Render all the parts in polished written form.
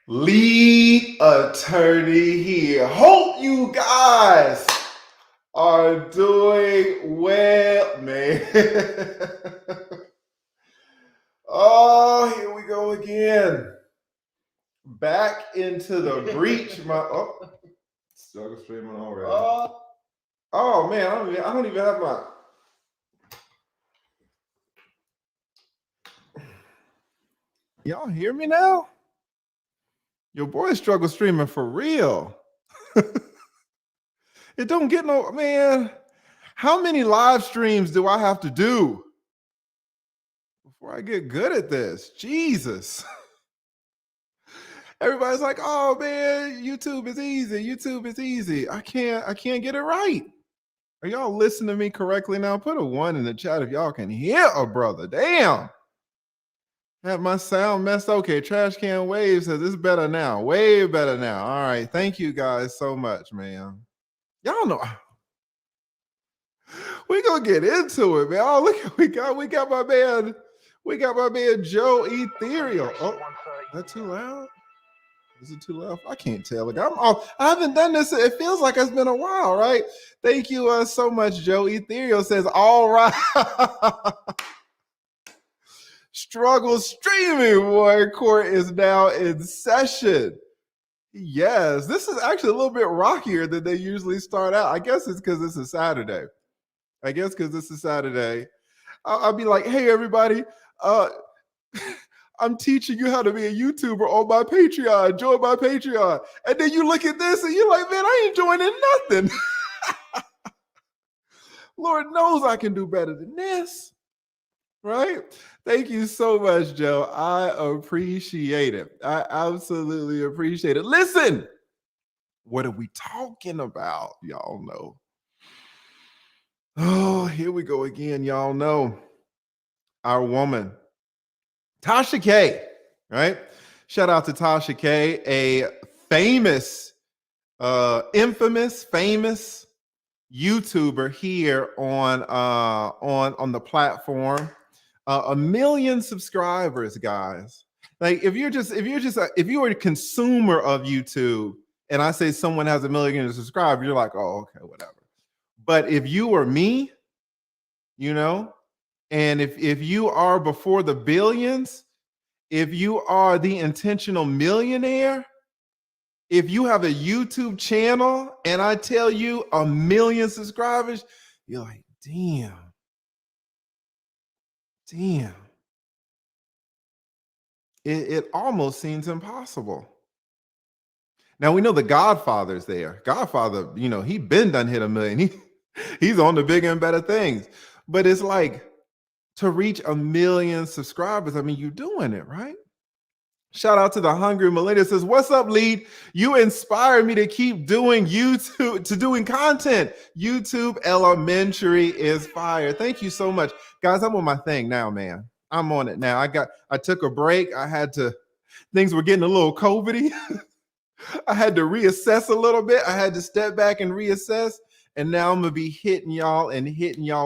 Lead attorney here. Hope you guys are doing well, man. Oh, here we go again. Back into the breach. Struggle streaming already. Oh man, I don't even have my. Y'all hear me now? Your boy struggle streaming for real. It don't get no, man. How many live streams do I have to do before I get good at this? Jesus. Everybody's like, oh man, YouTube is easy. YouTube is easy. I can't get it right. Are y'all listening to me correctly now? Put a 1 in the chat if y'all can hear a brother. Damn. Have my sound messed. Okay, Trash Can Wave says it's better now. Way better now. All right. Thank you guys so much, man. Y'all know we gonna get into it, man. Oh, look, we got my man Joe Ethereal. Oh, that too loud? Is it too loud? I can't tell. Like I haven't done this. It feels like it's been a while, right? Thank you so much, Joe Ethereal says, all right. Struggle streaming boy court is now in session. Yes, this is actually a little bit rockier than they usually start out. I guess it's because it's a Saturday. I'll be like, hey, everybody, I'm teaching you how to be a YouTuber on my Patreon. Join my Patreon. And then you look at this and you're like, man, I ain't joining nothing. Lord knows I can do better than this. Right? Thank you so much, Joe. I appreciate it. I absolutely appreciate it. Listen, what are we talking about? Y'all know. Oh, here we go again. Y'all know our woman, Tasha K, right? Shout out to Tasha K, a famous, famous YouTuber here on the platform. 1 million subscribers, guys. Like if you were a consumer of YouTube and I say someone has 1 million subscribers, you're like, oh, okay, whatever. But if you were me, you know, and if you are before the billions, if you are the intentional millionaire, if you have a YouTube channel and I tell you 1 million subscribers, you're like, damn. It almost seems impossible. Now we know the Godfather's there. Godfather, you know, he been done hit 1 million. He's on the bigger and better things. But it's like to reach 1 million subscribers, I mean, you're doing it, right? Shout out to the Hungry Millennial says, what's up, Lead? You inspire me to keep doing doing content. YouTube Elementary is fire. Thank you so much. Guys, I'm on my thing now, man. I'm on it now. I took a break. Things were getting a little COVID-y. I had to reassess a little bit. I had to step back and reassess. And now I'm gonna be hitting y'all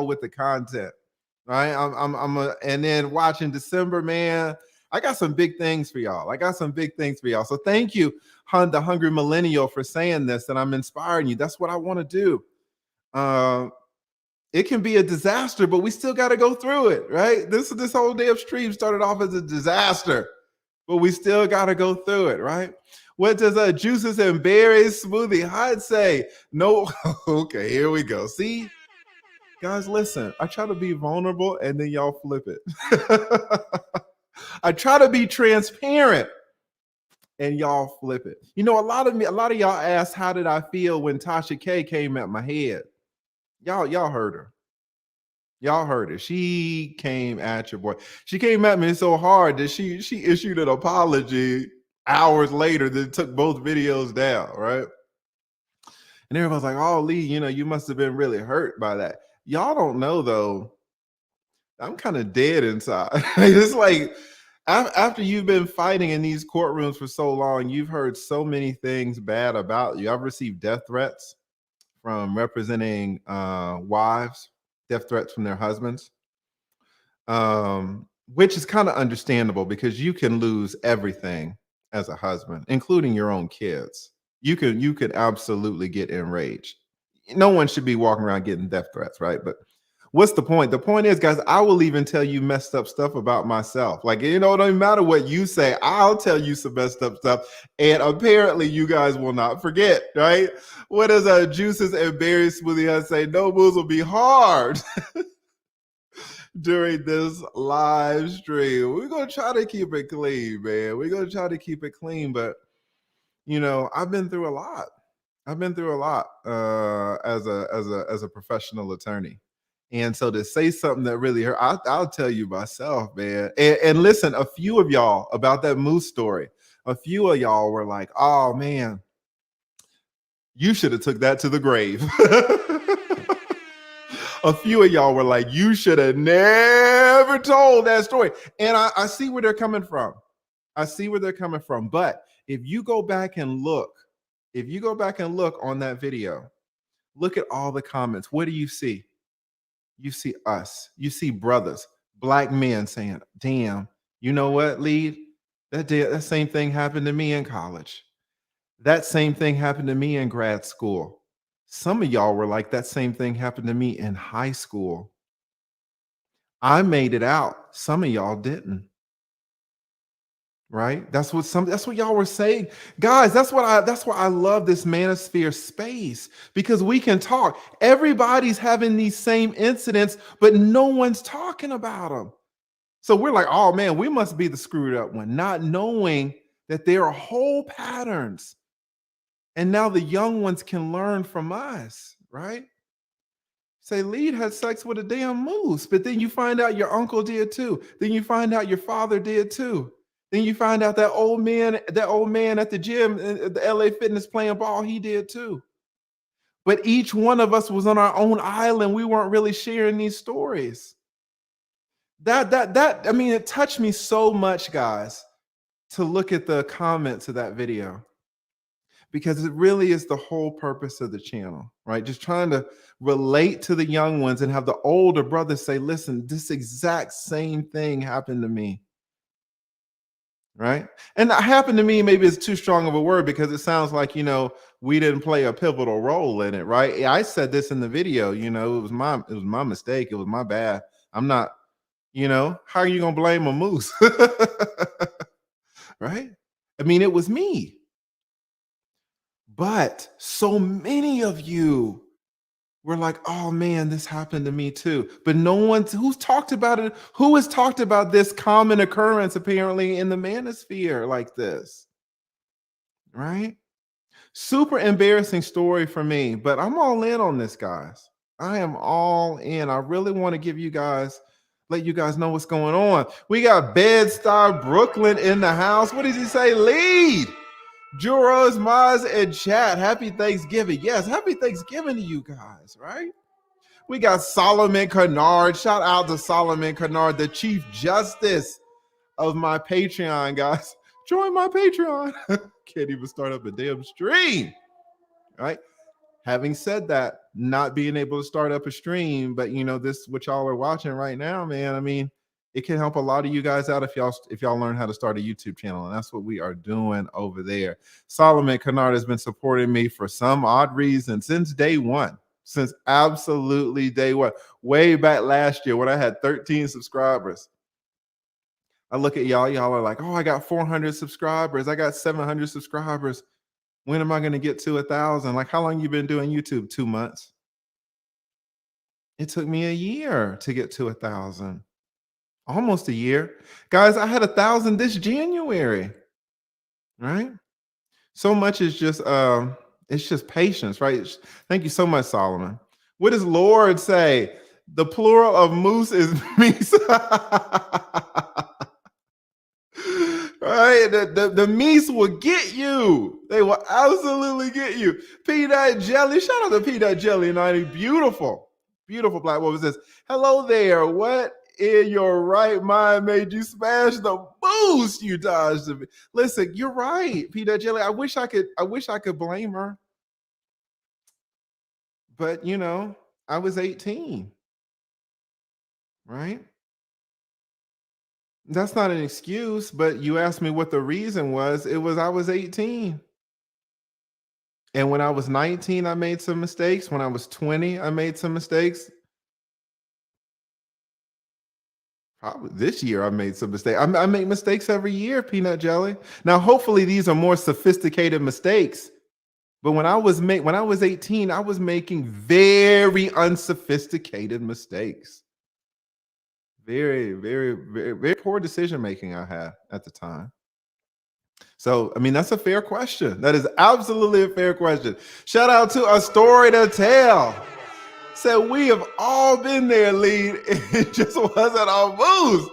with the content. Right? And then watching December, man. I got some big things for y'all. So thank you, the Hungry Millennial, for saying this, and I'm inspiring you. That's what I want to do. It can be a disaster, but we still got to go through it, right? This whole day of stream started off as a disaster, but we still got to go through it, right? What does juices and berries smoothie hot say? No. Okay, here we go. See, guys, listen. I try to be vulnerable, and then y'all flip it. I try to be transparent and y'all flip it. You know, a lot of y'all asked, how did I feel when Tasha K came at my head? Y'all heard her. Y'all heard her. She came at your boy. She came at me so hard that she issued an apology hours later that took both videos down, right? And everybody's like, oh, Lee, you know, you must have been really hurt by that. Y'all don't know, though. I'm kind of dead inside. It's like, after you've been fighting in these courtrooms for so long, you've heard so many things bad about you. I've received death threats from representing wives, death threats from their husbands, which is kind of understandable because you can lose everything as a husband, including your own kids, you could absolutely get enraged. No one should be walking around getting death threats, right? But what's the point? The point is, guys, I will even tell you messed up stuff about myself. Like, it don't even matter what you say, I'll tell you some messed up stuff. And apparently you guys will not forget, right? What does a juices and berries smoothie has say? No moves will be hard during this live stream. We're gonna try to keep it clean, man. We're gonna try to keep it clean, but I've been through a lot. I've been through a lot as a professional attorney, and so to say something that really hurt, I'll tell you myself, man. And listen, a few of y'all about that moose story. A few of y'all were like, "Oh man, you should have took that to the grave." A few of y'all were like, "You should have never told that story." And I see where they're coming from. I see where they're coming from. But if you go back and look, if you go back and look on that video, look at all the comments. What do you see? You see us. You see brothers, black men saying, "Damn, you know what, Lead? That same thing happened to me in college. That same thing happened to me in grad school." Some of y'all were like, "That same thing happened to me in high school. I made it out. Some of y'all didn't." Right? That's what y'all were saying. Guys, that's why I love this manosphere space, because we can talk. Everybody's having these same incidents, but no one's talking about them. So we're like, "Oh man, we must be the screwed up one," not knowing that there are whole patterns. And now the young ones can learn from us, right? Say, Lead had sex with a damn moose, but then you find out your uncle did too. Then you find out your father did too. Then you find out that old man at the gym, the LA Fitness playing ball, he did too. But each one of us was on our own island. We weren't really sharing these stories. I mean, it touched me so much, guys, to look at the comments of that video, because it really is the whole purpose of the channel, right? Just trying to relate to the young ones and have the older brothers say, "Listen, this exact same thing happened to me." Right? And that happened to me, maybe it's too strong of a word, because it sounds like, we didn't play a pivotal role in it, right? I said this in the video, it was my mistake, it was my bad. I'm not, how are you gonna blame a moose? Right? I mean, it was me. But so many of you were like, "Oh man, this happened to me too." But no one who's talked about it, who has talked about this common occurrence apparently in the manosphere like this, right? Super embarrassing story for me, but I'm all in on this, guys. I am all in. I really want to let you guys know what's going on. We got Bed-Stuy Brooklyn in the house. What did he say? Lead. Juros, Maz, and chat. Happy Thanksgiving. Yes, happy Thanksgiving to you guys, right? We got Solomon Kennard. Shout out to Solomon Kennard, the Chief Justice of my Patreon, guys. Join my Patreon. Can't even start up a damn stream, right? Having said that, not being able to start up a stream, but this what y'all are watching right now, man. I mean, it can help a lot of you guys out if y'all learn how to start a YouTube channel, and that's what we are doing over there. Solomon Kennard has been supporting me for some odd reason since day one, since absolutely day one, way back last year when I had 13 subscribers. I look at y'all are like, "Oh, I got 400 subscribers, I got 700 subscribers. When am I going to get to 1,000? Like, how long you been doing YouTube? 2 months. It took me a year to get to 1,000, almost a year. Guys, I had 1,000 this January, right? So much is just, it's just patience, right? Thank you so much, Solomon. What does Lord say? The plural of moose is meese. Right? The meats will get you. They will absolutely get you. Peanut jelly. Shout out to Peanut Jelly 90. Beautiful. Beautiful black woman says, "Hello there. What in your right mind made you smash the boost you dodged?" Listen, you're right, Peanut Jelly. I wish I could blame her. But I was 18, right? That's not an excuse, but you asked me what the reason was. It was I was 18. And when I was 19, I made some mistakes. When I was 20, I made some mistakes. Probably this year, I made some mistakes. I make mistakes every year, peanut jelly. Now, hopefully, these are more sophisticated mistakes. But when I was 18, I was making very unsophisticated mistakes. Very, very, very, very poor decision making I had at the time. So, I mean, that's a fair question. That is absolutely a fair question. Shout out to A Story to Tell. Said we have all been there, lead. It just wasn't our moves.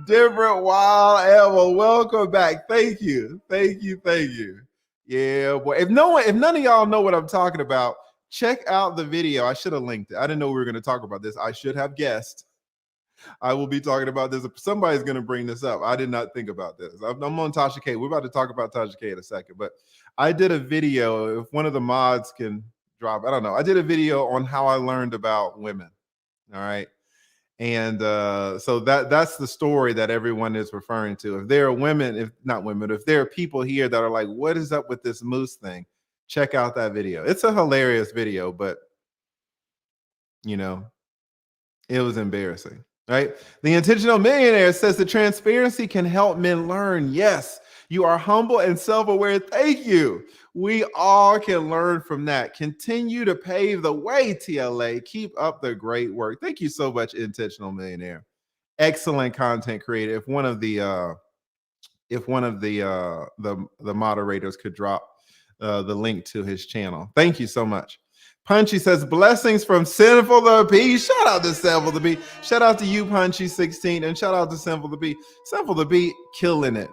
Different wild ever. Welcome back. Thank you. Thank you. Thank you. Yeah, boy. If none of y'all know what I'm talking about, check out the video. I should have linked it. I didn't know we were going to talk about this. I should have guessed. I will be talking about this. Somebody's going to bring this up. I did not think about this. I'm on Tasha K. We're about to talk about Tasha K in a second, but I did a video. If one of the mods can drop, I don't know. I did a video on how I learned about women. All right. And so that's the story that everyone is referring to. If there are women, if not women, if there are people here that are like, what is up with this moose thing? Check out that video. It's a hilarious video, but you know, it was embarrassing. Right? The Intentional Millionaire says the transparency can help men learn. Yes, you are humble and self-aware. Thank you. We all can learn from that. Continue to pave the way, TLA. Keep up the great work. Thank you so much, Intentional Millionaire. Excellent content creator. If one of the moderators could drop the link to his channel. Thank you so much. Punchy says, blessings from Sinful the Bee. Shout out to Sinful the Bee. Shout out to you, Punchy16, and shout out to Sinful the Bee. Sinful the Bee, killing it.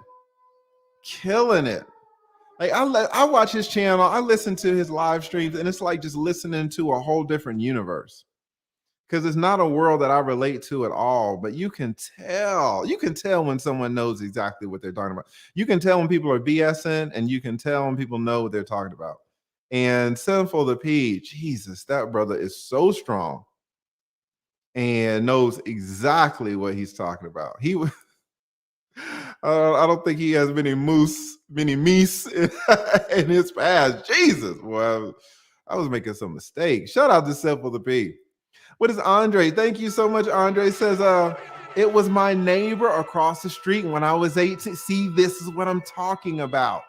Killing it. Like I watch his channel, I listen to his live streams, and it's like just listening to a whole different universe. Because it's not a world that I relate to at all, but you can tell when someone knows exactly what they're talking about. You can tell when people are BSing, and you can tell when people know what they're talking about. And Sinful the P, Jesus, that brother is so strong and knows exactly what he's talking about. He was, I don't think he has many meese in his past. Jesus, well, I was making some mistakes. Shout out to Sinful the P. What is Andre? Thank you so much. Andre says, it was my neighbor across the street when I was 18. See, this is what I'm talking about.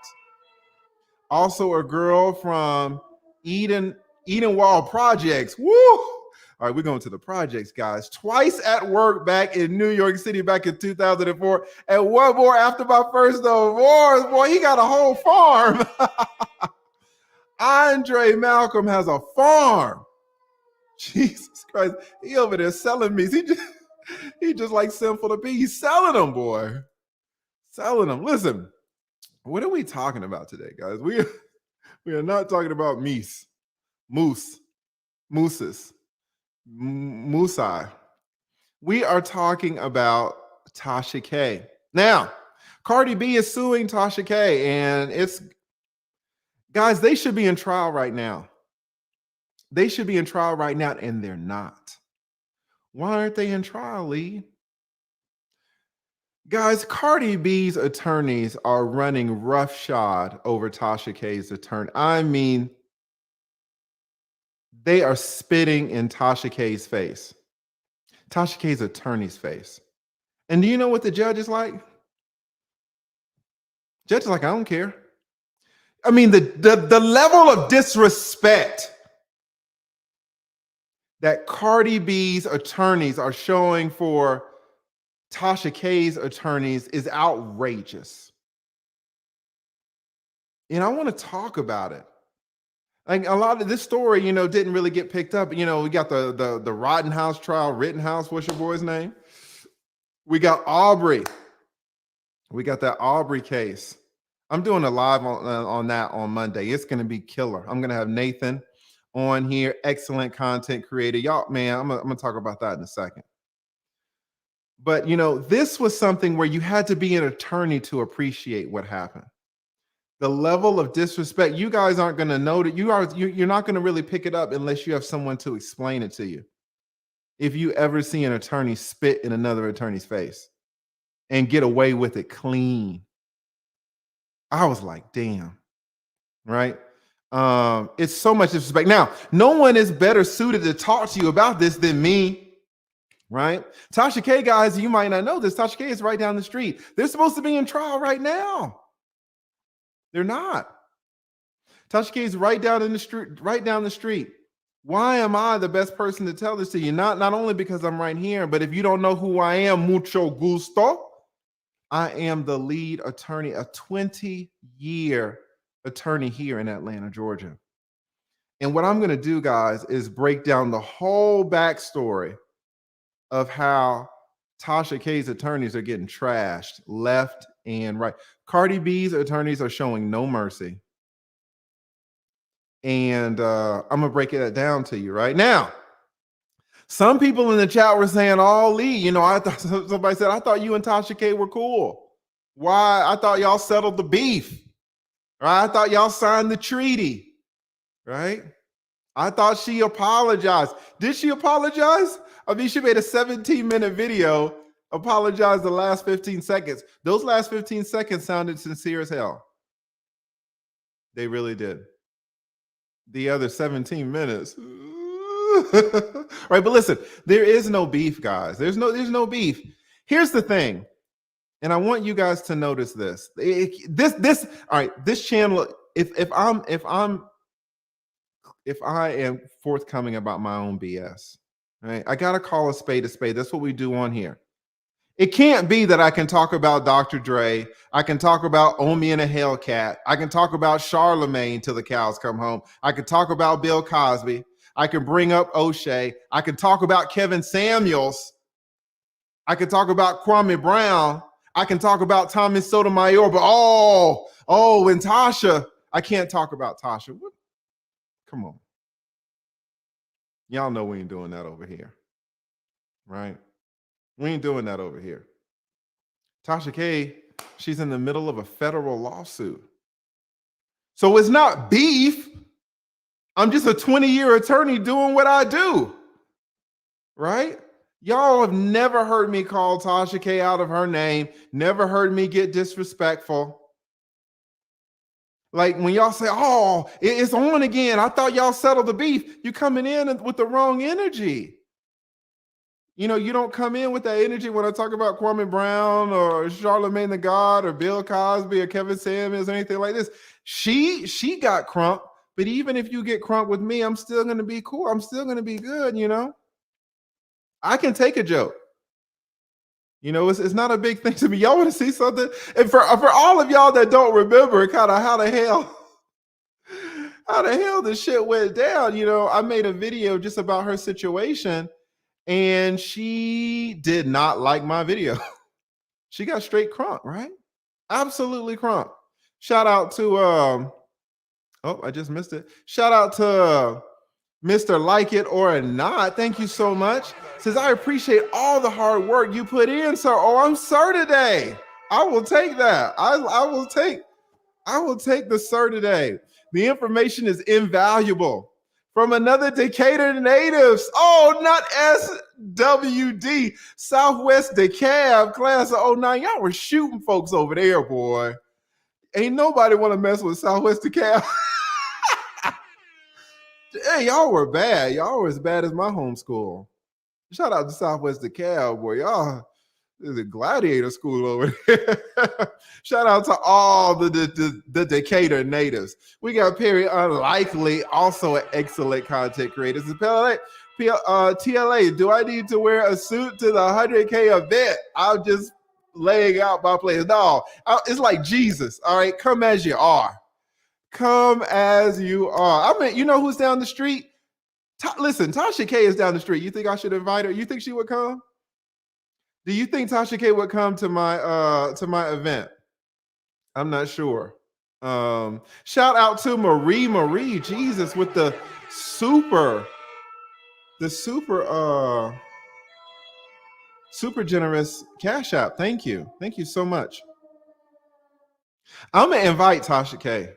Also a girl from Edenwald Projects. Woo! All right, we're going to the projects, guys. Twice at work back in New York City back in 2004. And one more after my first divorce. Boy, he got a whole farm. Andre Malcolm has a farm. Jesus Christ. He over there selling meats. He just like Sinful to Be. He's selling them, boy. Selling them. Listen, what are we talking about today, guys? We are not talking about mooses, moosai. We are talking about Tasha K. Now, Cardi B is suing Tasha K, and guys, they should be in trial right now. They should be in trial right now, and they're not. Why aren't they in trial, Lee? Guys, Cardi B's attorneys are running roughshod over Tasha K's attorney. I mean, they are spitting in Tasha K's face. Tasha K's attorney's face. And do you know what the judge is like? Judge is like, I don't care. I mean, the level of disrespect that Cardi B's attorneys are showing for Tasha K's attorneys is outrageous. And I want to talk about it. Like a lot of this story, didn't really get picked up. We got the Rittenhouse trial. Rittenhouse, what's your boy's name? We got Aubrey. We got that Aubrey case. I'm doing a live on that on Monday. It's going to be killer. I'm going to have Nathan on here. Excellent content creator. Y'all, man, I'm going to talk about that in a second. But, this was something where you had to be an attorney to appreciate what happened. The level of disrespect, you guys aren't going to know that you're not going to really pick it up unless you have someone to explain it to you. If you ever see an attorney spit in another attorney's face and get away with it clean. I was like, damn, right? It's so much disrespect. Now, no one is better suited to talk to you about this than me, right? Tasha K, guys, you might not know this. Tasha K is right down the street. They're supposed to be in trial right now. They're not. Tasha K is right down in the street, right down the street. Why am I the best person to tell this to you? Not only because I'm right here, but if you don't know who I am, mucho gusto. I am the lead attorney, a 20-year attorney here in Atlanta, Georgia. And what I'm going to do, guys, is break down the whole backstory of how Tasha K's attorneys are getting trashed left and right. Cardi B's attorneys are showing no mercy. And I'm going to break it down to you right now. Some people in the chat were saying, "Oh, Lee, I thought," somebody said, "I thought you and Tasha K were cool. Why? I thought y'all settled the beef. Right? I thought y'all signed the treaty. Right? I thought she apologized. Did she apologize? I mean, she made a 17-minute video, apologized the last 15 seconds. Those last 15 seconds sounded sincere as hell. They really did. The other 17 minutes." Right, but listen, there is no beef, guys. There's no beef. Here's the thing, and I want you guys to notice this. This all right, this channel, if I am forthcoming about my own BS, right? I gotta call a spade a spade. That's what we do on here. It can't be that I can talk about Dr. Dre, I can talk about Omi and a Hellcat, I can talk about Charlemagne till the cows come home, I can talk about Bill Cosby, I can bring up O'Shea, I can talk about Kevin Samuels, I can talk about Kwame Brown, I can talk about Thomas Sotomayor, but and Tasha, I can't talk about Tasha. What? Come on. Y'all know we ain't doing that over here, right? We ain't doing that over here. Tasha K, she's in the middle of a federal lawsuit. So it's not beef. I'm just a 20-year attorney doing what I do, right? Y'all have never heard me call Tasha K out of her name, never heard me get disrespectful. Like when y'all say, "Oh, it's on again. I thought y'all settled the beef." You're coming in with the wrong energy. You don't come in with that energy when I talk about Kwame Brown or Charlemagne the God or Bill Cosby or Kevin Samuels or anything like this. She got crunk, but even if you get crunk with me, I'm still going to be cool. I'm still going to be good, I can take a joke. It's not a big thing to me. Y'all want to see something? And for all of y'all that don't remember kind of how the hell this shit went down, I made a video just about her situation. And she did not like my video. She got straight crunk, right? Absolutely crunk. Shout out to I just missed it. Shout out to Mr. Like It or Not. Thank you so much. Says, "I appreciate all the hard work you put in, sir." Oh, I'm sir today. I will take that. I will take the sir today. The information is invaluable. From another Decatur natives. Oh, not SWD. Southwest DeKalb, class of 09. Y'all were shooting folks over there, boy. Ain't nobody want to mess with Southwest DeKalb. Hey, y'all were bad. Y'all were as bad as my homeschool. Shout out to Southwest DeKalb, boy. Y'all, there's a gladiator school over there. Shout out to all the Decatur natives. We got Perry Unlikely, also an excellent content creator. This is TLA. Do I need to wear a suit to the 100K event? I'm just laying out my players. No, it's like Jesus. All right, come as you are. Come as you are. I mean, you know who's down the street? Listen, Tasha K is down the street. You think I should invite her? You think she would come? Do you think Tasha K would come to my event? I'm not sure. Shout out to Marie, Jesus, with the super generous Cash App. Thank you so much. I'm gonna invite Tasha K.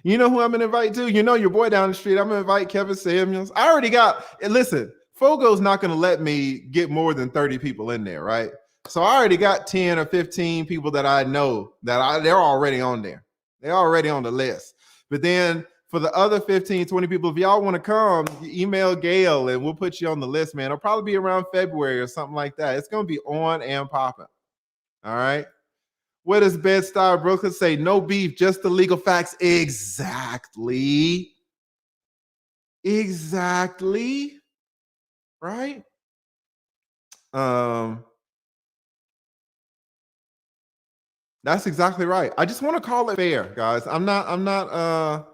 You know who I'm gonna invite to? Your boy down the street. I'm gonna invite Kevin Samuels. I already got. Listen, Fogo's not gonna let me get more than 30 people in there, right? So I already got 10 or 15 people that I know that they're already on there. They're already on the list. But then for the other 15, 20 people, if y'all want to come, email Gail and we'll put you on the list, man. It'll probably be around February or something like that. It's going to be on and popping. All right. What does Bed-Stuy Brooklyn say? No beef, just the legal facts. Exactly. Exactly. Right? That's exactly right. I just want to call it fair, guys. I'm not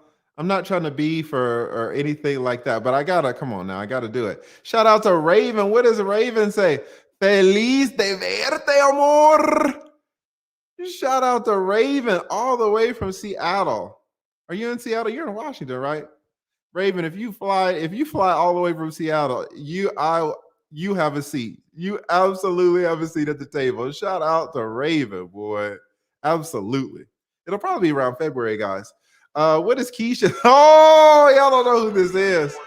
trying to beef or anything like that, but I gotta come on now. I gotta do it. Shout out to Raven. What does Raven say? Feliz de verte, amor. Shout out to Raven all the way from Seattle. Are you in Seattle? You're in Washington, right? Raven, if you fly all the way from Seattle, you have a seat. You absolutely have a seat at the table. Shout out to Raven, boy. Absolutely. It'll probably be around February, guys. What is Keisha? Oh, y'all don't know who this is.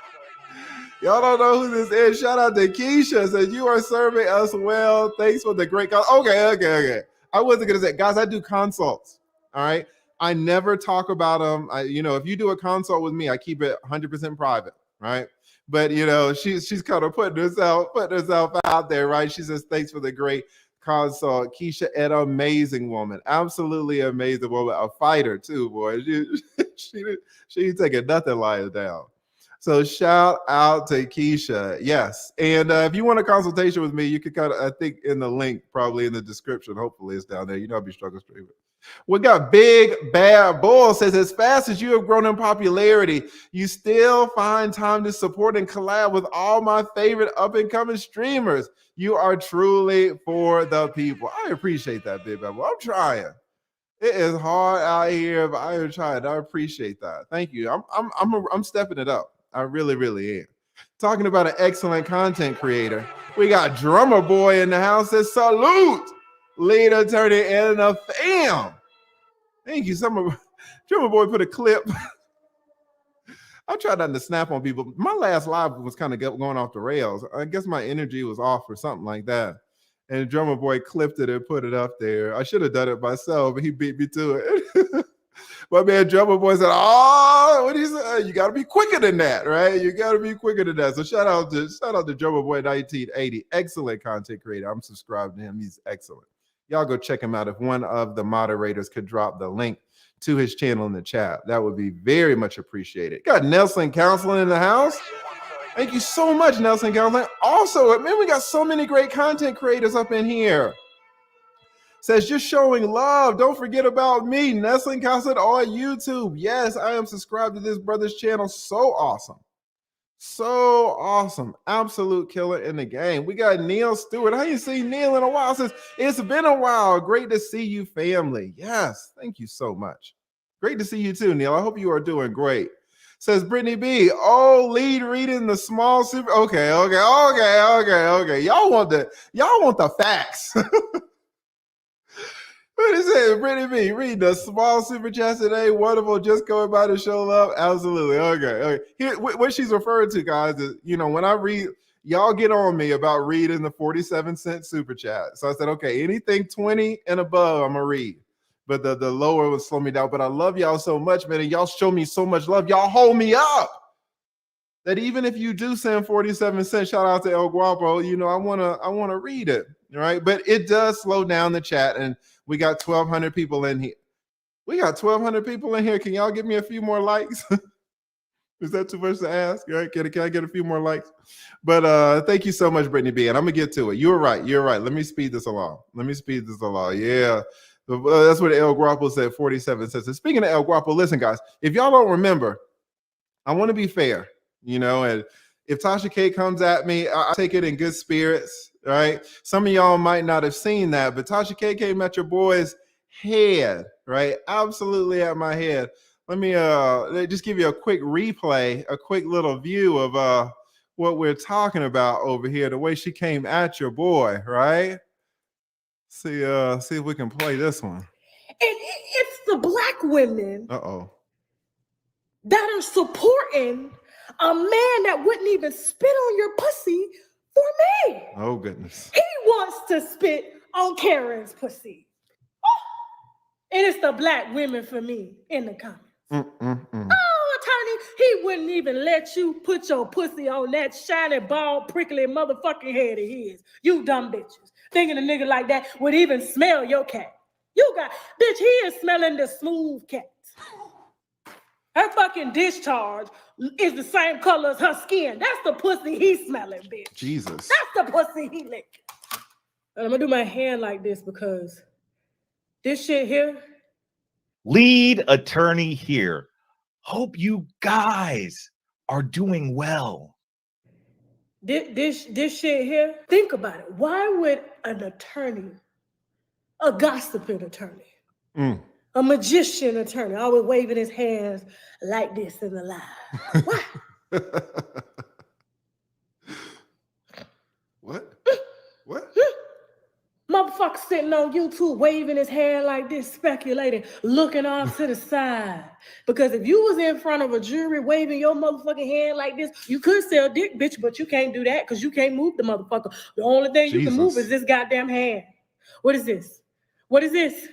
Y'all don't know who this is. Shout out to Keisha. Says you are serving us well. Thanks for the great call. Okay. I wasn't gonna say, guys, I do consults. All right. I never talk about them. If you do a consult with me, I keep it 100% private, right? But she's kind of putting herself out there, right? She says, thanks for the great consult. Keisha, an amazing woman, absolutely amazing woman, a fighter too, boy. She ain't taking nothing lying down. So shout out to Keisha. Yes. And if you want a consultation with me, you can I think in the link, probably in the description. Hopefully it's down there. I'll be struggling straight with it. We got Big Bad Bull says, as fast as you have grown in popularity, you still find time to support and collab with all my favorite up-and-coming streamers. You are truly for the people. I appreciate that, Big Bad Bull. I'm trying. It is hard out here, but I am trying. I appreciate that. Thank you. I'm stepping it up. I really, really am. Talking about an excellent content creator, we got Drummer Boy in the house. Says, salute, lead attorney and a fam. Thank you. Drummer Boy put a clip. I tried not to snap on people. My last live was kind of going off the rails. I guess my energy was off or something like that. And Drummer Boy clipped it and put it up there. I should have done it myself, but he beat me to it. My man Drummer Boy said, "Oh, what do you say? You got to be quicker than that, right? You got to be quicker than that." So shout out to Drummer Boy 1980, excellent content creator. I'm subscribed to him. He's excellent. Y'all go check him out. If one of the moderators could drop the link to his channel in the chat, that would be very much appreciated. Got Nelson Counseling in the house. Thank you so much, Nelson Counseling. Also, man, we got so many great content creators up in here. Says, just showing love. Don't forget about me, Nelson Counseling on YouTube. Yes, I am subscribed to this brother's channel. So awesome. So awesome. Absolute killer in the game. We got Neil Stewart. I ain't seen Neil in a while. Says, it's been a while. Great to see you, family. Yes, thank you so much. Great to see you too, Neil. I hope you are doing great. Says Brittany B. Oh, lead reading the small super. Okay. Y'all want the facts. What is it, Brittany B? Read the small super chat today. Wonderful. Just going by to show love. Absolutely. Okay. Here, what she's referring to, guys, is, when I read, y'all get on me about reading the 47-cent super chat. So I said, okay, anything 20 and above, I'm going to read. But the lower would slow me down. But I love y'all so much, man. And y'all show me so much love. Y'all hold me up. That even if you do send 47 cents, shout out to El Guapo, I want to read it. Right. But it does slow down the chat. And we got 1,200 people in here. Can y'all give me a few more likes? Is that too much to ask? Right? Can I get a few more likes? But thank you so much, Brittany B. And I'm going to get to it. You're right. Let me speed this along. Yeah. That's what El Guapo said, 47 cents. And speaking of El Guapo, listen, guys, if y'all don't remember, I want to be fair, and if Tasha K comes at me, I take it in good spirits, right? Some of y'all might not have seen that, but Tasha K came at your boy's head, right? Absolutely at my head. Let me just give you a quick replay, a quick little view of what we're talking about over here, the way she came at your boy, right? See if we can play this one. And it's the black women that are supporting a man that wouldn't even spit on your pussy for me. Oh, goodness. He wants to spit on Karen's pussy. And it's the black women for me in the comments. Oh, attorney, he wouldn't even let you put your pussy on that shiny, bald, prickly motherfucking head of his. You dumb bitches. Thinking a nigga like that would even smell your cat. You got, bitch, he is smelling the smooth cat. Her fucking discharge is the same color as her skin. That's the pussy he's smelling, bitch. Jesus. That's the pussy he licking. And I'm gonna do my hand like this because this shit here. Lead attorney here. Hope you guys are doing well. This shit here. Think about it. Why would an attorney, a gossiping attorney, a magician attorney, always waving his hands like this in the live? Why? What? Motherfucker sitting on YouTube waving his hand like this, speculating, looking off to the side. Because if you was in front of a jury waving your motherfucking hand like this, you could sell dick, bitch, but you can't do that because you can't move the motherfucker. The only thing you can move is this goddamn hand. What is this? What is this?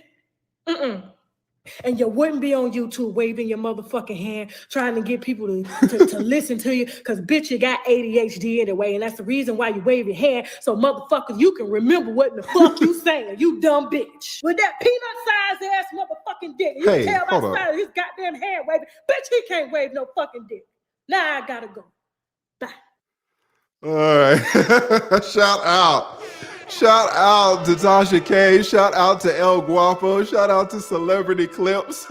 And you wouldn't be on YouTube waving your motherfucking hand, trying to get people to listen to you, because bitch, you got ADHD anyway, and that's the reason why you wave your hand, so motherfucker, you can remember what in the fuck you saying, you dumb bitch. With that peanut-sized ass motherfucking dick, you tell by the side of his goddamn hand waving, bitch, he can't wave no fucking dick. Now I gotta go. Bye. All right. Shout out to Tasha K. Shout out to El Guapo. Shout out to Celebrity Clips.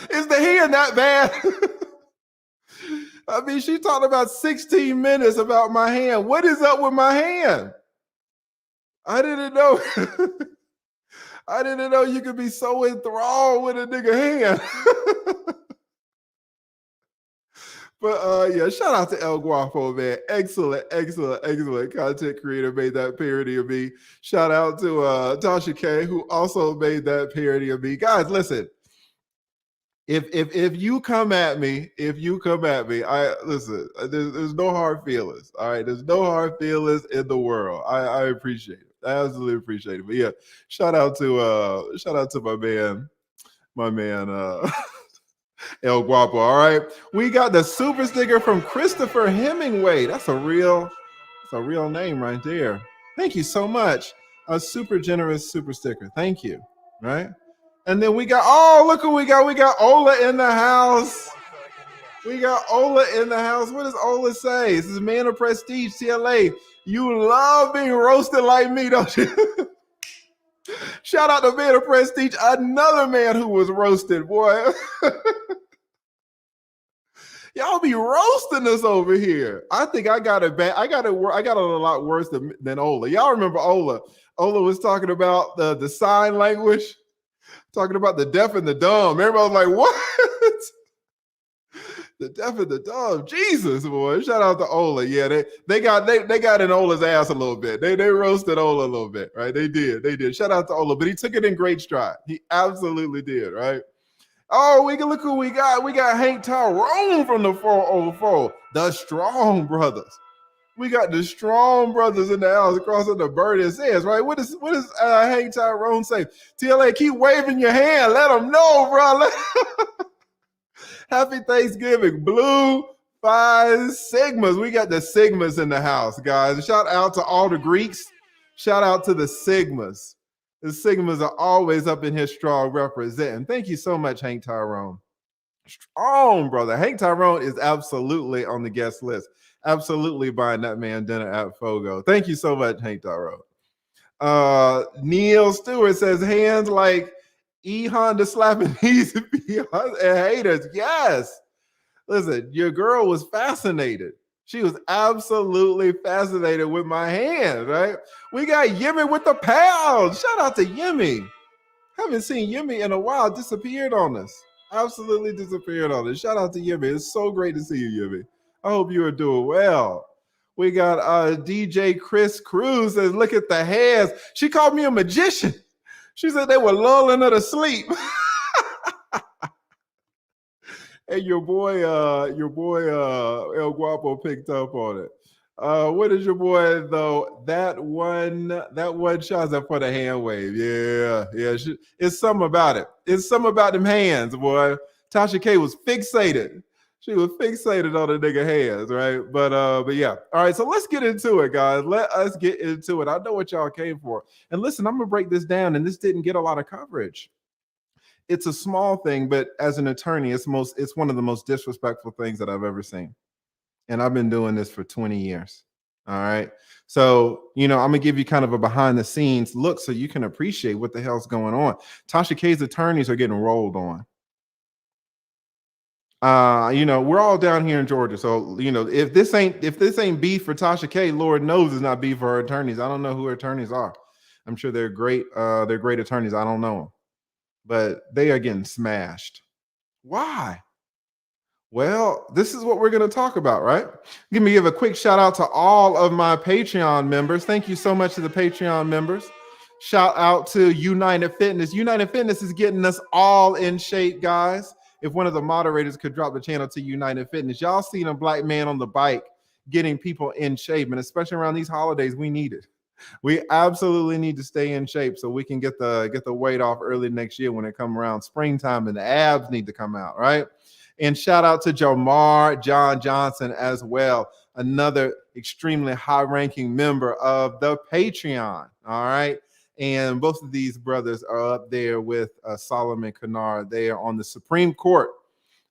Is the hand that bad? I mean, she talked about 16 minutes about my hand. What is up with my hand? I didn't know. I didn't know you could be so enthralled with a nigga hand. But yeah, shout out to El Guapo, man. Excellent content creator made that parody of me. Shout out to Tasha K, who also made that parody of me. Guys, listen. If you come at me, I listen, there's no hard feelings. All right. There's no hard feelings in the world. I appreciate it. I absolutely appreciate it. But yeah, shout out to my man, El Guapo. All right. We got the super sticker from Christopher Hemingway. That's a real name right there. Thank you so much. A super generous super sticker. Thank you. Right. And then we got, oh, look who we got. We got Ola in the house. What does Ola say? This is Man of Prestige, TLA. You love being roasted like me, don't you? Shout out to Man of Prestige, another man who was roasted, boy. Y'all be roasting us over here. I think I got it bad. I got it a lot worse than Ola. Y'all remember Ola? Ola was talking about the sign language, talking about the deaf and the dumb. Everybody was like, what? The deaf and the dumb. Jesus, boy. Shout out to Ola. Yeah, they got in Ola's ass a little bit. They roasted Ola a little bit, right? They did. Shout out to Ola, but he took it in great stride. He absolutely did, right? Oh, we can look who we got. We got Hank Tyrone from the 404. The Strong Brothers. We got the Strong Brothers in the house crossing the bird and says, right? What does Hank Tyrone say? TLA, keep waving your hand. Let them know, bro. Happy Thanksgiving. Blue 5 Sigmas. We got the Sigmas in the house, guys. Shout out to all the Greeks. Shout out to the Sigmas. The Sigmas are always up in here strong representing. Thank you so much, Hank Tyrone. Strong, brother. Hank Tyrone is absolutely on the guest list. Absolutely buying that man dinner at Fogo. Thank you so much, Hank Tyrone. Neil Stewart says, hands like E Honda slapping these haters. Yes. Listen, your girl was fascinated. She was absolutely fascinated with my hand, right? We got Yimmy with the pound. Shout out to Yimmy. Haven't seen Yimmy in a while. Disappeared on us. Absolutely disappeared on us. Shout out to Yimmy. It's so great to see you, Yimmy. I hope you are doing well. We got DJ Chris Cruz says, look at the hands. She called me a magician. She said they were lulling her to sleep. And your boy El Guapo picked up on it. What is your boy though? That one shot's up for the hand wave. Yeah. It's something about it. It's something about them hands, boy. Tasha K was fixated. She was fixated on the nigga hands, right? But yeah. All right, so let's get into it, guys. Let us get into it. I know what y'all came for. And listen, I'm gonna break this down, and this didn't get a lot of coverage. It's a small thing, but as an attorney, it's one of the most disrespectful things that I've ever seen. And I've been doing this for 20 years. All right. So, I'm going to give you kind of a behind the scenes look so you can appreciate what the hell's going on. Tasha K's attorneys are getting rolled on. We're all down here in Georgia. So, if this ain't beef for Tasha K, Lord knows it's not beef for her attorneys. I don't know who her attorneys are. I'm sure they're great. They're great attorneys. I don't know them, but they are getting smashed. Why? Well, this is what we're going to talk about, right? Let me give a quick shout out to all of my Patreon members. Thank you so much to the Patreon members. Shout out to United Fitness. United Fitness is getting us all in shape, guys. If one of the moderators could drop the channel to United Fitness. Y'all seen a black man on the bike getting people in shape, and especially around these holidays, we need it. We absolutely need to stay in shape so we can get the weight off early next year when it comes around springtime and the abs need to come out, right? And shout out to Jamar John Johnson as well, another extremely high-ranking member of the Patreon. All right. And both of these brothers are up there with Solomon Kennard. They are on the Supreme Court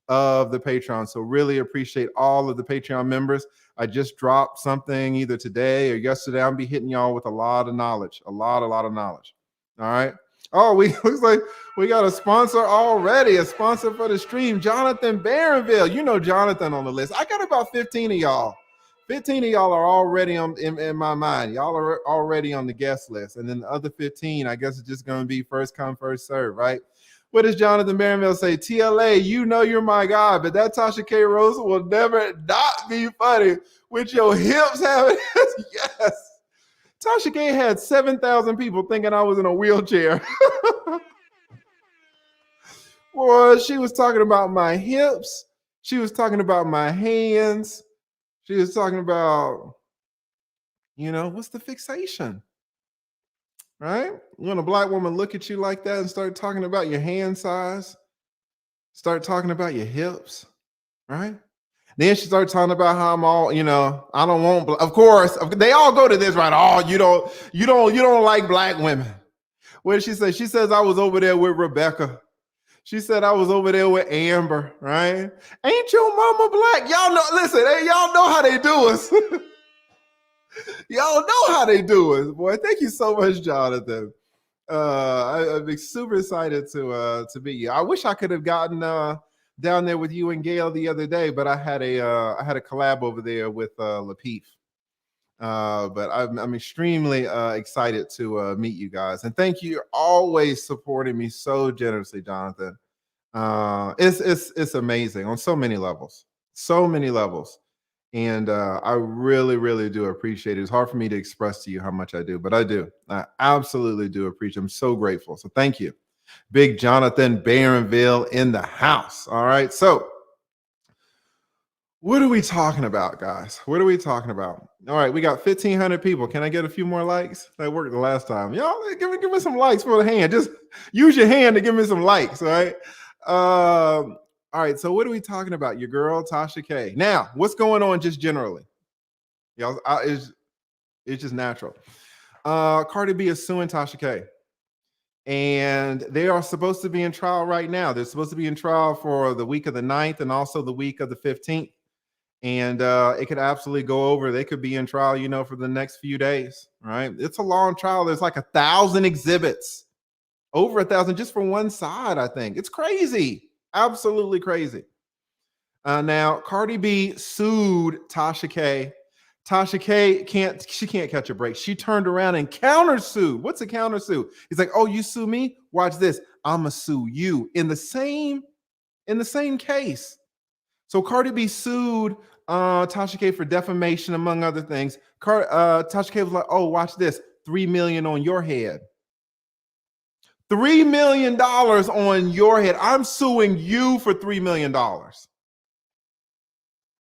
of the Patreon. So really appreciate all of the Patreon members. I just dropped something either today or yesterday. I'll be hitting y'all with a lot of knowledge, a lot of knowledge. All right. Oh, looks like we got a sponsor already, a sponsor for the stream, Jonathan Barronville. You know Jonathan on the list. I got about 15 of y'all. 15 of y'all are already in my mind. Y'all are already on the guest list. And then the other 15, I guess it's just going to be first come, first serve, right? What does Jonathan Barronville say? TLA, you know you're my guy, but that Tasha K. Rose will never not be funny with your hips having yes. Tasha K had 7,000 people thinking I was in a wheelchair. Boy, she was talking about my hips. She was talking about my hands. She was talking about, what's the fixation? Right? When a black woman look at you like that and start talking about your hand size, start talking about your hips, right? Then she started talking about how I'm all, I don't want, of course, they all go to this, right? Oh, you don't like black women. What did she say? She says I was over there with Rebecca. She said I was over there with Amber, right? Ain't your mama black? Y'all know, listen, hey, y'all know how they do us. Y'all know how they do us, boy. Thank you so much, Jonathan. I'd be super excited to meet you. I wish I could have gotten down there with you and Gail the other day, but I had a collab over there with Lapeef. But I'm extremely excited to meet you guys, and thank you. You're always supporting me so generously, Jonathan. It's amazing on so many levels, and I really do appreciate it. It's hard for me to express to you how much I do, but I do. I absolutely do appreciate it. I'm so grateful. So thank you. Big Jonathan Barronville in the house. All right. So what are we talking about, guys? What are we talking about? All right. We got 1,500 people. Can I get a few more likes? That worked the last time. Y'all give me some likes for the hand. Just use your hand to give me some likes. All right. All right. So what are we talking about? Your girl, Tasha K. Now, what's going on just generally? Y'all, it's just natural. Cardi B is suing Tasha K. And they are supposed to be in trial right now. They're supposed to be in trial for the week of the 9th and also the week of the 15th. And it could absolutely go over. They could be in trial, for the next few days, right? It's a long trial. There's like 1,000 exhibits, over 1,000 just for one side, I think. It's crazy. Absolutely crazy. Now, Cardi B sued Tasha K. Tasha K can't catch a break. She turned around and countersued. What's a countersue? He's like, oh, you sue me? Watch this. I'ma sue you in the same case. So Cardi B sued Tasha K for defamation, among other things. Tasha K was like, oh, watch this. $3 million on your head. $3 million on your head. I'm suing you for $3 million.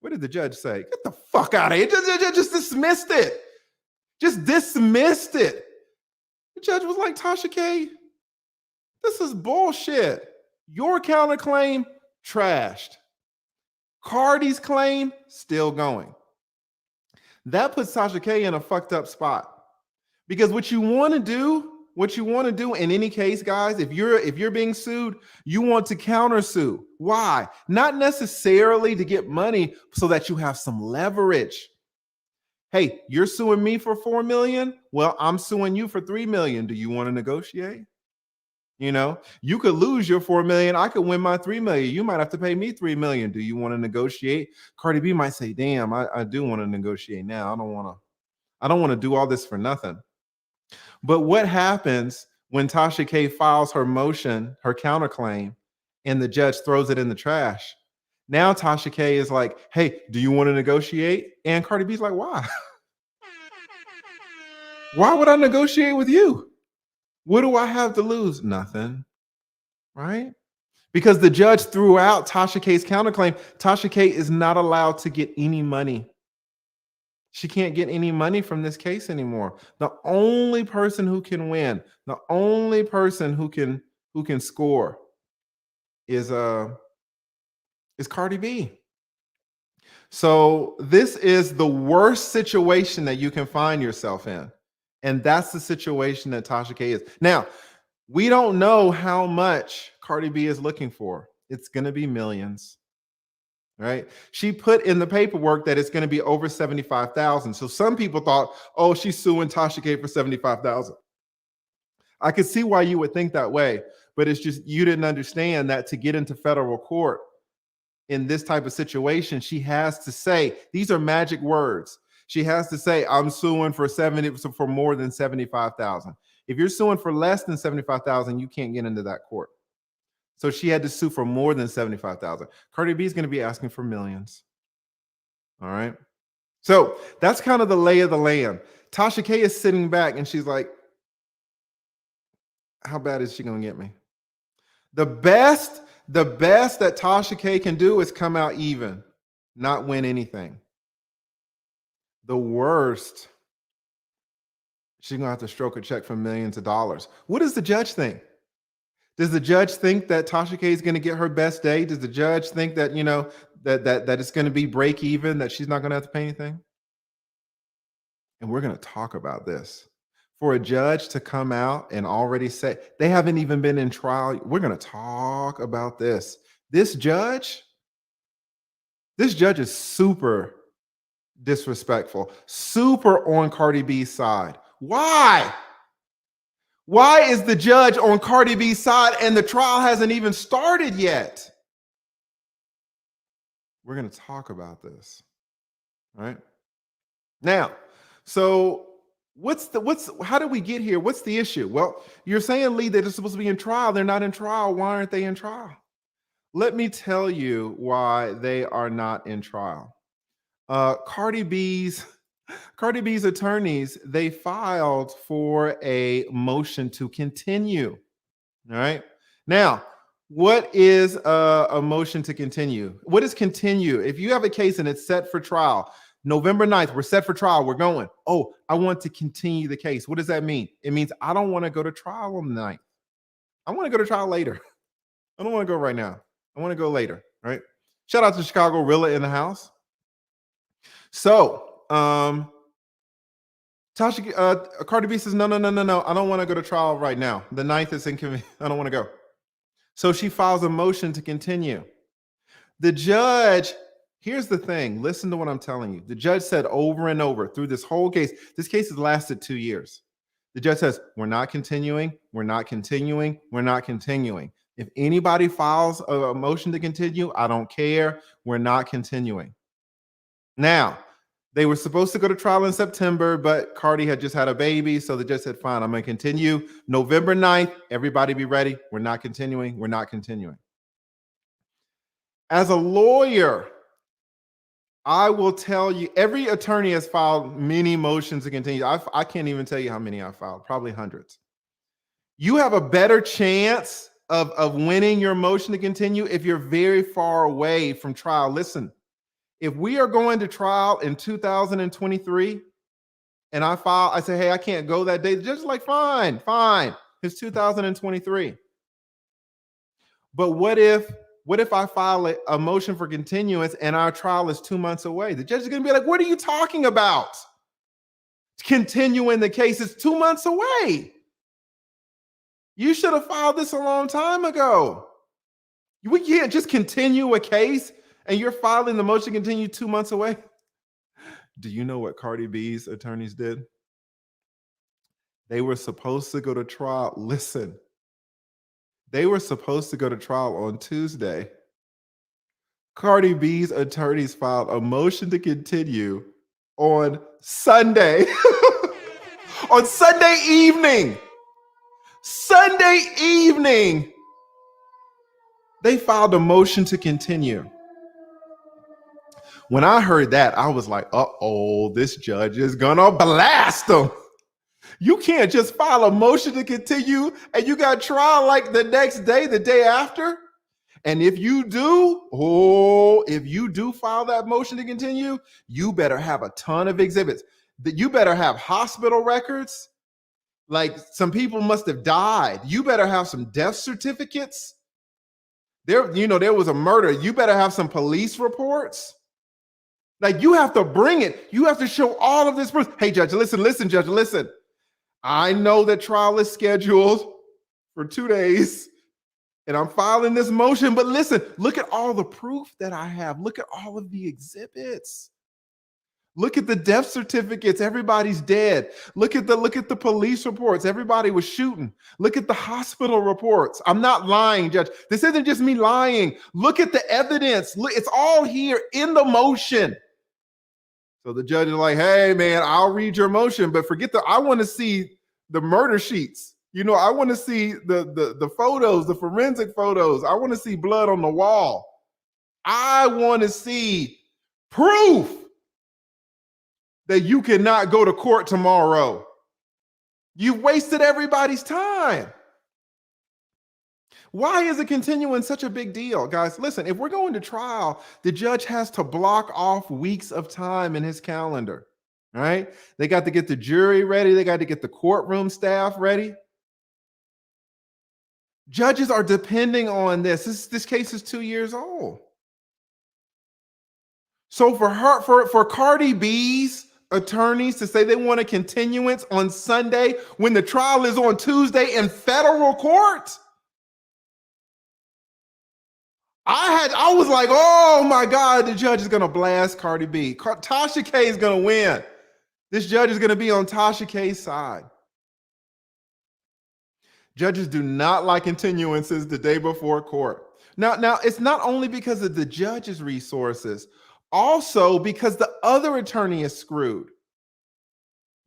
What did the judge say? Get the fuck out of here. Just dismissed it. Just dismissed it. The judge was like, Tasha K, this is bullshit. Your counterclaim, trashed. Cardi's claim, still going. That puts Tasha K in a fucked up spot. Because what you want to do in any case, guys, if you're being sued, you want to countersue. Why? Not necessarily to get money so that you have some leverage. Hey, you're suing me for $4 million. Well, I'm suing you for $3 million. Do you want to negotiate? You know, you could lose your $4 million. I could win my $3 million. You might have to pay me $3 million. Do you want to negotiate? Cardi B might say, damn, I do want to negotiate now. I don't want to do all this for nothing. But what happens when Tasha K files her motion, her counterclaim, and the judge throws it in the trash? Now Tasha K is like, hey, do you want to negotiate? And Cardi B's like, why? Why would I negotiate with you? What do I have to lose? Nothing, right? Because the judge threw out Tasha K's counterclaim. Tasha K is not allowed to get any money. She can't get any money from this case anymore. The only person who can win, the only person who can score is Cardi B. So this is the worst situation that you can find yourself in. And that's the situation that Tasha K is. Now, we don't know how much Cardi B is looking for. It's going to be millions. Right? She put in the paperwork that it's going to be over $75,000. So some people thought, oh, she's suing Tasha K for $75,000. I could see why you would think that way, but it's just you didn't understand that to get into federal court in this type of situation, she has to say, these are magic words. She has to say, I'm suing for more than $75,000. If you're suing for less than $75,000, you can't get into that court. So she had to sue for more than $75,000. Cardi B is going to be asking for millions. All right. So that's kind of the lay of the land. Tasha K is sitting back and she's like, how bad is she going to get me? The best that Tasha K can do is come out even, not win anything. The worst, she's going to have to stroke a check for millions of dollars. What does the judge think? Does the judge think that Tasha K is going to get her best day? Does the judge think that, you know, that it's going to be break even, that she's not going to have to pay anything? And we're going to talk about this. For a judge to come out and already say they haven't even been in trial, we're going to talk about this. This judge is super disrespectful, super on Cardi B's side. Why? Why is the judge on Cardi B's side and the trial hasn't even started yet? We're going to talk about this. All right. Now, so how did we get here? What's the issue? Well, you're saying, Lee, that they're supposed to be in trial. They're not in trial. Why aren't they in trial? Let me tell you why they are not in trial. Cardi B's attorneys, they filed for a motion to continue. All right. Now, what is a motion to continue? What is continue? If you have a case and it's set for trial, November 9th, we're set for trial. We're going. Oh, I want to continue the case. What does that mean? It means I don't want to go to trial on the 9th. I want to go to trial later. I don't want to go right now. I want to go later. Right. Shout out to Chicago Rilla in the house. So, Cardi B says, no. I don't want to go to trial right now. The 9th is inconvenient. I don't want to go. So she files a motion to continue. The judge, here's the thing. Listen to what I'm telling you. The judge said over and over through this whole case, this case has lasted 2 years. The judge says, we're not continuing. We're not continuing. We're not continuing. If anybody files a motion to continue, I don't care. We're not continuing. Now, they were supposed to go to trial in September, but Cardi had just had a baby. So the judge said, fine, I'm going to continue. November 9th, everybody be ready. We're not continuing. We're not continuing. As a lawyer, I will tell you, every attorney has filed many motions to continue. I can't even tell you how many I filed, probably hundreds. You have a better chance of winning your motion to continue if you're very far away from trial. Listen, If we are going to trial in 2023 and I say, hey, I can't go that day, the judge is like, fine. It's 2023. But what if I file a motion for continuance and our trial is 2 months away? The judge is going to be like, what are you talking about? Continuing the case is 2 months away. You should have filed this a long time ago. We can't just continue a case and you're filing the motion to continue 2 months away. Do you know what Cardi B's attorneys did? They were supposed to go to trial. Listen, they were supposed to go to trial on Tuesday. Cardi B's attorneys filed a motion to continue on Sunday. On Sunday evening. They filed a motion to continue. When I heard that, I was like, uh-oh, this judge is gonna blast them. You can't just file a motion to continue and you got trial like the next day, the day after. And if you do file that motion to continue, you better have a ton of exhibits. You better have hospital records. Like some people must have died. You better have some death certificates. There was a murder. You better have some police reports. Like you have to bring it. You have to show all of this proof. Hey, judge, listen, judge, listen. I know that trial is scheduled for 2 days and I'm filing this motion, but listen, look at all the proof that I have. Look at all of the exhibits. Look at the death certificates. Everybody's dead. Look at the police reports. Everybody was shooting. Look at the hospital reports. I'm not lying, judge. This isn't just me lying. Look at the evidence. Look, it's all here in the motion. So the judge is like, hey, man, I'll read your motion, but I want to see the murder sheets. I want to see the photos, the forensic photos. I want to see blood on the wall. I want to see proof that you cannot go to court tomorrow. You've wasted everybody's time. Why is a continuance such a big deal? Guys, listen, if we're going to trial, the judge has to block off weeks of time in his calendar, right? They got to get the jury ready. They got to get the courtroom staff ready. Judges are depending on this. This case is 2 years old. So for Cardi B's attorneys to say they want a continuance on Sunday when the trial is on Tuesday in federal court, I was like, oh my God, the judge is going to blast Cardi B. Tasha K is going to win. This judge is going to be on Tasha K's side. Judges do not like continuances the day before court. Now it's not only because of the judge's resources, also because the other attorney is screwed.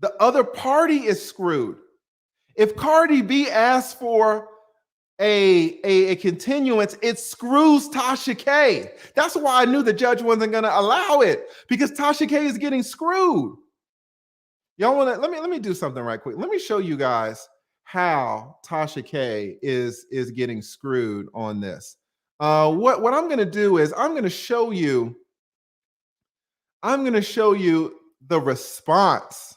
The other party is screwed. If Cardi B asks for a continuance, it screws Tasha K. That's why I knew the judge wasn't going to allow it, because Tasha K is getting screwed. Y'all want to let me do something right quick. Let me show you guys how Tasha K is getting screwed on this. What I'm going to do is I'm going to show you the response.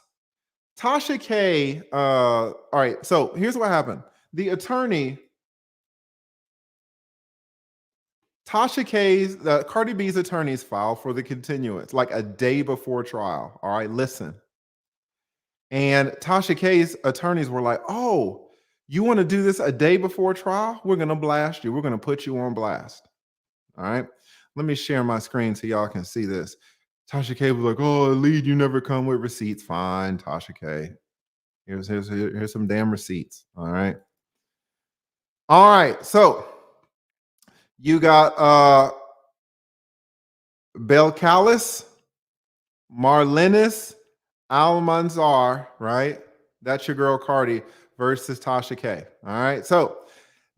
Tasha K, all right, so here's what happened. The attorney, Tasha K's, Cardi B's attorneys filed for the continuance like a day before trial. All right, listen. And Tasha K's attorneys were like, oh, you want to do this a day before trial? We're going to blast you. We're going to put you on blast. All right, let me share my screen so y'all can see this. Tasha K was like, oh, lead, you never come with receipts. Fine, Tasha K. Here's some damn receipts. All right. All right. So you got Belcalis, Marlenis, Almanzar, right? That's your girl Cardi versus Tasha K. All right. So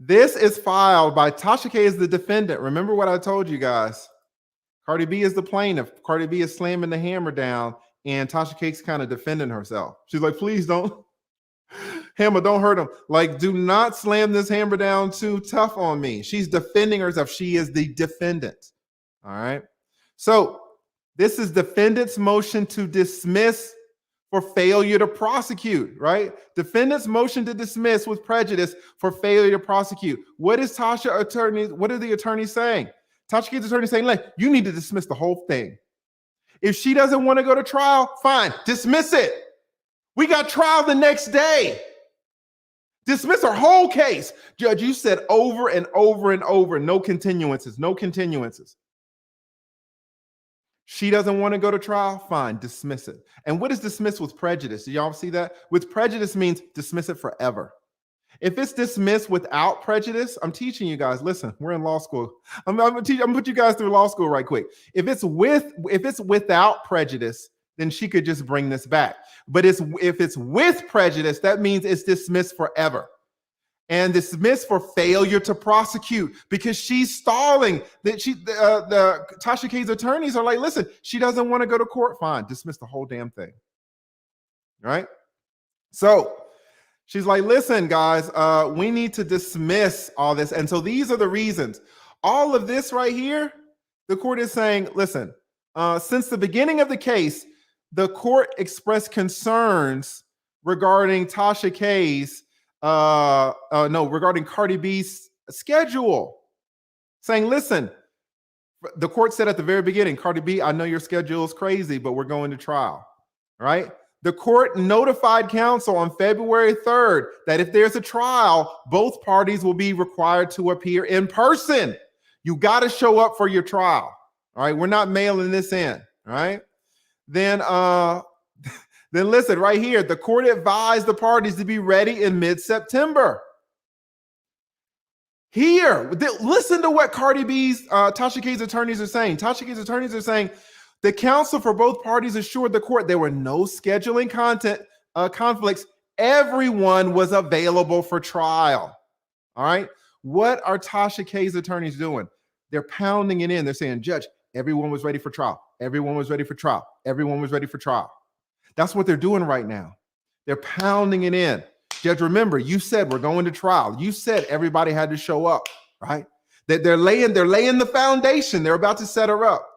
this is filed by Tasha K is the defendant. Remember what I told you guys. Cardi B is the plaintiff. Cardi B is slamming the hammer down, and Tasha K's kind of defending herself. She's like, please don't. Hammer, don't hurt him. Like, do not slam this hammer down too tough on me. She's defending herself. She is the defendant. All right. So This is defendant's motion to dismiss for failure to prosecute, right? Defendant's motion to dismiss with prejudice for failure to prosecute. What is what are the attorneys saying? Tasha K's attorney saying, like, you need to dismiss the whole thing. If she doesn't want to go to trial, fine, dismiss it. We got trial the next day. Dismiss her whole case. Judge, you said over and over and over, no continuances, no continuances. She doesn't want to go to trial, fine, dismiss it. And what is dismiss with prejudice? Do y'all see that? With prejudice means dismiss it forever. If it's dismissed without prejudice, I'm teaching you guys, listen, we're in law school. I'm gonna put you guys through law school right quick. If it's without prejudice, then she could just bring this back. But if it's with prejudice, that means it's dismissed forever. And dismissed for failure to prosecute because she's stalling. That the Tasha K's attorneys are like, listen, she doesn't want to go to court. Fine, dismiss the whole damn thing. Right? So she's like, listen, guys, we need to dismiss all this. And so these are the reasons. All of this right here, the court is saying, listen, since the beginning of the case, the court expressed concerns regarding Tasha K's regarding Cardi B's schedule, saying, listen, the court said at the very beginning, Cardi B, I know your schedule is crazy, but we're going to trial, right? The court notified counsel on February 3rd that if there's a trial, both parties will be required to appear in person. You got to show up for your trial, all right? We're not mailing this in, all right? Then listen, right here, the court advised the parties to be ready in mid-September. Here, listen to what Cardi B's, Tasha K's attorneys are saying. Tasha K's attorneys are saying the counsel for both parties assured the court there were no scheduling conflicts. Everyone was available for trial. All right. What are Tasha K's attorneys doing? They're pounding it in. They're saying, Judge, everyone was ready for trial. Everyone was ready for trial. Everyone was ready for trial. That's what they're doing right now. They're pounding it in. Judge, remember, you said we're going to trial. You said everybody had to show up, right? They're laying the foundation. They're about to set her up.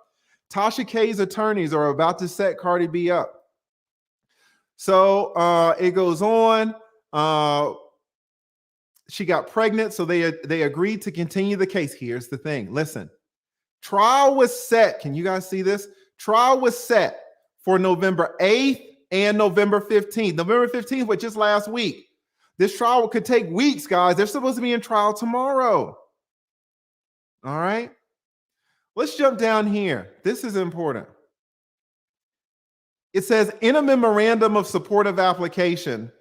Tasha K's attorneys are about to set Cardi B up. So it goes on. She got pregnant, so they agreed to continue the case. Here's the thing. Listen, trial was set. Can you guys see this? Trial was set for November 8th and November 15th. November 15th was just last week. This trial could take weeks, guys. They're supposed to be in trial tomorrow. All right. Let's jump down here. This is important. It says in a memorandum of supportive application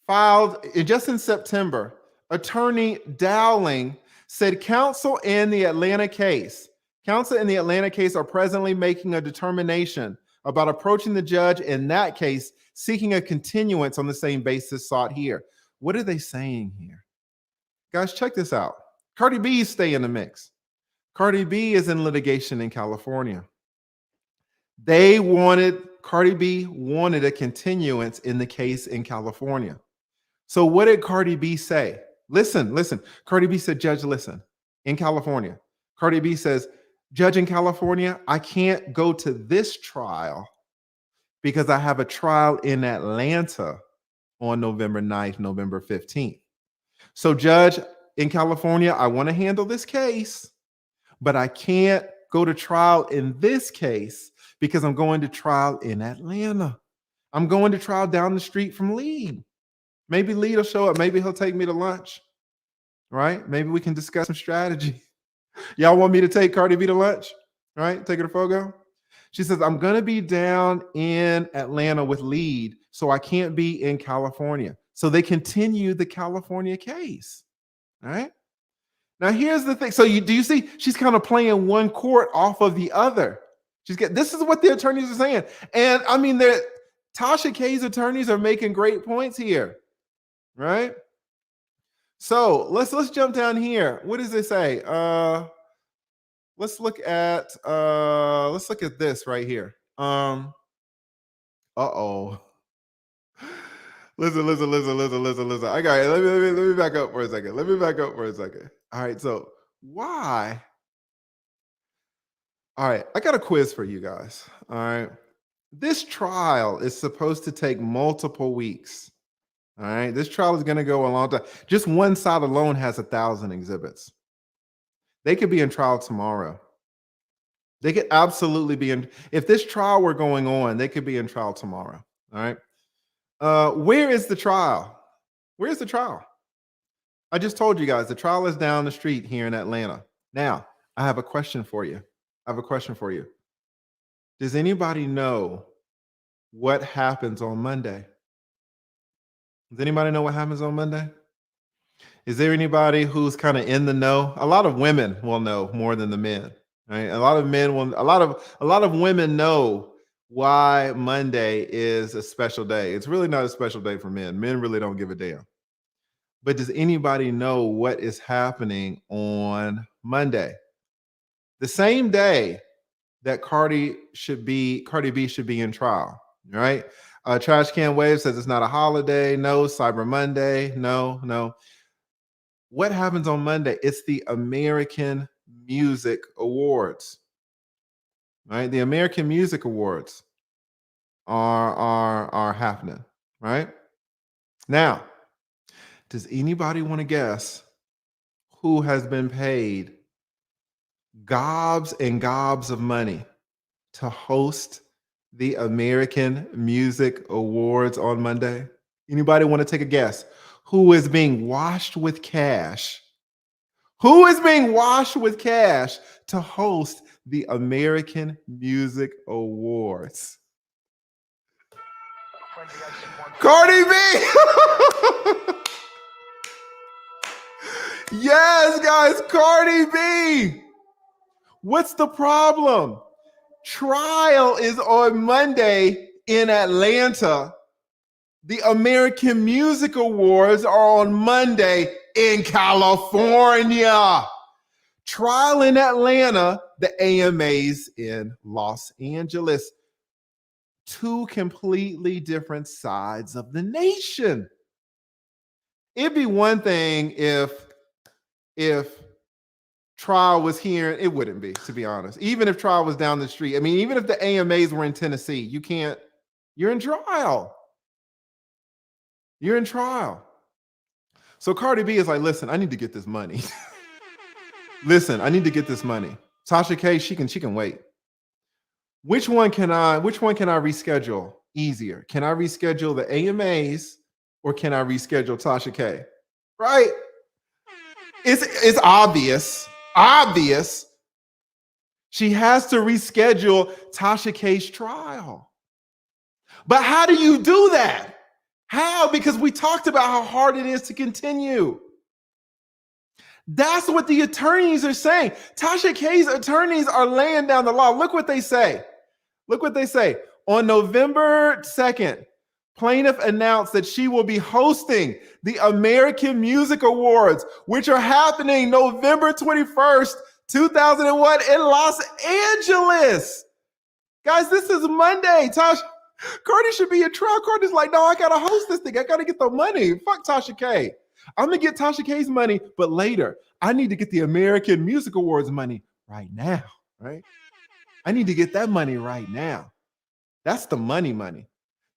filed just in September, Attorney Dowling said counsel in the Atlanta case are presently making a determination about approaching the judge in that case, seeking a continuance on the same basis sought here. What are they saying here? Guys, check this out. Cardi B stay in the mix. Cardi B is in litigation in California. Cardi B wanted a continuance in the case in California. So what did Cardi B say? Listen. Cardi B said, Judge, listen, in California. Cardi B says, Judge, in California, I can't go to this trial because I have a trial in Atlanta on November 9th, November 15th. So, Judge, in California, I want to handle this case, but I can't go to trial in this case because I'm going to trial in Atlanta. I'm going to trial down the street from Lead. Maybe Lead will show up. Maybe he'll take me to lunch, right? Maybe we can discuss some strategy. Y'all want me to take Cardi B to lunch, right? Take her to Fogo. She says, I'm going to be down in Atlanta with Lead, so I can't be in California. So they continue the California case, all right? Now, here's the thing. So do you see she's kind of playing one court off of the other? This is what the attorneys are saying. And I mean, Tasha K's attorneys are making great points here, right? So let's jump down here. What does it say? Let's look at this right here. Uh-oh. Listen. I got it. Let me back up for a second. All right, so why All right, I got a quiz for you guys. All right. This trial is supposed to take multiple weeks. All right. This trial is going to go a long time. Just one side alone has 1,000 exhibits. They could be in trial tomorrow. They could absolutely be in. If this trial were going on, they could be in trial tomorrow. All right. Where is the trial? Where's the trial? I just told you guys the trial is down the street here in Atlanta. Now, I have a question for you. I have a question for you. Does anybody know what happens on Monday? Does anybody know what happens on Monday? Is there anybody who's kind of in the know? A lot of women will know more than the men. Right? A lot of men will. A lot of women know why Monday is a special day. It's really not a special day for men. Men really don't give a damn. But does anybody know what is happening on Monday? The same day that Cardi B should be in trial, right? Trash Can Wave says it's not a holiday. No. Cyber Monday. No. What happens on Monday? It's the American Music Awards, right? The American Music Awards are happening, right? Now, does anybody want to guess who has been paid gobs and gobs of money to host the American Music Awards on Monday? Anybody want to take a guess? Who is being washed with cash? Who is being washed with cash to host the American Music Awards? Cardi B! Yes, guys, Cardi B! What's the problem? Trial is on Monday in Atlanta. The American Music Awards are on Monday in California. Trial in Atlanta, the AMAs in Los Angeles. Two completely different sides of the nation. It'd be one thing if trial was here. It wouldn't be, to be honest. Even if trial was down the street. I mean, even if the AMAs were in Tennessee, you're in trial. You're in trial. So Cardi B is like, listen, I need to get this money. Listen, I need to get this money. Tasha K, she can wait. Which one can I reschedule easier? Can I reschedule the AMAs or can I reschedule Tasha K? Right? It's obvious. Obvious. She has to reschedule Tasha K's trial. But how do you do that? How? Because we talked about how hard it is to continue. That's what the attorneys are saying. Tasha K's attorneys are laying down the law. Look what they say. Look what they say. On November 2nd, plaintiff announced that she will be hosting the American Music Awards, which are happening November 21st, 2001 in Los Angeles. Guys, this is Monday. Cardi should be in trial. Cardi's like, no, I gotta host this thing. I gotta get the money. Fuck Tasha K. I'm gonna get Tasha K's money, but later. I need to get the American Music Awards money right now, right? I need to get that money right now. That's the money.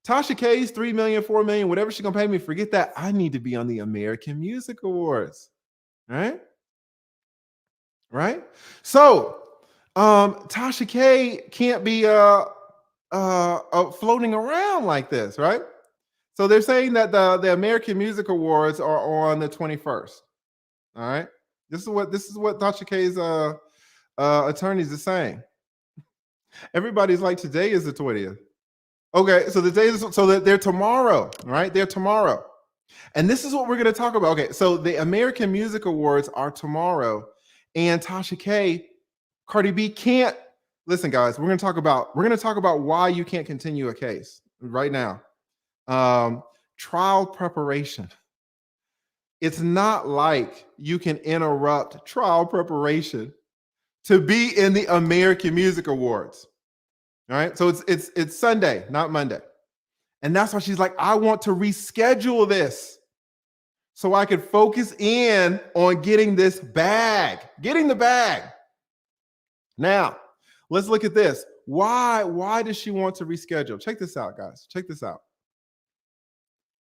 Tasha K's 3 million, 4 million, whatever she's gonna pay me, forget that. I need to be on the American Music Awards, right? Right? So Tasha K can't be floating around like this, right? So they're saying that the American Music Awards are on the 21st. All right. This is what Tasha K's attorneys are saying. Everybody's like, today is the 20th. Okay, so they're tomorrow, right? They're tomorrow. And this is what we're going to talk about. Okay, so the American Music Awards are tomorrow, and Tasha K, Cardi B can't. Listen, guys, we're going to talk about why you can't continue a case right now. Trial preparation. It's not like you can interrupt trial preparation to be in the American Music Awards. All right, so it's Sunday, not Monday, and that's why she's like, I want to reschedule this so I could focus in on getting the bag. Now, Let's look at this. Why does she want to reschedule? Check this out, guys. Check this out.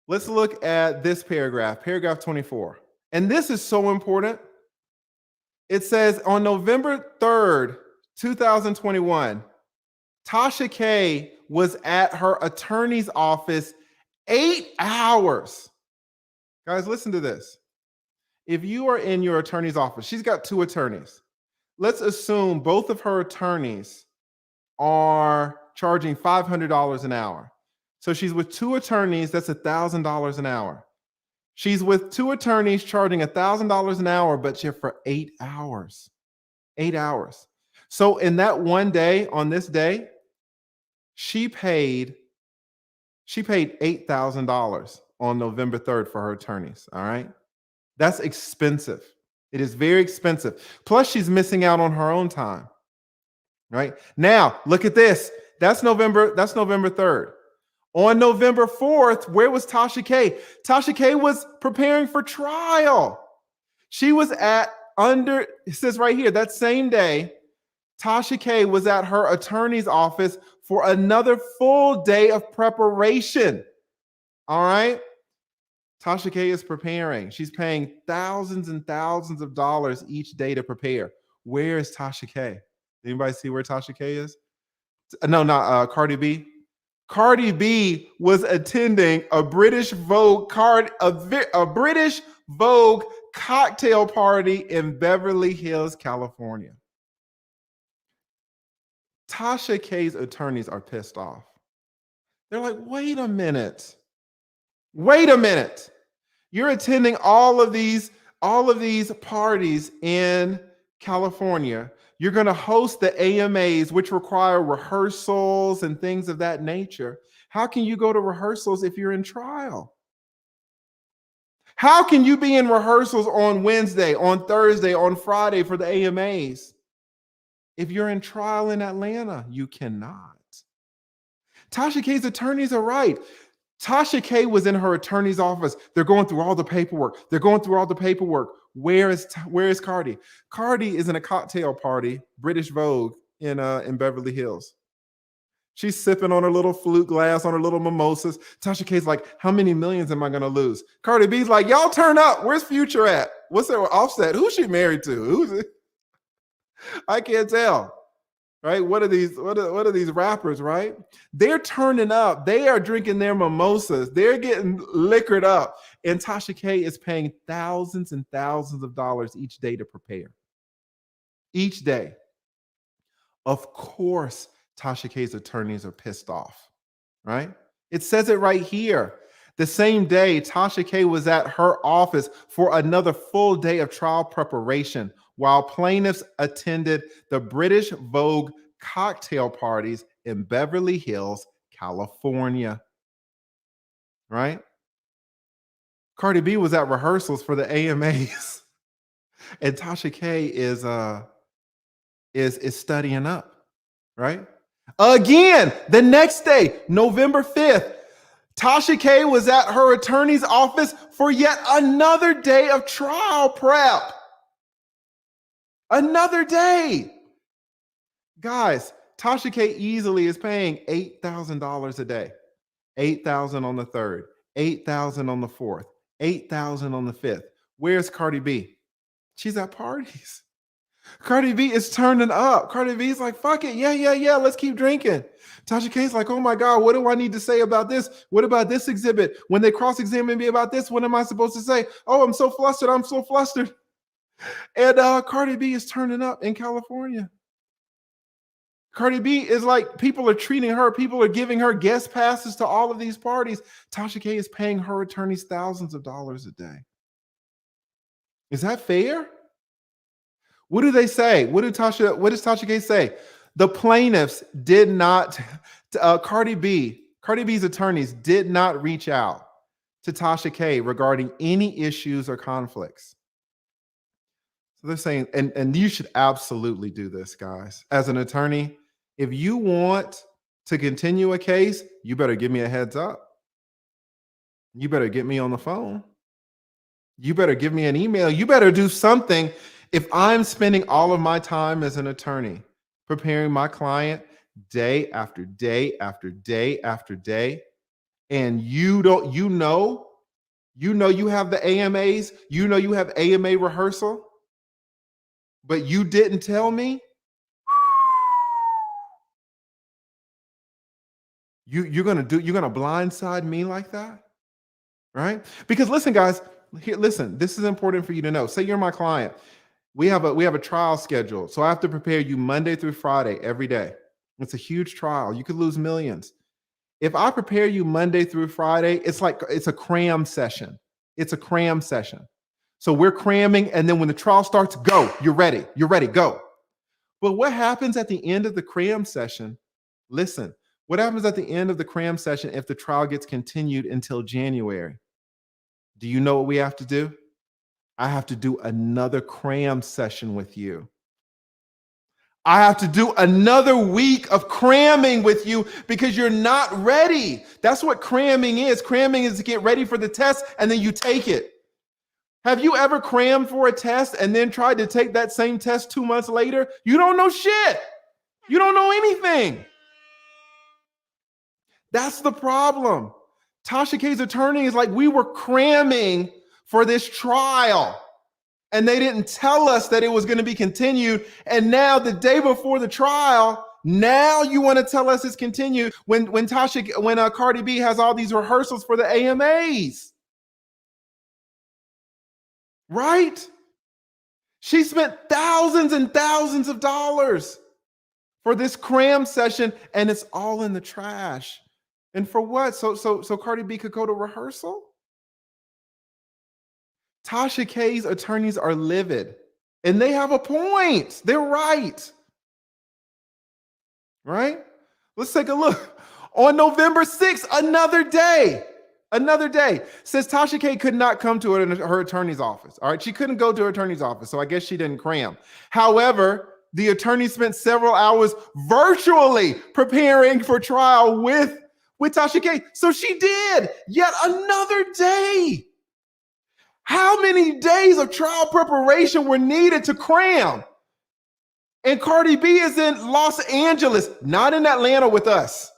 Let's look at this paragraph 24. And this is so important. It says on November 3rd, 2021, Tasha K was at her attorney's office 8 hours. Guys, listen to this. If you are in your attorney's office, she's got 2 attorneys. Let's assume both of her attorneys are charging $500 an hour. So she's with 2 attorneys, that's $1,000 an hour. She's with 2 attorneys charging $1,000 an hour, but you're for 8 hours. 8 hours. So in that one day, on this day, she paid $8,000 on November 3rd for her attorneys. All right. That's expensive. It is very expensive. Plus, she's missing out on her own time. Right now, look at this. That's November 3rd. On November 4th, where was Tasha K? Tasha K was preparing for trial. She was it says right here, that same day, Tasha K was at her attorney's office for another full day of preparation. All right. Tasha K is preparing. She's paying thousands and thousands of dollars each day to prepare. Where is Tasha K? Anybody see where Tasha K is? No, not Cardi B. Cardi B was attending a British Vogue cocktail party in Beverly Hills, California. Tasha K's attorneys are pissed off. They're like, wait a minute. You're attending all of these parties in California. You're going to host the AMAs, which require rehearsals and things of that nature. How can you go to rehearsals if you're in trial? How can you be in rehearsals on Wednesday, on Thursday, on Friday for the AMAs? If you're in trial in Atlanta, you cannot. Tasha K's attorneys are right. Tasha K was in her attorney's office. They're going through all the paperwork. Where is Cardi? Cardi is in a cocktail party, British Vogue in Beverly Hills. She's sipping on her little flute glass, on her little mimosas. Tasha K's like, how many millions am I going to lose? Cardi B's like, y'all turn up. Where's Future at? What's her Offset? Who's she married to? Who's it? I can't tell. Right? What are these rappers, right? They're turning up. They are drinking their mimosas. They're getting liquored up. And Tasha K is paying thousands and thousands of dollars each day to prepare. Each day. Of course, Tasha K's attorneys are pissed off, right? It says it right here. The same day, Tasha K was at her office for another full day of trial preparation while plaintiffs attended the British Vogue cocktail parties in Beverly Hills, California. Right? Cardi B was at rehearsals for the AMAs, and Tasha K is studying up. Right? Again, the next day, November 5th, Tasha K was at her attorney's office for yet another day of trial prep. Another day. Guys, Tasha K easily is paying $8,000 a day. $8,000 on the 3rd, $8,000 on the 4th, $8,000 on the 5th. Where's Cardi B? She's at parties. Cardi B is turning up. Cardi B's like, fuck it. Yeah. Let's keep drinking. Tasha K's like, oh my God, what do I need to say about this? What about this exhibit? When they cross-examine me about this, what am I supposed to say? Oh, I'm so flustered. And Cardi B is turning up in California. Cardi B is like, people are treating her. People are giving her guest passes to all of these parties. Tasha K is paying her attorneys thousands of dollars a day. Is that fair? What do they say? What does Tasha K say? The plaintiffs did not, Cardi B's attorneys did not reach out to Tasha K regarding any issues or conflicts. So they're saying, and you should absolutely do this, guys. As an attorney, if you want to continue a case, you better give me a heads up. You better get me on the phone. You better give me an email. You better do something. If I'm spending all of my time as an attorney preparing my client day after day after day after day. And you know you have the AMAs, you know you have AMA rehearsal, but you didn't tell me. You're gonna blindside me like that, right? Because listen, guys, listen, this is important for you to know. Say you're my client. We have a trial schedule. So I have to prepare you Monday through Friday every day. It's a huge trial. You could lose millions. If I prepare you Monday through Friday, it's a cram session. It's a cram session. So we're cramming, and then when the trial starts, go. You're ready. You're ready. Go. But what happens at the end of the cram session? Listen, what happens at the end of the cram session if the trial gets continued until January? Do you know what we have to do? I have to do another cram session with you. I have to do another week of cramming with you because you're not ready. That's what cramming is. Cramming is to get ready for the test and then you take it. Have you ever crammed for a test and then tried to take that same test 2 months later? You don't know shit. You don't know anything. That's the problem. Tasha K's attorney is like, we were cramming for this trial. And they didn't tell us that it was going to be continued. And now the day before the trial, now you want to tell us it's continued when Cardi B has all these rehearsals for the AMAs. Right? She spent thousands and thousands of dollars for this cram session, and it's all in the trash. And for what? So Cardi B could go to rehearsal? Tasha K's attorneys are livid, and they have a point. They're right. Right? Let's take a look. On November 6th, another day, says Tasha K could not come to her attorney's office. All right, she couldn't go to her attorney's office, so I guess she didn't cram. However, the attorney spent several hours virtually preparing for trial with Tasha K. So she did yet another day. How many days of trial preparation were needed to cram? And Cardi B is in Los Angeles, not in Atlanta with us.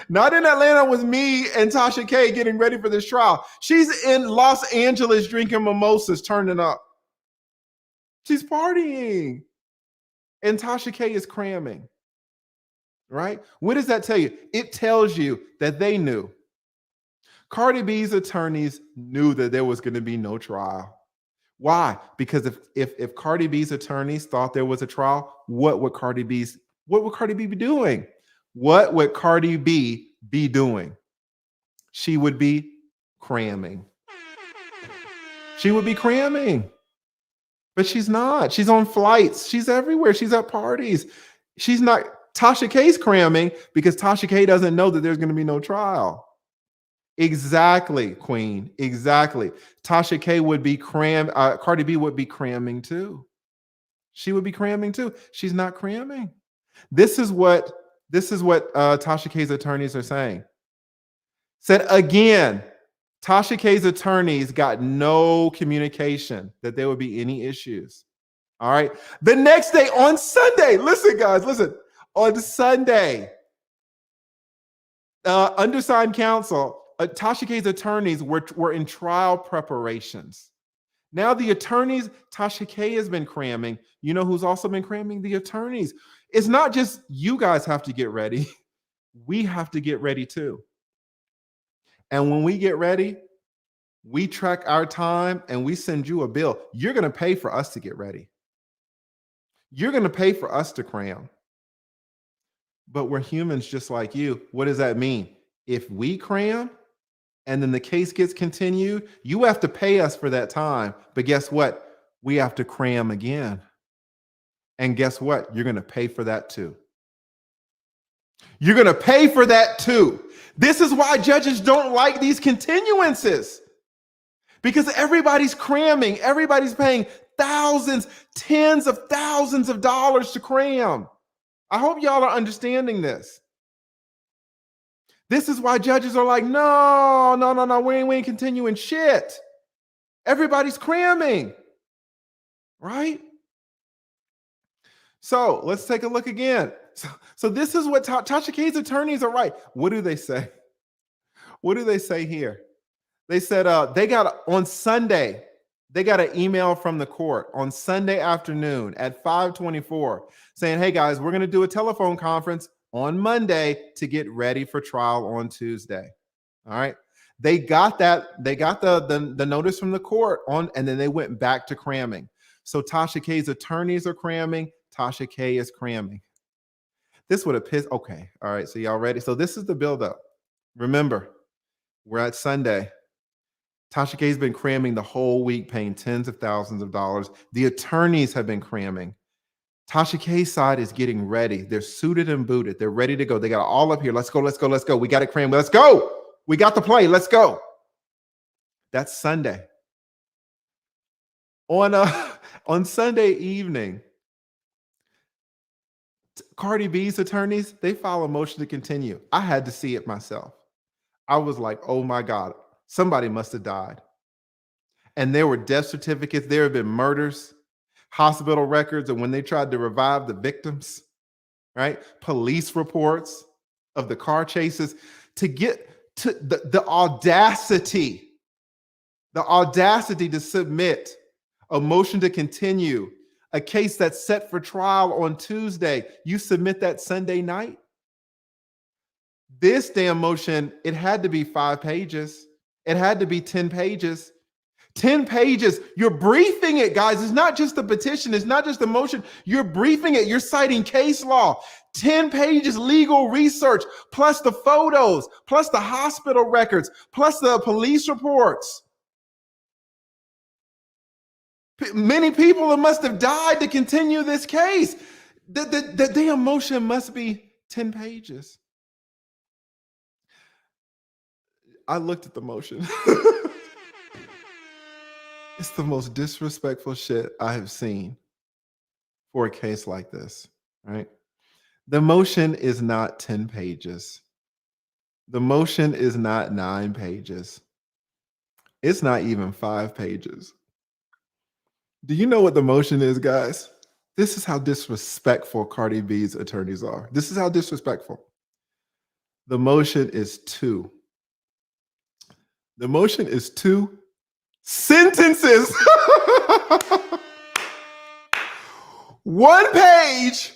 Not in Atlanta with me and Tasha K getting ready for this trial. She's in Los Angeles drinking mimosas, turning up. She's partying. And Tasha K is cramming. Right? What does that tell you? It tells you that they knew. Cardi B's attorneys knew that there was going to be no trial. Why? Because if Cardi B's attorneys thought there was a trial, what would Cardi B be doing? What would Cardi B be doing? She would be cramming. She would be cramming. But she's not. She's on flights. She's everywhere. She's at parties. She's not. Tasha K's cramming because Tasha K doesn't know that there's going to be no trial. Exactly, Queen. Exactly. Tasha K would be Cardi B would be cramming too. She would be cramming too. She's not cramming. This is what Tasha K's attorneys are saying. Said again, Tasha K's attorneys got no communication that there would be any issues. All right. The next day on Sunday, listen, guys, listen. On Sunday, undersigned counsel, Tasha K's attorneys were in trial preparations. Now the attorneys, Tasha K has been cramming. You know who's also been cramming? The attorneys. It's not just you guys have to get ready. We have to get ready too. And when we get ready, we track our time and we send you a bill. You're going to pay for us to get ready. You're going to pay for us to cram. But we're humans just like you. What does that mean? If we cram and then the case gets continued, you have to pay us for that time. But guess what? We have to cram again. And guess what? You're going to pay for that too. You're going to pay for that too. This is why judges don't like these continuances. Because everybody's cramming. Everybody's paying thousands, tens of thousands of dollars to cram. I hope y'all are understanding this. This is why judges are like, no, we ain't continuing shit. Everybody's cramming, right? So let's take a look again. So this is what Tasha K's attorneys are right. What do they say? What do they say here? They said they got on Sunday, they got an email from the court on Sunday afternoon at 5:24 saying, hey guys, we're going to do a telephone conference on Monday to get ready for trial on Tuesday. All right. They got that. They got the notice from the court on, and then they went back to cramming. So Tasha K's attorneys are cramming. Tasha K is cramming. This would have pissed. Okay. All right. So y'all ready? So this is the buildup. Remember, we're at Sunday. Tasha K's been cramming the whole week, paying tens of thousands of dollars. The attorneys have been cramming. Tasha K's side is getting ready. They're suited and booted. They're ready to go. They got all up here. Let's go, let's go, let's go. We got it crammed. Let's go. We got the play. Let's go. That's Sunday. On Sunday evening, Cardi B's attorneys, they file a motion to continue. I had to see it myself. I was like, oh my God, somebody must have died. And there were death certificates. There have been murders, hospital records, and when they tried to revive the victims, right? Police reports of the car chases to get to the audacity to submit a motion to continue a case that's set for trial on Tuesday. You submit that Sunday night. This damn motion, it had to be 5 pages. It had to be 10 pages. 10 pages. You're briefing it, guys. It's not just the petition. It's not just the motion. You're briefing it. You're citing case law. 10 pages legal research, plus the photos, plus the hospital records, plus the police reports. Many people must have died to continue this case. The damn motion must be 10 pages. I looked at the motion. It's the most disrespectful shit I have seen for a case like this, right? The motion is not 10 pages. The motion is not 9 pages. It's not even 5 pages. Do you know what the motion is, guys? This is how disrespectful Cardi B's attorneys are. This is how disrespectful. The motion is 2. The motion is 2 sentences. 1 page,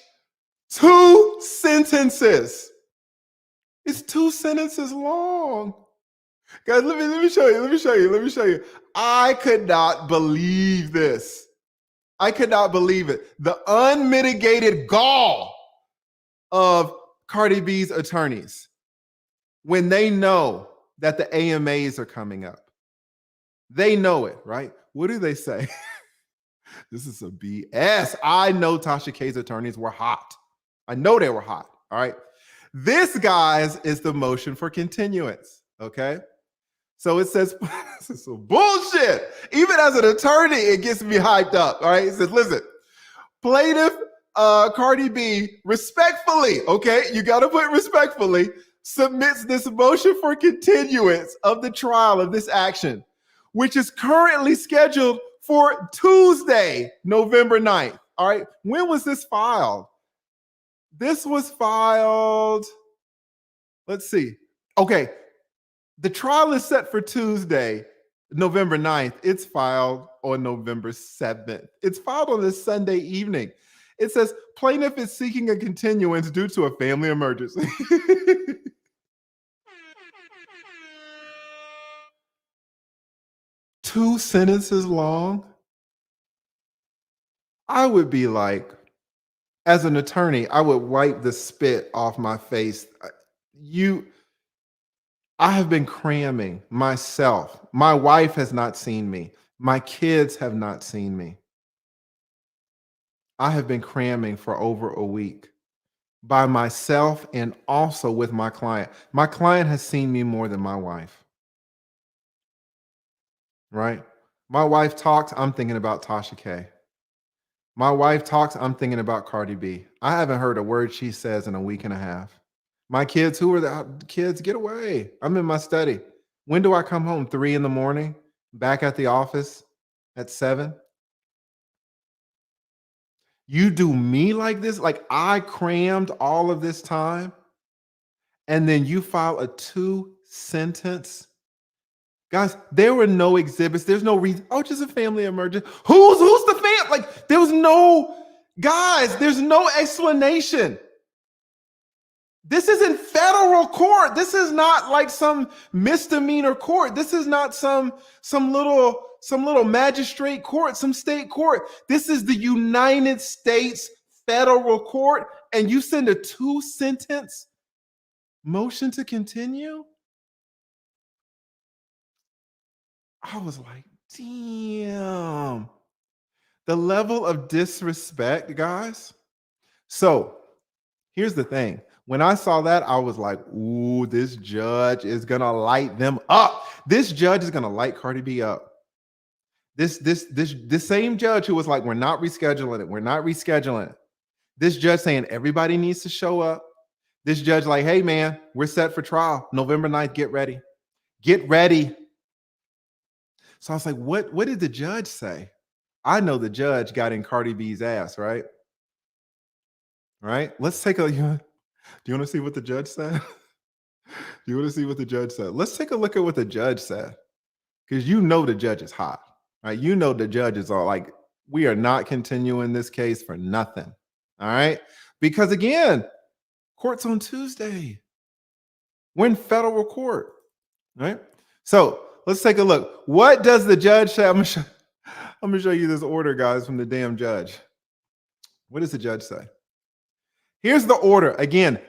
2 sentences. It's 2 sentences long. Guys, let me show you. I could not believe this. I could not believe it. The unmitigated gall of Cardi B's attorneys when they know that the AMAs are coming up. They know it, right? What do they say? This is a BS. I know Tasha K's attorneys were hot. I know they were hot, all right? This, guys, is the motion for continuance, okay? So it says, this is some bullshit. Even as an attorney, it gets me hyped up, all right? It says, listen, plaintiff Cardi B respectfully, okay? You got to put respectfully, submits this motion for continuance of the trial of this action, which is currently scheduled for Tuesday, November 9th. All right. When was this filed? This was filed. Let's see. Okay. The trial is set for Tuesday, November 9th. It's filed on November 7th. It's filed on this Sunday evening. It says plaintiff is seeking a continuance due to a family emergency. 2 sentences long. I would be like, as an attorney, I would wipe the spit off my face. I have been cramming myself. My wife has not seen me. My kids have not seen me. I have been cramming for over a week by myself and also with my client. My client has seen me more than my wife. Right? My wife talks, I'm thinking about Tasha K. My wife talks, I'm thinking about Cardi B. I haven't heard a word she says in a week and a half. My kids, who are the kids? Get away. I'm in my study. When do I come home? 3 a.m, back at the office at 7. You do me like this? Like I crammed all of this time and then you file a 2-sentence. Guys, there were no exhibits. There's no reason. Oh, just a family emergency. Who's the fam? Like there was no, guys, there's no explanation. This isn't federal court. This is not like some misdemeanor court. This is not some little magistrate court, some state court. This is the United States federal court, and you send a 2-sentence motion to continue? I was like, damn. The level of disrespect, guys. So here's the thing. When I saw that, I was like, ooh, this judge is going to light them up. This judge is going to light Cardi B up. This same judge who was like, we're not rescheduling it. We're not rescheduling it. This judge saying everybody needs to show up. This judge like, hey, man, we're set for trial. November 9th, get ready. Get ready. So I was like, what did the judge say? I know the judge got in Cardi B's ass, right? Right? Let's take a, do you want to see what the judge said? Do you want to see what the judge said? Let's take a look at what the judge said. Because you know the judge is hot, right? You know the judges are like, we are not continuing this case for nothing, all right? Because again, court's on Tuesday. We're in federal court, right? So let's take a look. What does the judge say? I'm gonna show you this order, guys, from the damn judge. What does the judge say? Here's the order. Again,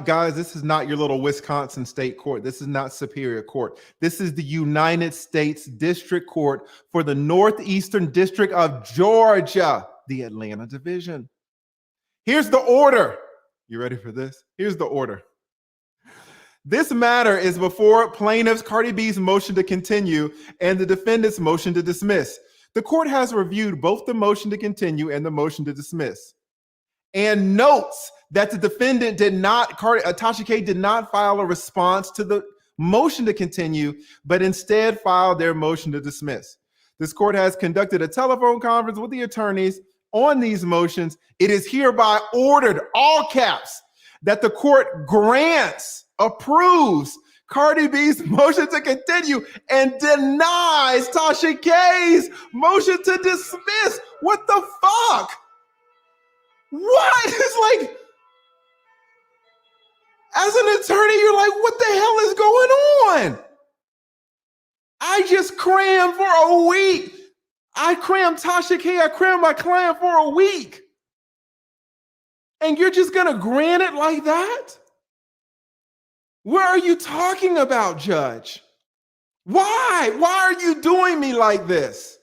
guys, this is not your little Wisconsin state court. This is not Superior Court. This is the United States District Court for the Northeastern District of Georgia, the Atlanta Division. Here's the order. You ready for this? Here's the order. This matter is before plaintiff's Cardi B's motion to continue and the defendant's motion to dismiss. The court has reviewed both the motion to continue and the motion to dismiss, and notes that the defendant Tasha K did not file a response to the motion to continue, but instead filed their motion to dismiss. This court has conducted a telephone conference with the attorneys on these motions. It is hereby ordered, all caps, that the court grants, approves Cardi B's motion to continue and denies Tasha K's motion to dismiss. What the fuck? What? It's like, as an attorney, you're like, what the hell is going on? I just crammed for a week. I crammed Tasha K. I crammed my client for a week. And you're just going to grant it like that? What are you talking about, Judge? Why? Why are you doing me like this?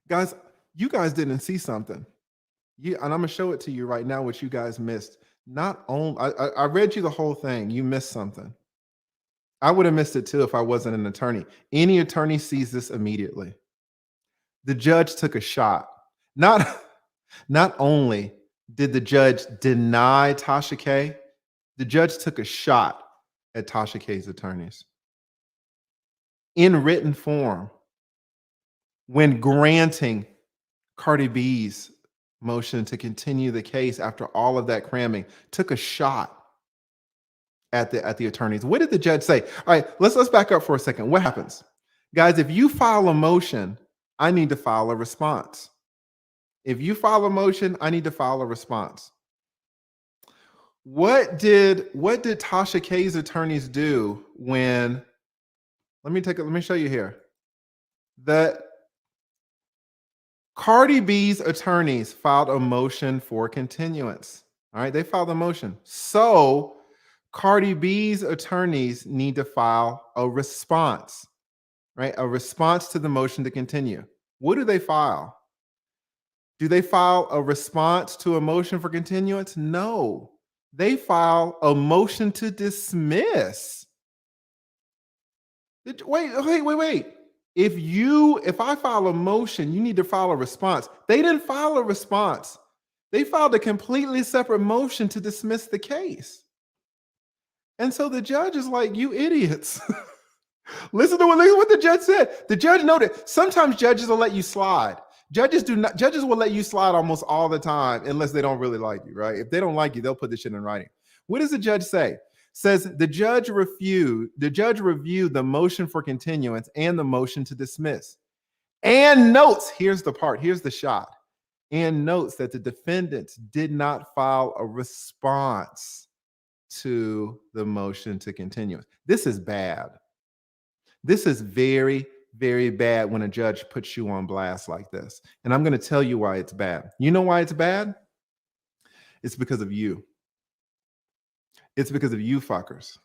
Guys, you guys didn't see something. And I'm gonna show it to you right now, what you guys missed. Not only I read you the whole thing, you missed something. I would have missed it too if I wasn't an attorney. Any attorney sees this immediately. The judge took a shot. Not only did the judge deny Tasha K, the judge took a shot at Tasha K's attorneys in written form when granting Cardi B's motion to continue the case after all of that cramming, took a shot at the attorneys. What did the judge say? All right, let's back up for a second. What happens? Guys, if you file a motion, I need to file a response. If you file a motion, I need to file a response. What did Tasha K's attorneys do when, let me show you here. That Cardi B's attorneys filed a motion for continuance. All right, they filed a motion. So Cardi B's attorneys need to file a response, right? A response to the motion to continue. What do they file? Do they file a response to a motion for continuance? No. They file a motion to dismiss. Wait. If I file a motion, you need to file a response. They didn't file a response. They filed a completely separate motion to dismiss the case. And so the judge is like, you idiots. Listen to what the judge said. The judge noted, sometimes judges will let you slide. Judges will let you slide almost all the time unless they don't really like you, right? If they don't like you, they'll put this shit in writing. What does the judge say? Says the judge reviewed the motion for continuance and the motion to dismiss, and notes, here's the shot, and notes that the defendants did not file a response to the motion to continuance. This is bad. This is very, very bad when a judge puts you on blast like this. And I'm going to tell you why it's bad. You know why it's bad? It's because of you. It's because of you fuckers,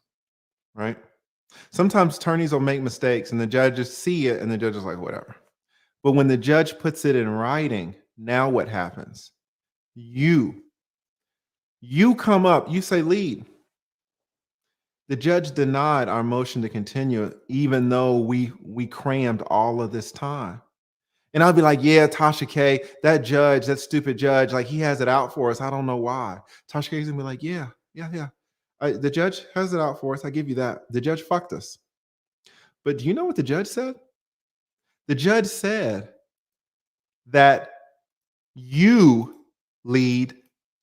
right? Sometimes attorneys will make mistakes and the judges see it and the judge is like, whatever. But when the judge puts it in writing, now what happens? You come up, you say, lead. The judge denied our motion to continue, even though we crammed all of this time. And I'll be like, yeah, Tasha K, that judge, that stupid judge, like he has it out for us. I don't know why. Tasha K's gonna be like, yeah. The judge has it out for us. I give you that. The judge fucked us. But do you know what the judge said? The judge said that you, lead,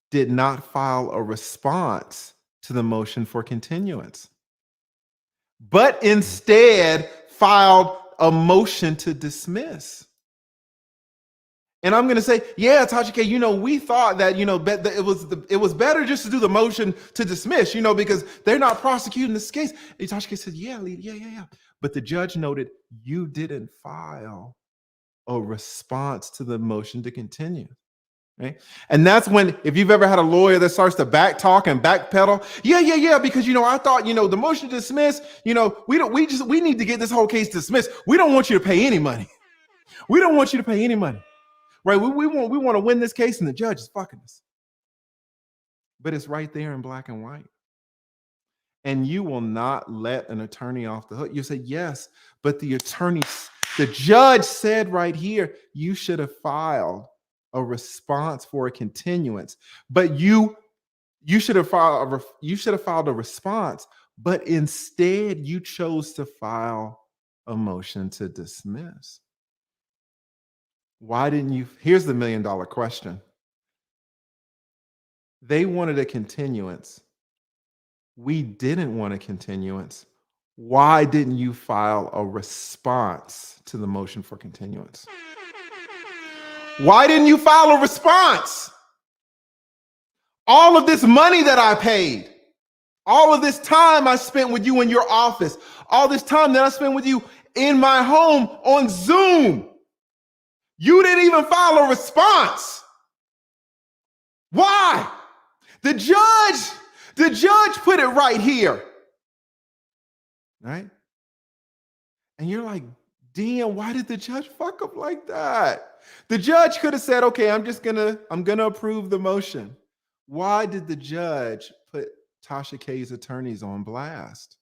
did not file a response to the motion for continuance, but instead filed a motion to dismiss. And I'm going to say, yeah, Tasha K, we thought that, it was better just to do the motion to dismiss, because they're not prosecuting this case. And Tasha K said, yeah, lead, yeah. But the judge noted you didn't file a response to the motion to continue. Right? And that's when, if you've ever had a lawyer that starts to back talk and backpedal, yeah, because I thought, the motion to dismiss, we need to get this whole case dismissed. We don't want you to pay any money. We don't want you to pay any money. Right? We want to win this case and the judge is fucking us. But it's right there in black and white. And you will not let an attorney off the hook. You say, yes, but the judge said right here, you should have filed a response for a continuance, but you should have filed a response, but instead you chose to file a motion to dismiss. Why didn't you? Here's the $1 million question. They wanted a continuance. We didn't want a continuance. Why didn't you file a response to the motion for continuance? Why didn't you file a response? All of this money that I paid, all of this time I spent with you in your office, all this time that I spent with you in my home on Zoom, you didn't even file a response. Why? The judge put it right here. Right? And you're like, damn, why did the judge fuck up like that? The judge could have said, okay, I'm gonna approve the motion. Why did the judge put Tasha K's attorneys on blast?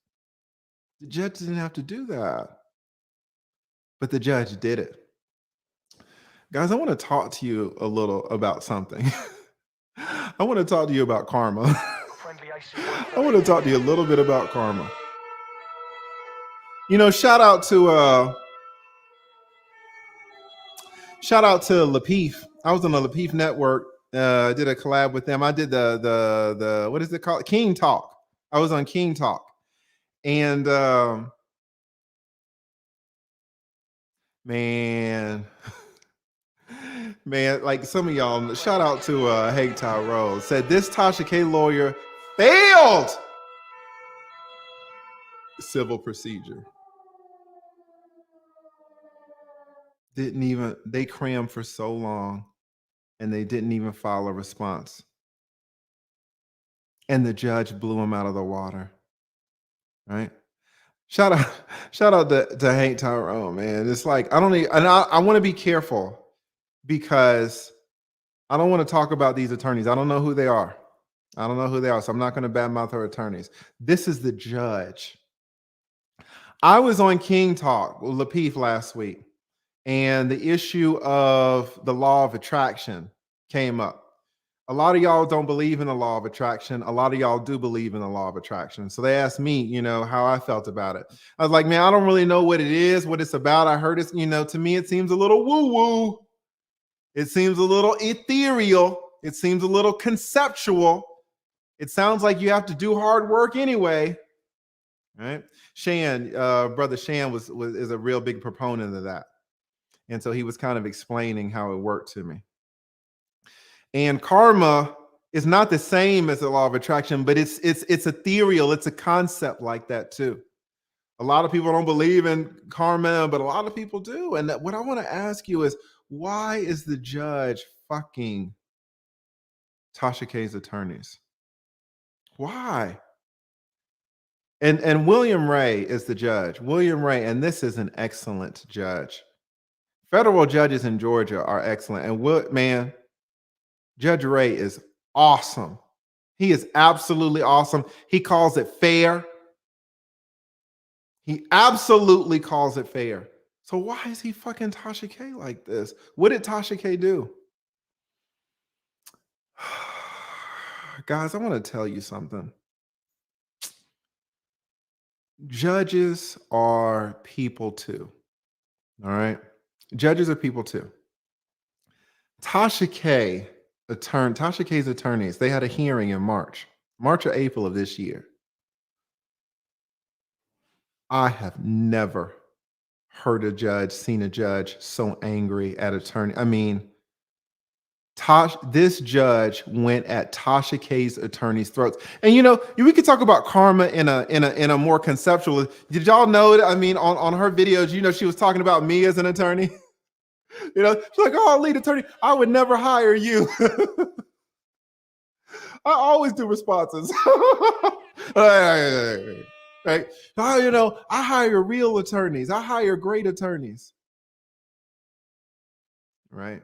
The judge didn't have to do that. But the judge did it. Guys, I want to talk to you a little about something. I want to talk to you about karma. I want to talk to you a little bit about karma. Shout out to Lapeef. I was on the Lapeef network. Did a collab with them. I did the what is it called? King Talk. I was on King Talk. And man, like some of y'all, shout out to Hank Tyrone, said this Tasha K lawyer failed civil procedure. They crammed for so long and they didn't even file a response. And the judge blew him out of the water. Right? Shout out to Hank Tyrone, man. It's like, I want to be careful because I don't want to talk about these attorneys. I don't know who they are. So I'm not going to badmouth her attorneys. This is the judge. I was on King Talk with Lapeef last week, and the issue of the law of attraction came up. A lot of y'all don't believe in the law of attraction. A lot of y'all do believe in the law of attraction. So they asked me, how I felt about it. I was like, man, I don't really know what it is, what it's about. I heard it's, to me, it seems a little woo-woo. It seems a little ethereal. It seems a little conceptual. It sounds like you have to do hard work anyway. Right? Shan, brother Shan is a real big proponent of that. And so he was kind of explaining how it worked to me. And karma is not the same as the law of attraction, but it's ethereal. It's a concept like that too. A lot of people don't believe in karma, but a lot of people do. And what I want to ask you is, why is the judge fucking Tasha K's attorneys? Why? And William Ray is the judge. William Ray, and this is an excellent judge. Federal judges in Georgia are excellent. And Judge Ray is awesome. He is absolutely awesome. He calls it fair. He absolutely calls it fair. So why is he fucking Tasha K like this? What did Tasha K do? Guys, I want to tell you something. Judges are people too. All right? Judges are people too. Tasha K's attorneys, they had a hearing in March or April of this year. I have never heard seen a judge so angry at attorney. I mean, this judge went at Tasha K's attorneys' throats. And we could talk about karma in a more conceptual. Did y'all know that? I mean, on her videos, she was talking about me as an attorney. She's like, "Oh, lead attorney, I would never hire you." I always do responses. Right? Oh, I hire real attorneys. I hire great attorneys. Right?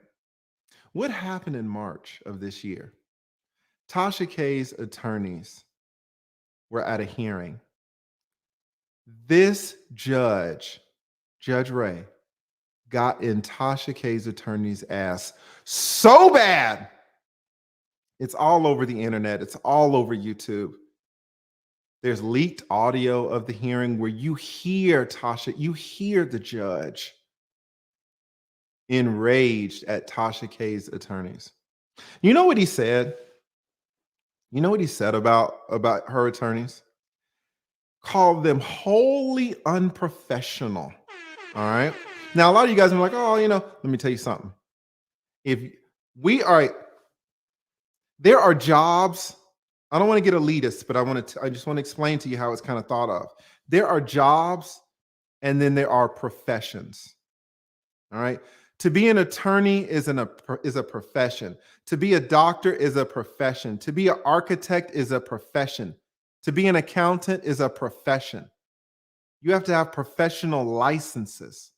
What happened in March of this year? Tasha K's attorneys were at a hearing. This Judge Ray, got in Tasha K's attorney's ass so bad. It's all over the internet. It's all over YouTube. There's leaked audio of the hearing where you hear the judge enraged at Tasha K's attorneys. You know what he said? You know what he said about her attorneys? Called them wholly unprofessional. All right. Now, a lot of you guys are like, "Oh, let me tell you something. There are jobs. I don't want to get elitist, but I just want to explain to you how it's kind of thought of. There are jobs, and then there are professions. All right. To be an attorney is a profession. To be a doctor is a profession. To be an architect is a profession. To be an accountant is a profession. You have to have professional licenses.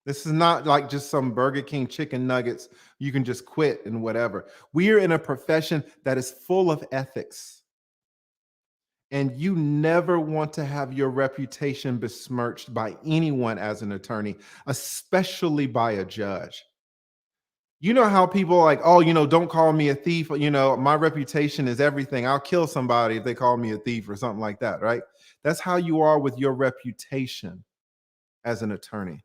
This is not like just some Burger King chicken nuggets. You can just quit and whatever. We are in a profession that is full of ethics. And you never want to have your reputation besmirched by anyone as an attorney, especially by a judge. You know how people are like, "Oh, don't call me a thief. My reputation is everything. I'll kill somebody if they call me a thief," or something like that, right? That's how you are with your reputation as an attorney.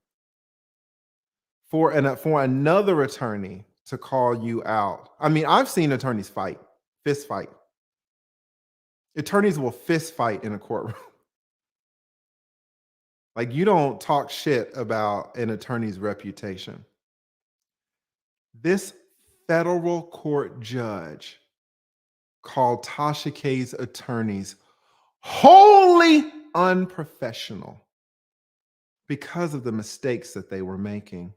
For another attorney to call you out. I mean, I've seen attorneys fist fight. Attorneys will fist fight in a courtroom. Like, you don't talk shit about an attorney's reputation. This federal court judge called Tasha K's attorneys wholly unprofessional because of the mistakes that they were making.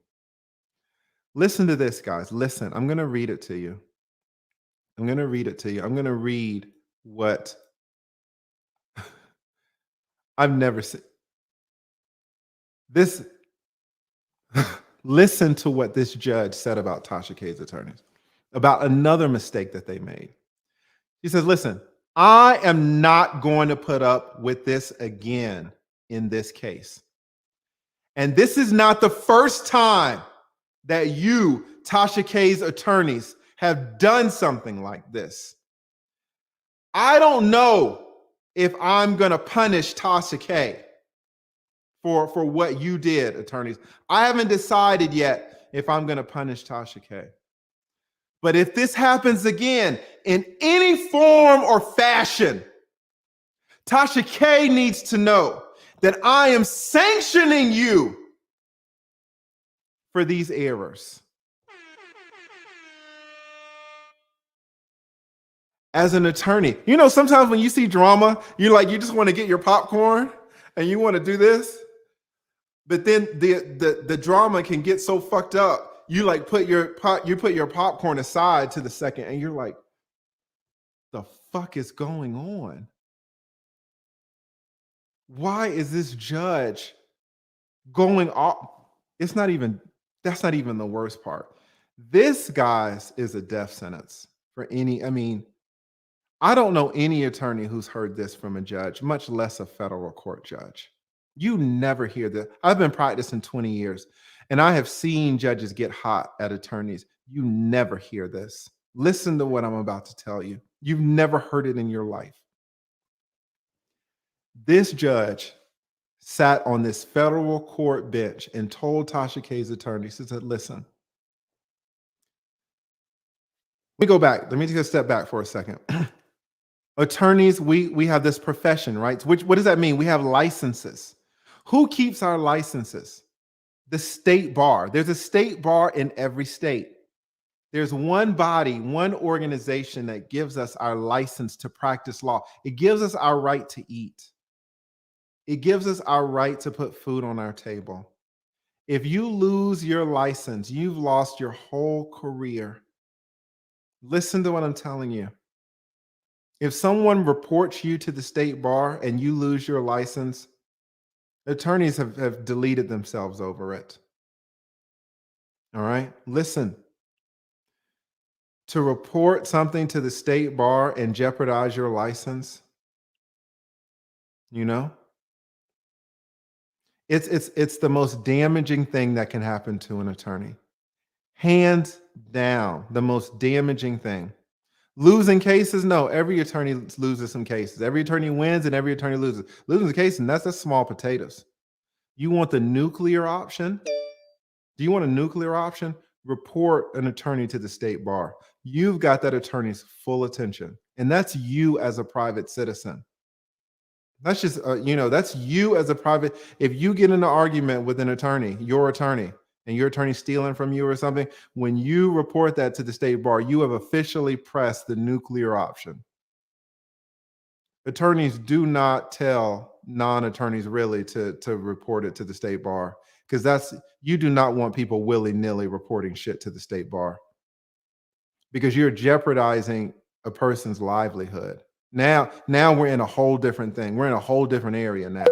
Listen to this, guys. Listen, I'm going to read it to you. I'm going to read what I've never seen. Listen to what this judge said about Tasha K's attorneys, about another mistake that they made. He says, "Listen, I am not going to put up with this again in this case. And this is not the first time that you, Tasha K's attorneys, have done something like this. I don't know if I'm going to punish Tasha K for what you did, attorneys. I haven't decided yet if I'm going to punish Tasha K. But if this happens again in any form or fashion, Tasha K needs to know that I am sanctioning you for these errors. As an attorney, you know, sometimes when you see drama, you just want to get your popcorn and you want to do this, but then the drama can get so fucked up. You put your popcorn aside to the second, and you're like, the fuck is going on? Why is this judge going off? That's not even the worst part. This, guys, is a death sentence for any. I mean, I don't know any attorney who's heard this from a judge, much less a federal court judge. You never hear that. I've been practicing 20 years, and I have seen judges get hot at attorneys. You never hear this. Listen to what I'm about to tell you. You've never heard it in your life. This judge sat on this federal court bench and told Tasha K's attorneys, he said, listen, let me go back. Let me take a step back for a second. Attorneys, we have this profession, right? What does that mean? We have licenses. Who keeps our licenses? The state bar. There's a state bar in every state. There's one body, one organization that gives us our license to practice law. It gives us our right to eat. It gives us our right to put food on our table. If you lose your license, you've lost your whole career. Listen to what I'm telling you. If someone reports you to the state bar and you lose your license, attorneys have deleted themselves over it. All right? Listen. To report something to the state bar and jeopardize your license, you know, it's the most damaging thing that can happen to an attorney. Hands down, the most damaging thing. Losing cases, no, every attorney loses some cases. Every attorney wins and every attorney loses. Losing the case, and that's just small potatoes. You want the nuclear option? Do you want a nuclear option? Report an attorney to the state bar. You've got that attorney's full attention. And that's you as a private citizen. That's just, that's you as a private. If you get in an argument with an attorney, your attorney, and your attorney stealing from you or something, when you report that to the state bar, you have officially pressed the nuclear option. Attorneys do not tell non-attorneys really to report it to the state bar, because you do not want people willy-nilly reporting shit to the state bar, because you're jeopardizing a person's livelihood. Now we're in a whole different thing. We're in a whole different area now.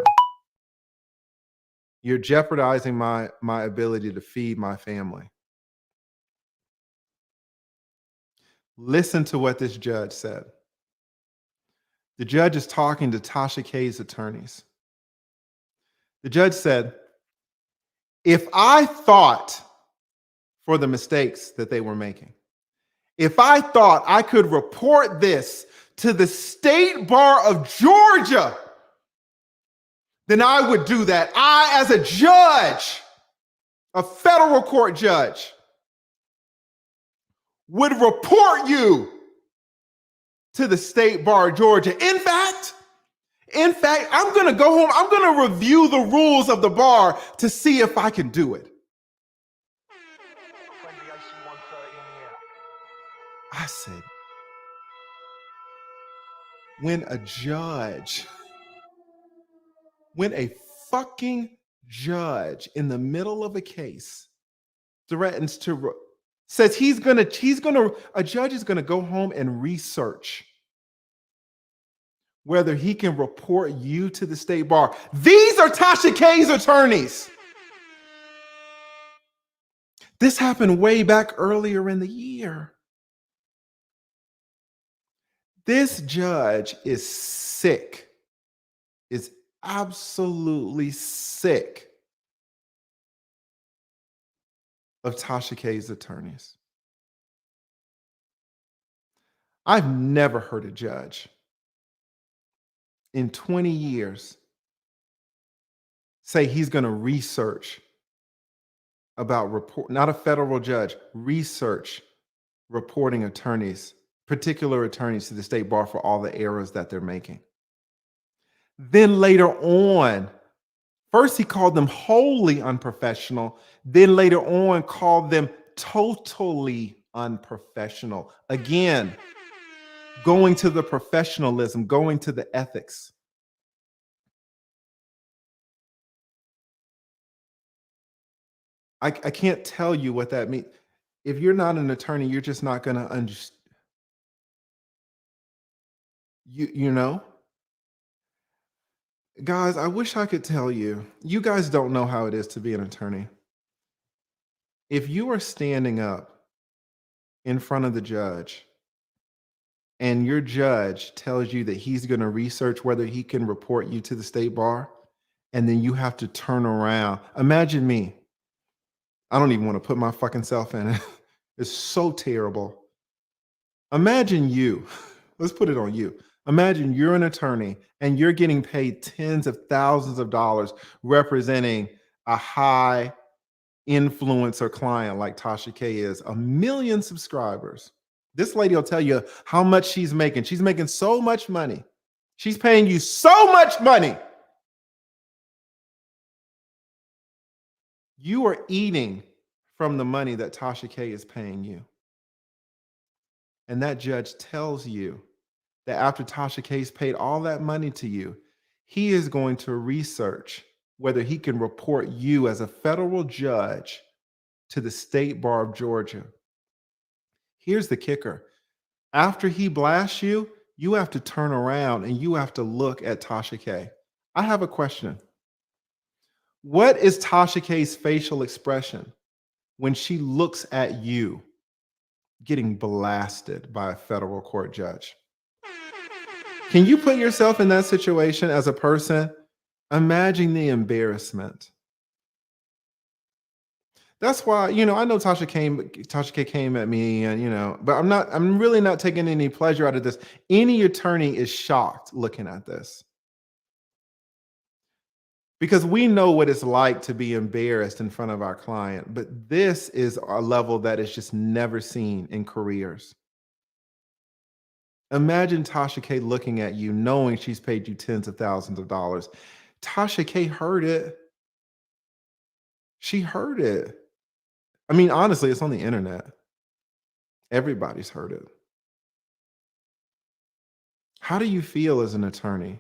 You're jeopardizing my ability to feed my family. Listen to what this judge said. The judge is talking to Tasha K's attorneys. The judge said, if I thought, for the mistakes that they were making, if I thought I could report this to the state bar of Georgia, then I would do that. I, as a judge, a federal court judge, would report you to the state bar of Georgia. In fact, I'm going to go home. I'm going to review the rules of the bar to see if I can do it. I said, when a fucking judge in the middle of a case threatens to, says a judge is going to go home and research whether he can report you to the state bar. These are Tasha K's attorneys. This happened way back earlier in the year. This judge is sick, is absolutely sick of Tasha K's attorneys. I've never heard a judge in 20 years say he's going to research about not a federal judge, research reporting attorneys, particular attorneys to the state bar for all the errors that they're making. Then later on, first he called them wholly unprofessional, then later on called them totally unprofessional. Again, going to the professionalism, going to the ethics. I can't tell you what that means. If you're not an attorney, you're just not going to understand. You know? Guys, I wish I could tell you. You guys don't know how it is to be an attorney. If you are standing up in front of the judge and your judge tells you that he's going to research whether he can report you to the state bar, and then you have to turn around. Imagine me. I don't even want to put my fucking self in it. It's so terrible. Imagine you. Let's put it on you. Imagine you're an attorney and you're getting paid tens of thousands of dollars representing a high influencer client like Tasha K is, 1 million subscribers. This lady will tell you how much she's making. She's making so much money. She's paying you so much money. You are eating from the money that Tasha K is paying you. And that judge tells you that after Tasha K's paid all that money to you, he is going to research whether he can report you as a federal judge to the State Bar of Georgia. Here's the kicker. After he blasts you, you have to turn around and you have to look at Tasha K. I have a question. What is Tasha K's facial expression when she looks at you getting blasted by a federal court judge? Can you put yourself in that situation as a person? Imagine the embarrassment. That's why, I know Tasha K came at me and, but I'm really not taking any pleasure out of this. Any attorney is shocked looking at this. Because we know what it's like to be embarrassed in front of our client, but this is a level that is just never seen in careers. Imagine Tasha K looking at you, knowing she's paid you tens of thousands of dollars. Tasha K heard it. She heard it. I mean, honestly, it's on the internet. Everybody's heard it. How do you feel as an attorney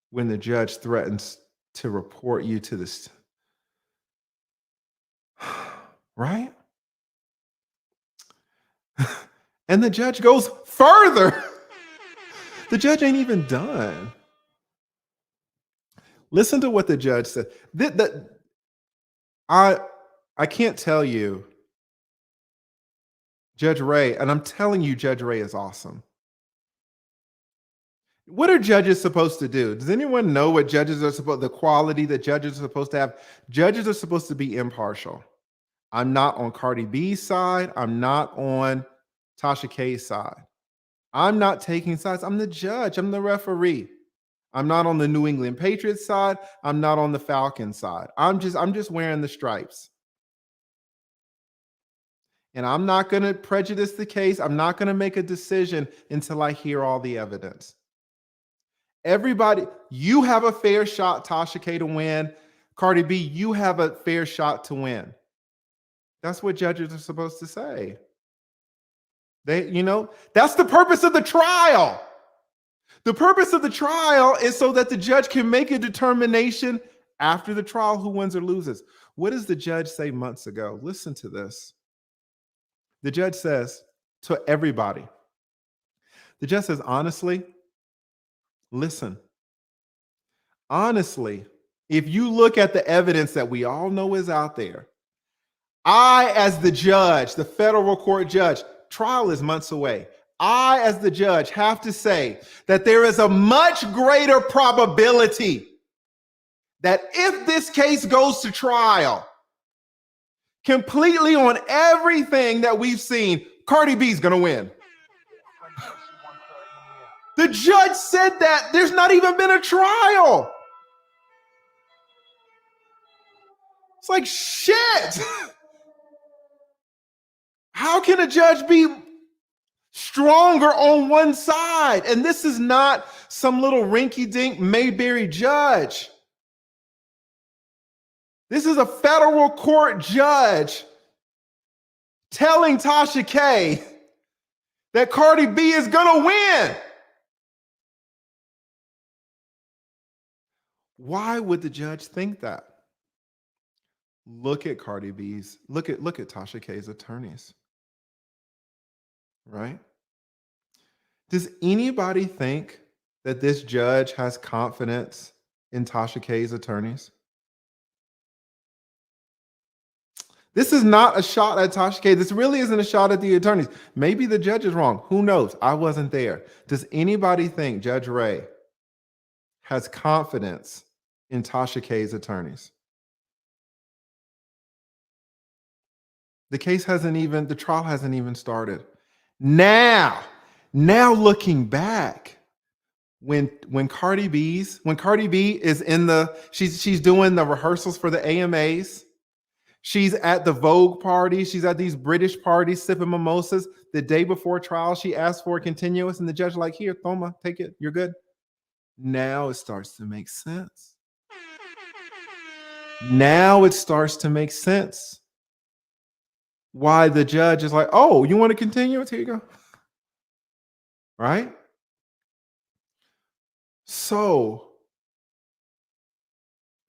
when the judge threatens to report you to this? Right? And the judge goes further. The judge ain't even done. Listen to what the judge said. I can't tell you, Judge Ray, and I'm telling you, Judge Ray is awesome. What are judges supposed to do? Does anyone know what judges are the quality that judges are supposed to have? Judges are supposed to be impartial. I'm not on Cardi B's side. I'm not on Tasha K's side. I'm not taking sides. I'm the judge. I'm the referee. I'm not on the New England Patriots side. I'm not on the Falcons side. I'm just wearing the stripes. And I'm not going to prejudice the case. I'm not going to make a decision until I hear all the evidence. Everybody, you have a fair shot, Tasha K, to win. Cardi B, you have a fair shot to win. That's what judges are supposed to say. That's the purpose of the trial. The purpose of the trial is so that the judge can make a determination after the trial who wins or loses. What does the judge say months ago? Listen to this. The judge says to everybody, the judge says, honestly, listen, honestly, if you look at the evidence that we all know is out there, I, as the judge, the federal court judge, trial is months away. I, as the judge, have to say that there is a much greater probability that if this case goes to trial, completely on everything that we've seen, Cardi B's going to win. The judge said that. There's not even been a trial. It's like, shit. How can a judge be stronger on one side? And this is not some little rinky-dink Mayberry judge. This is a federal court judge telling Tasha K that Cardi B is gonna win. Why would the judge think that? Look at Cardi B's, look at Tasha K's attorneys, right? Does anybody think that this judge has confidence in Tasha K's attorneys? This is not a shot at Tasha K. This really isn't a shot at the attorneys. Maybe the judge is wrong. Who knows? I wasn't there. Does anybody think Judge Ray has confidence in Tasha K's attorneys? The trial hasn't even started. Now looking back, when Cardi B is in she's doing the rehearsals for the AMAs. She's at the Vogue party. She's at these British parties sipping mimosas. The day before trial, she asked for a continuous, and the judge like, here, Thoma, take it. You're good. Now it starts to make sense. Why the judge is like, oh, you want to continue it? Here you go. Right? So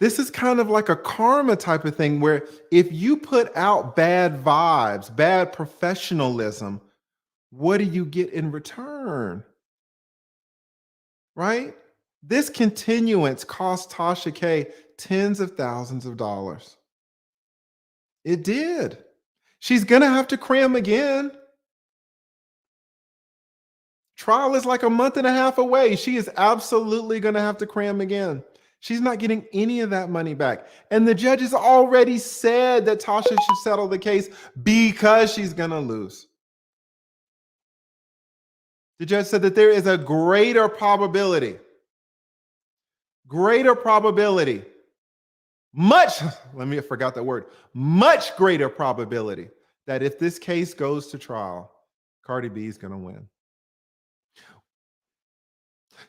this is kind of like a karma type of thing where if you put out bad vibes, bad professionalism, what do you get in return? Right? This continuance cost Tasha K tens of thousands of dollars. It did. She's going to have to cram again. Trial is like a month and a half away. She is absolutely going to have to cram again. She's not getting any of that money back. And the judge has already said that Tasha should settle the case because she's going to lose. The judge said that there is a greater probability, much greater probability that if this case goes to trial, Cardi B is going to win.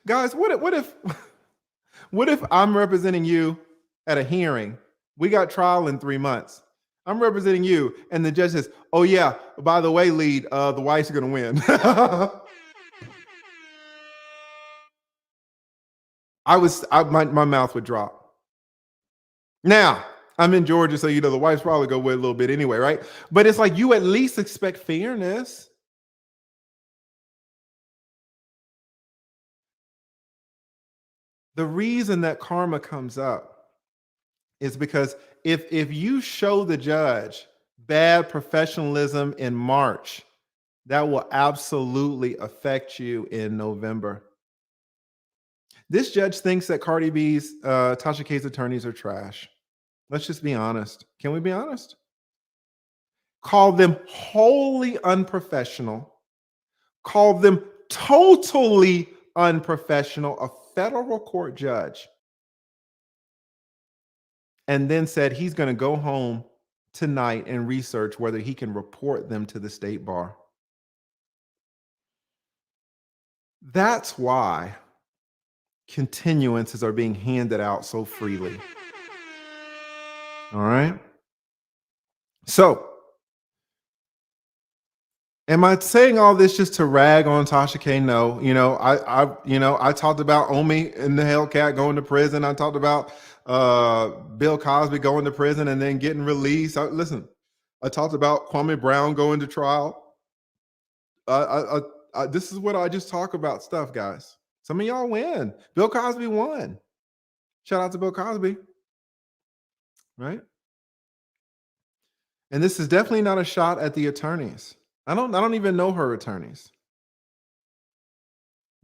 Guys, what if I'm representing you at a hearing? We got trial in 3 months. I'm representing you, and the judge says, oh yeah, by the way, lead, the wife's gonna win. My mouth would drop. Now, I'm in Georgia, so the wife's probably gonna win a little bit anyway, right? But it's like you at least expect fairness. The reason that karma comes up is because if you show the judge bad professionalism in March, that will absolutely affect you in November. This judge thinks that Cardi B's, Tasha K's attorneys are trash. Let's just be honest. Can we be honest? Call them wholly unprofessional. Call them totally unprofessional. A federal court judge, and then said he's going to go home tonight and research whether he can report them to the state bar. That's why continuances are being handed out so freely. All right. So, am I saying all this just to rag on Tasha K? No. I talked about Omi and the Hellcat going to prison. I talked about Bill Cosby going to prison and then getting released. I talked about Kwame Brown going to trial. This is what I just talk about stuff, guys. Some of y'all win. Bill Cosby won. Shout out to Bill Cosby. Right? And this is definitely not a shot at the attorneys. I don't even know her attorneys.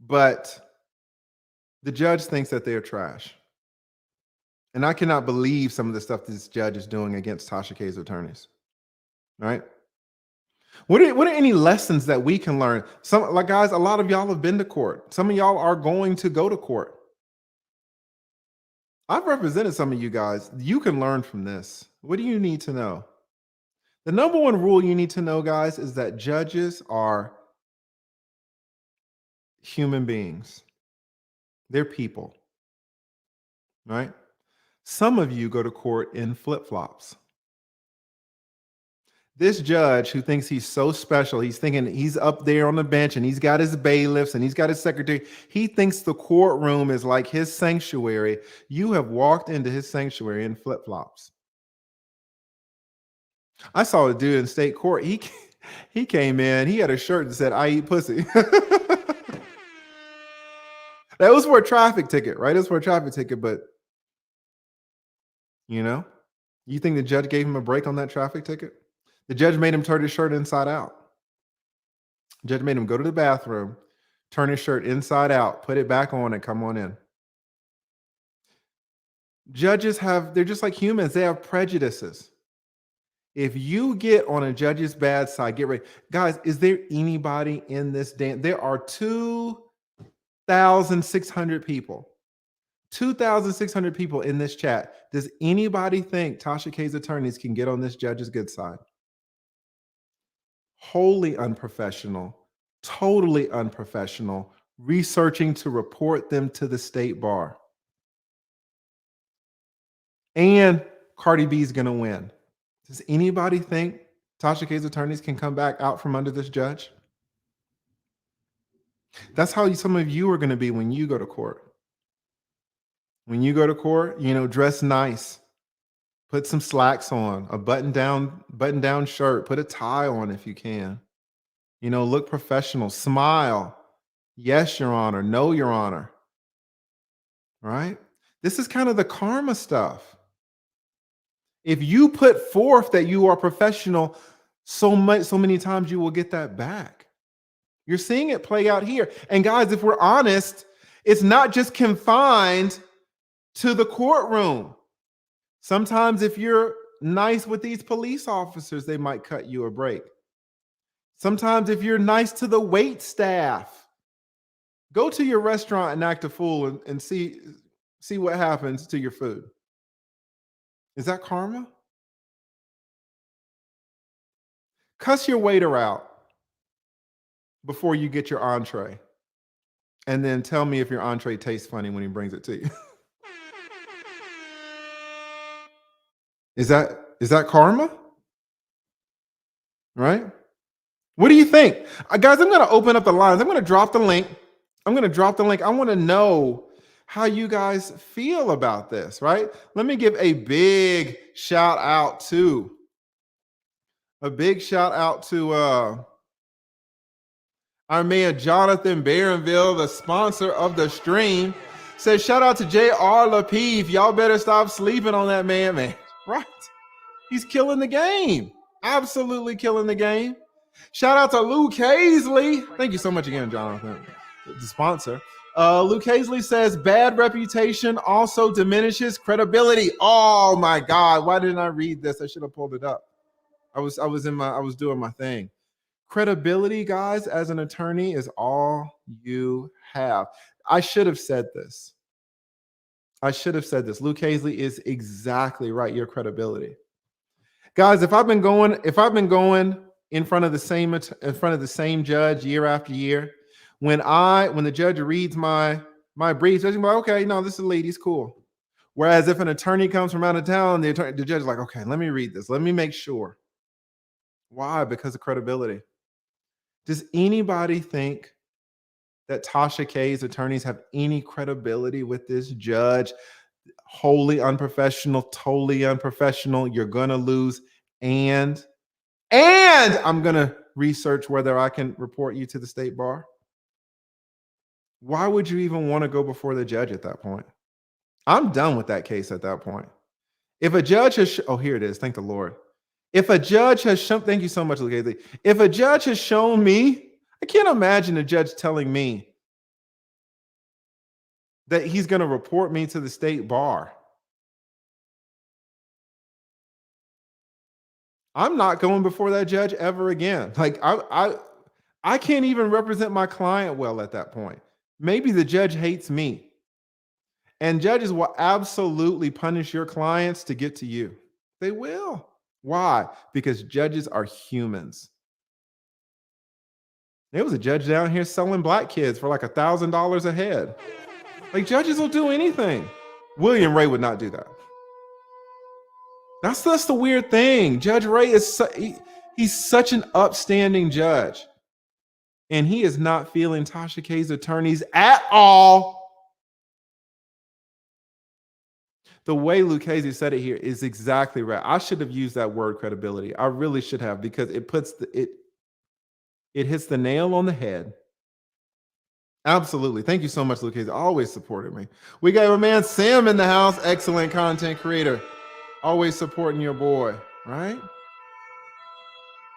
But the judge thinks that they're trash. And I cannot believe some of the stuff this judge is doing against Tasha K's attorneys. Right? What are any lessons that we can learn? Guys, a lot of y'all have been to court. Some of y'all are going to go to court. I've represented some of you guys. You can learn from this. What do you need to know? The number one rule you need to know, guys, is that judges are human beings. They're people, right? Some of you go to court in flip-flops. This judge who thinks he's so special, he's thinking he's up there on the bench and he's got his bailiffs and he's got his secretary. He thinks the courtroom is like his sanctuary. You have walked into his sanctuary in flip-flops. I saw a dude in state court. He came in, he had a shirt that said, "I eat pussy." That was for a traffic ticket, right? It was for a traffic ticket, but you think the judge gave him a break on that traffic ticket? The judge made him turn his shirt inside out. The judge made him go to the bathroom, turn his shirt inside out, put it back on, and come on in. Judges they're just like humans. They have prejudices. If you get on a judge's bad side, get ready. Guys, is there anybody in this There are 2,600 people. 2,600 people in this chat. Does anybody think Tasha K's attorneys can get on this judge's good side? Wholly unprofessional, totally unprofessional, researching to report them to the state bar. And Cardi B is going to win. Does anybody think Tasha K's attorneys can come back out from under this judge? That's how some of you are going to be when you go to court. When you go to court, dress nice. Put some slacks on, a button-down shirt, put a tie on if you can. Look professional, smile. Yes, Your Honor. No, Your Honor. Right? This is kind of the karma stuff. If you put forth that you are professional, so many times you will get that back. You're seeing it play out here. And guys, if we're honest, it's not just confined to the courtroom. Sometimes if you're nice with these police officers, they might cut you a break. Sometimes if you're nice to the wait staff, go to your restaurant and act a fool and see what happens to your food. Is that karma? Cuss your waiter out before you get your entree. And then tell me if your entree tastes funny when he brings it to you. Is that karma? Right? What do you think? Guys, I'm going to open up the lines. I'm going to drop the link. I want to know how you guys feel about this, right? Let me give a big shout out to our man Jonathan Barronville, the sponsor of the stream. Says shout out to J.R. Lapeef. Y'all better stop sleeping on that man. Right? He's killing the game. Absolutely killing the game. Shout out to Luke Hazley. Thank you so much again, Jonathan, the sponsor. Luke Hazley says bad reputation also diminishes credibility. Oh my God. Why didn't I read this? I should have pulled it up. I was doing my thing. Credibility, guys, as an attorney is all you have. I should have said this. Luke Hazley is exactly right. Your credibility. Guys, if I've been going in front of the same judge year after year, when the judge reads my briefs, I'm like, okay, no, this is lady's cool. Whereas if an attorney comes from out of town, the judge is like, okay, let me read this. Let me make sure. Why? Because of credibility. Does anybody think that Tasha K's attorneys have any credibility with this judge? Wholly unprofessional, totally unprofessional. You're going to lose. And I'm going to research whether I can report you to the state bar. Why would you even want to go before the judge at that point? I'm done with that case at that point. If a judge has, here it is. Thank the Lord. If a judge has shown, thank you so much, Luke. If a judge has shown me, I can't imagine a judge telling me that he's going to report me to the state bar. I'm not going before that judge ever again. Like I can't even represent my client well at that point. Maybe the judge hates me. And judges will absolutely punish your clients to get to you. They will. Why? Because judges are humans. There was a judge down here selling black kids for like $1,000 a head. Like, judges will do anything. William Ray would not do that. That's the weird thing. Judge Ray is he's such an upstanding judge. And he is not feeling Tasha K's attorneys at all. The way Lucchese said it here is exactly right. I should have used that word credibility. I really should have, because it puts it hits the nail on the head. Absolutely. Thank you so much, Lucchese. Always supported me. We got our man Sam in the house. Excellent content creator. Always supporting your boy, right?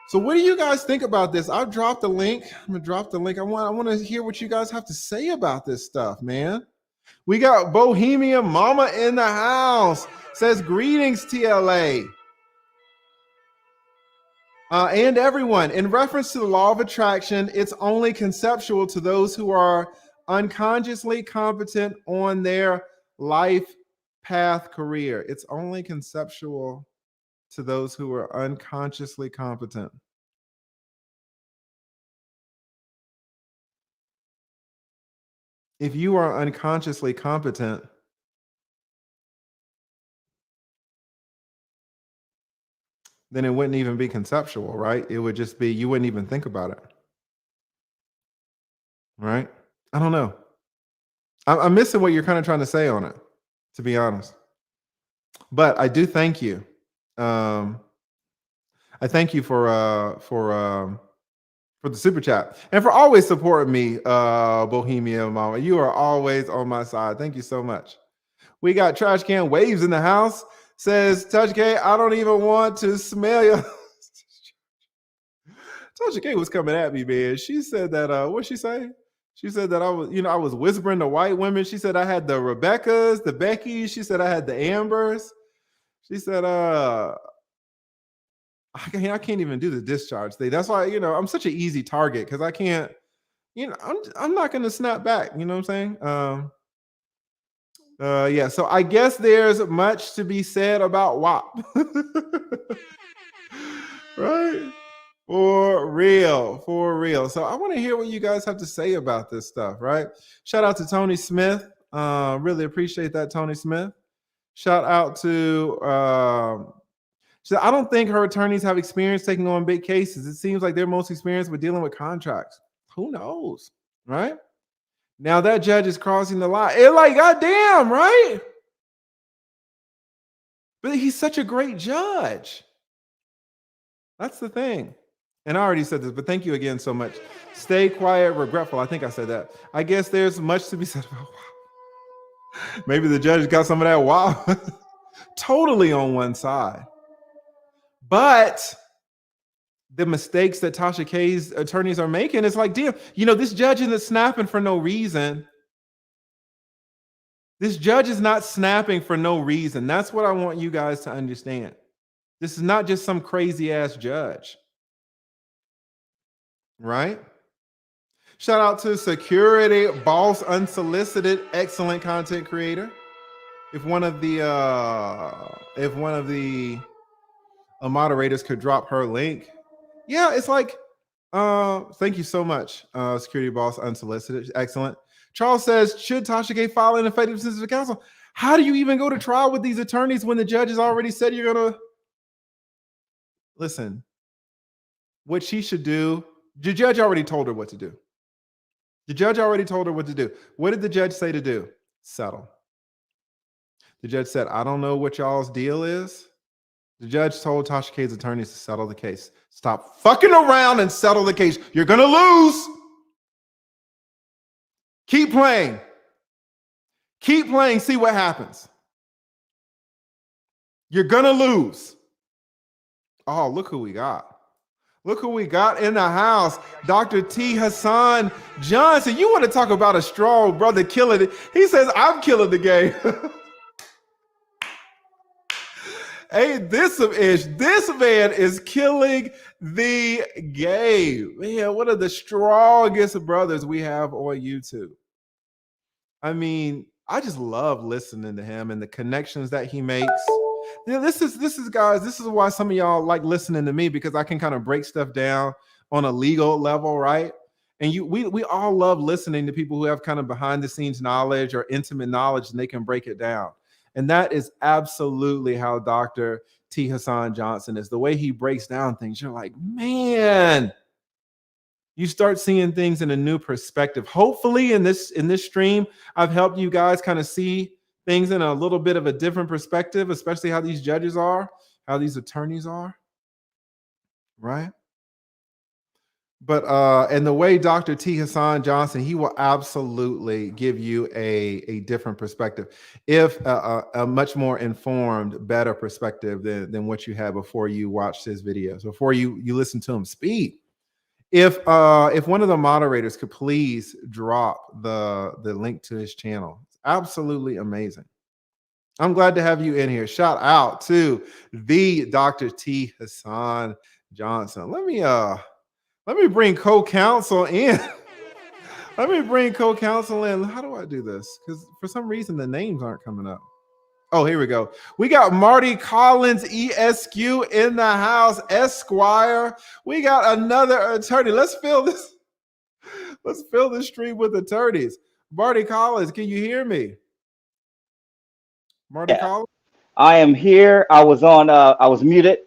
So what do you guys think about this? I've dropped the link. I'm gonna drop the link. I want to hear what you guys have to say about this stuff, man. We got Bohemian Mama in the house. Says greetings, TLA. And everyone, in reference to the law of attraction, it's only conceptual to those who are unconsciously competent on their life path career. It's only conceptual to those who are unconsciously competent. If you are unconsciously competent, then it wouldn't even be conceptual, right? It would just be, you wouldn't even think about it. Right? I don't know. I'm missing what you're kind of trying to say on it, to be honest. But I do thank you. I thank you for the super chat and for always supporting me, Bohemian Mama. You are always on my side. Thank you so much. We got Trash Can Waves in the house. Says, Tasha K, I don't even want to smell you. Tasha K was coming at me, man. She said that, what'd she say? She said that I was whispering to white women. She said I had the Rebeccas, the Beckys. She said I had the Ambers. She said, I can't even do the discharge thing. That's why, I'm such an easy target, because I can't, I'm not going to snap back. You know what I'm saying? Yeah, so I guess there's much to be said about WAP. Right? For real. So I want to hear what you guys have to say about this stuff, right? Shout out to Tony Smith. Really appreciate that, Tony Smith. Shout out to, so I don't think her attorneys have experience taking on big cases. It seems like they're most experienced with dealing with contracts. Who knows, right? Now that judge is crossing the line. It's like, goddamn, right? But he's such a great judge. That's the thing. And I already said this, but thank you again so much. Stay quiet, regretful. I think I said that. I guess there's much to be said about wow. Maybe the judge got some of that wow. Totally on one side. But the mistakes that Tasha K's attorneys are making, it's like, damn, this judge isn't snapping for no reason. This judge is not snapping for no reason. That's what I want you guys to understand. This is not just some crazy ass judge. Right? Shout out to Security Boss Unsolicited, excellent content creator. If one of the moderators could drop her link. Yeah, it's like, thank you so much, Security Boss Unsolicited. Excellent. Charles says, should Tasha K file an effective assistance of counsel? How do you even go to trial with these attorneys when the judge has already said you're going to? Listen, what she should do, the judge already told her what to do. The judge already told her what to do. What did the judge say to do? Settle. The judge said, I don't know what y'all's deal is. The judge told Tasha K's attorneys to settle the case. Stop fucking around and settle the case. You're going to lose. Keep playing. Keep playing. See what happens. You're going to lose. Oh, look who we got. Look who we got in the house. Dr. T. Hassan Johnson. You want to talk about a strong brother killing it. He says, I'm killing the game. Hey, this man is killing the game. Man, one of the strongest brothers we have on YouTube. I mean, I just love listening to him and the connections that he makes. Yeah, this is guys, this is why some of y'all like listening to me, because I can kind of break stuff down on a legal level, right? And we all love listening to people who have kind of behind the scenes knowledge or intimate knowledge, and they can break it down. And that is absolutely how Dr. T. Hassan Johnson is. The way he breaks down things, you're like, man, you start seeing things in a new perspective. Hopefully in this stream, I've helped you guys kind of see things in a little bit of a different perspective, especially how these judges are, how these attorneys are, right? But and the way Dr. T. Hassan Johnson, he will absolutely give you a different perspective, if a much more informed, better perspective than what you had before you watched his videos, before you listen to him speak. If one of the moderators could please drop the link to his channel, it's absolutely amazing. I'm glad to have you in here. Shout out to the Dr. T. Hassan Johnson. Let me bring co-counsel in. Let me bring co-counsel in. How do I do this? Because for some reason the names aren't coming up. Oh, here we go. We got Marty Collins, ESQ, in the house, Esquire. We got another attorney. Let's fill this stream with attorneys. Marty Collins, can you hear me? Marty Collins? I am here. I was muted.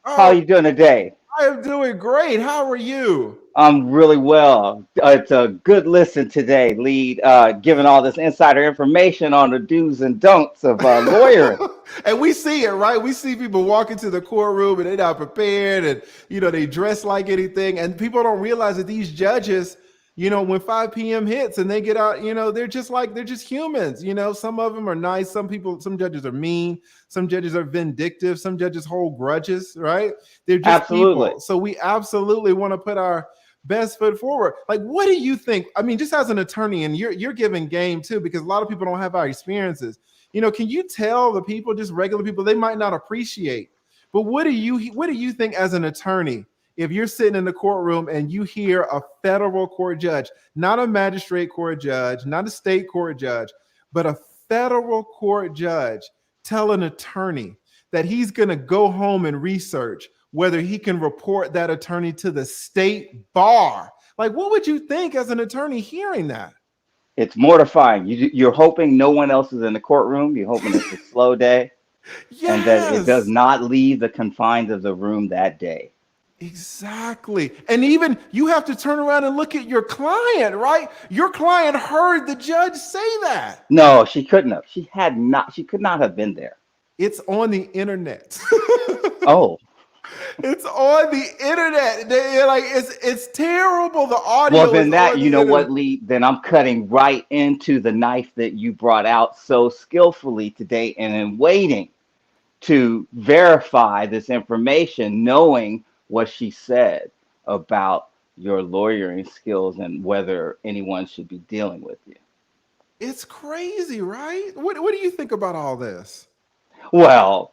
How are you doing today? I am doing great. How are you? I'm really well. It's a good listen today, Lead, giving all this insider information on the do's and don'ts of lawyering. And we see it, right? We see people walk into the courtroom and they're not prepared, and they dress like anything. And people don't realize that these judges, when 5 p.m. hits and they get out, they're just humans. Some of them are nice. Some judges are mean. Some judges are vindictive. Some judges hold grudges, right? They're just people. So we absolutely want to put our best foot forward. Like, what do you think? I mean, just as an attorney, and you're giving game too, because a lot of people don't have our experiences. Can you tell the people, just regular people, they might not appreciate, but what do you think as an attorney? If you're sitting in the courtroom and you hear a federal court judge, not a magistrate court judge, not a state court judge, but a federal court judge tell an attorney that he's going to go home and research whether he can report that attorney to the state bar. Like, what would you think as an attorney hearing that? It's mortifying. You're hoping no one else is in the courtroom. You're hoping it's a slow day. Yes. And that it does not leave the confines of the room that day. Exactly. And even you have to turn around and look at your client, right? Your client heard the judge say that. No, she couldn't have. She could not have been there. It's on the internet. Oh. It's on the internet. It's terrible. The audio. Well, then what, Lee? Then I'm cutting right into the knife that you brought out so skillfully today, and in waiting to verify this information, knowing what she said about your lawyering skills and whether anyone should be dealing with you. It's crazy, right? What do you think about all this? Well,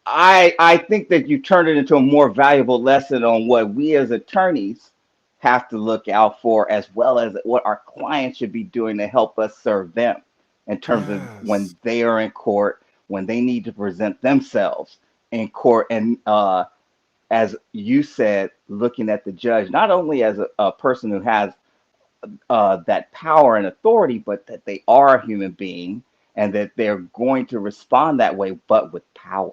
I think that you turned it into a more valuable lesson on what we as attorneys have to look out for, as well as what our clients should be doing to help us serve them in terms of when they are in court, when they need to present themselves in court. And as you said, looking at the judge, not only as a person who has that power and authority, but that they are a human being and that they're going to respond that way, but with power.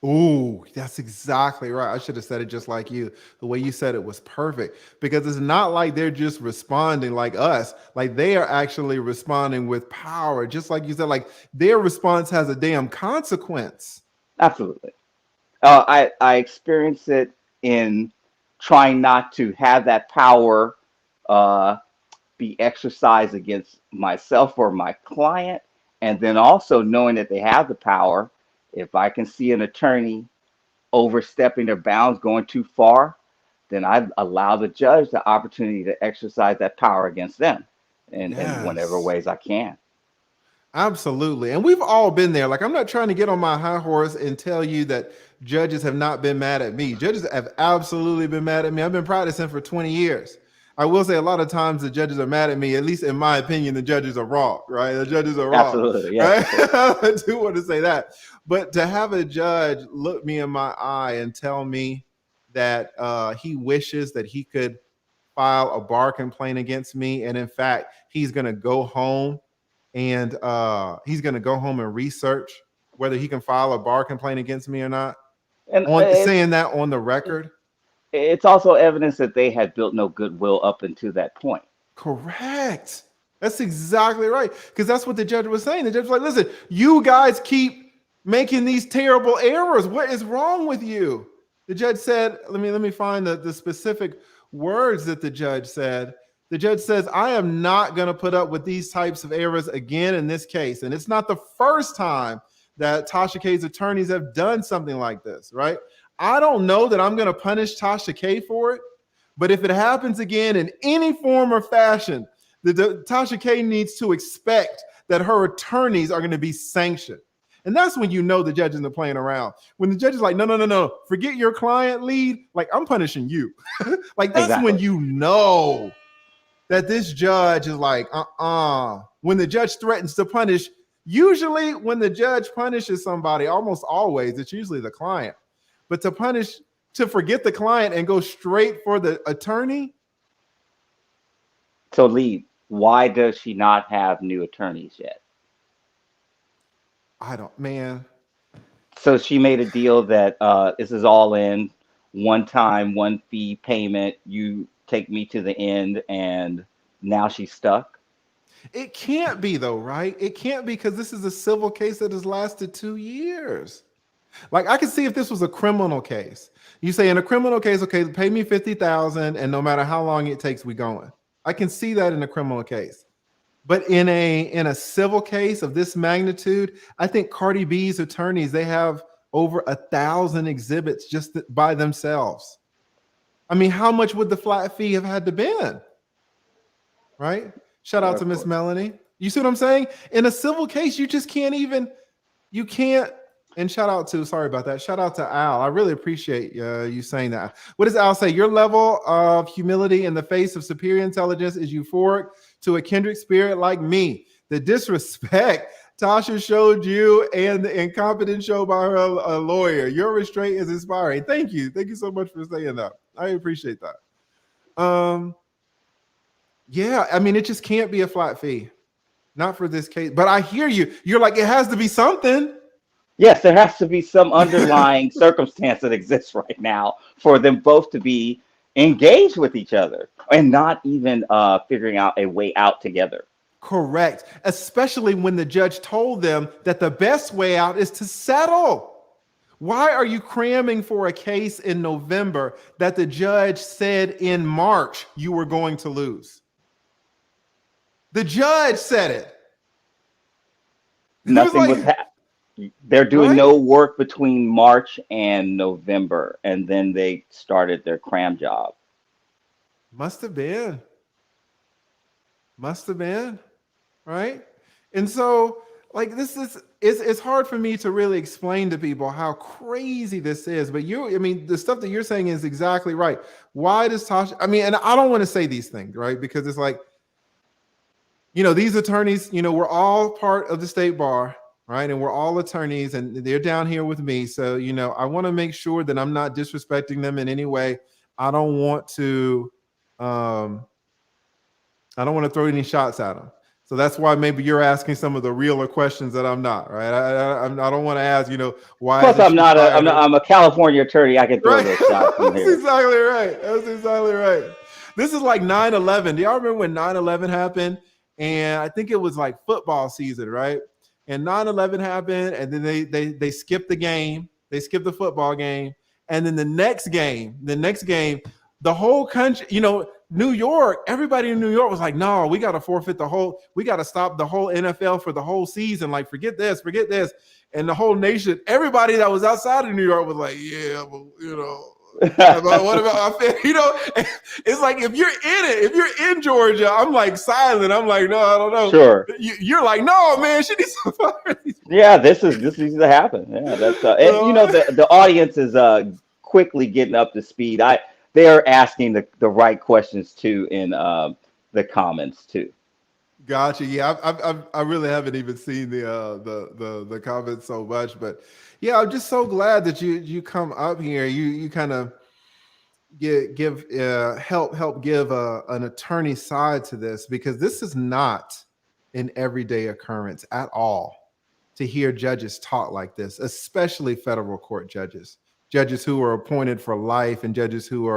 Ooh, that's exactly right. I should have said it just like you. The way you said it was perfect, because it's not like they're just responding like us. Like, they are actually responding with power. Just like you said, like, their response has a damn consequence. Absolutely. I experience it in trying not to have that power be exercised against myself or my client. And then also knowing that they have the power. If I can see an attorney overstepping their bounds, going too far, then I allow the judge the opportunity to exercise that power against them in whatever ways I can. Absolutely. And we've all been there. Like, I'm not trying to get on my high horse and tell you that judges have not been mad at me. Judges have absolutely been mad at me. I've been practicing for 20 years. I will say a lot of times the judges are mad at me. At least in my opinion, the judges are wrong, right? The judges are wrong. Absolutely, yeah. Right? I do want to say that. But to have a judge look me in my eye and tell me that he wishes that he could file a bar complaint against me, and in fact, he's going to go home and research whether he can file a bar complaint against me or not. And Saying that on the record. It's also evidence that they had built no goodwill up until that point. Correct. That's exactly right. Because that's what the judge was saying. The judge was like, listen, you guys keep making these terrible errors. What is wrong with you? The judge said, let me find the specific words that the judge said. The judge says, I am not going to put up with these types of errors again in this case. And it's not the first time that Tasha K's attorneys have done something like this, right? I don't know that I'm going to punish Tasha K for it, but if it happens again in any form or fashion, Tasha K needs to expect that her attorneys are going to be sanctioned. And that's when you know the judge isn't playing around. When the judge is like, no, forget your client lead. Like, I'm punishing you. Like, that's exactly when you know that this judge is like, When the judge threatens to punish, usually when the judge punishes somebody, almost always, it's usually the client. But to forget the client and go straight for the attorney. So Lee, why does she not have new attorneys yet? Man. So she made a deal that this is all in, one time, one fee payment. You take me to the end, and now she's stuck. It can't be though, right? It can't be, because this is a civil case that has lasted 2 years. Like, I could see if this was a criminal case. You say in a criminal case, okay, pay me $50,000, and no matter how long it takes, we going. I can see that in a criminal case. But in a civil case of this magnitude, I think Cardi B's attorneys, they have over 1,000 exhibits just by themselves. I mean, how much would the flat fee have had to been? Right? Shout out to Miss Melanie. You see what I'm saying? In a civil case, you just can't even, you can't. And shout out to, sorry about that. Shout out to Al. I really appreciate you saying that. What does Al say? Your level of humility in the face of superior intelligence is euphoric to a kindred spirit like me. The disrespect Tasha showed you and the incompetence shown by her lawyer. Your restraint is inspiring. Thank you. Thank you so much for saying that. I appreciate that. Yeah, I mean, it just can't be a flat fee. Not for this case. But I hear you. You're like, it has to be something. Yes, there has to be some underlying circumstance that exists right now for them both to be engaged with each other and not even figuring out a way out together. Correct. Especially when the judge told them that the best way out is to settle. Why are you cramming for a case in November that the judge said in March you were going to lose? The judge said it. Nothing was happening. They're doing no work between March and November, and then they started their cram job. Must have been, right? And so, like, it's hard for me to really explain to people how crazy this is. But the stuff that you're saying is exactly right. Why does Tasha? I mean, and I don't want to say these things, right? Because it's like, these attorneys, we're all part of the state bar. Right. And we're all attorneys and they're down here with me. So, I want to make sure that I'm not disrespecting them in any way. I don't want to throw any shots at them. So that's why maybe you're asking some of the realer questions that I'm not. Right. I don't want to ask, why. Plus, I'm a California attorney. I can throw those shots from here. That's exactly right. That's exactly right. This is like 9/11. Do y'all remember when 9/11 happened? And I think it was like football season, right? And 9/11 happened, and then they skipped the game. They skipped the football game. And then the next game, the whole country, New York, everybody in New York was like, no, we got to we got to stop the whole NFL for the whole season. Like, forget this. And the whole nation, everybody that was outside of New York was like, yeah, well, what about it's like, if you're in it, if you're in Georgia, I'm like silent. I'm like, no, I don't know. Sure. You're like, no, man, she needs to fire. Yeah, this needs to happen. Yeah, that's and the audience is quickly getting up to speed. they're asking the right questions too in the comments too. Gotcha. Yeah, I really haven't even seen the comments so much, but yeah, I'm just so glad that you come up here. You kind of give help give an attorney side to this, because this is not an everyday occurrence at all to hear judges talk like this, especially federal court judges who are appointed for life, and judges who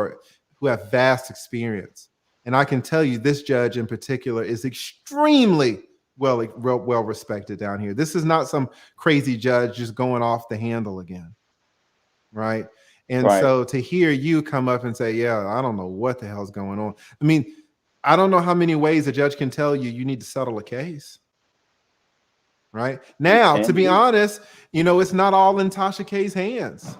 have vast experience. And I can tell you, this judge in particular is extremely well respected down here. This is not some crazy judge just going off the handle again, right? And Right. so to hear you come up and say, yeah, I don't know what the hell's going on. I mean, I don't know how many ways a judge can tell you need to settle a case. Right now, to be honest, it's not all in Tasha K's hands.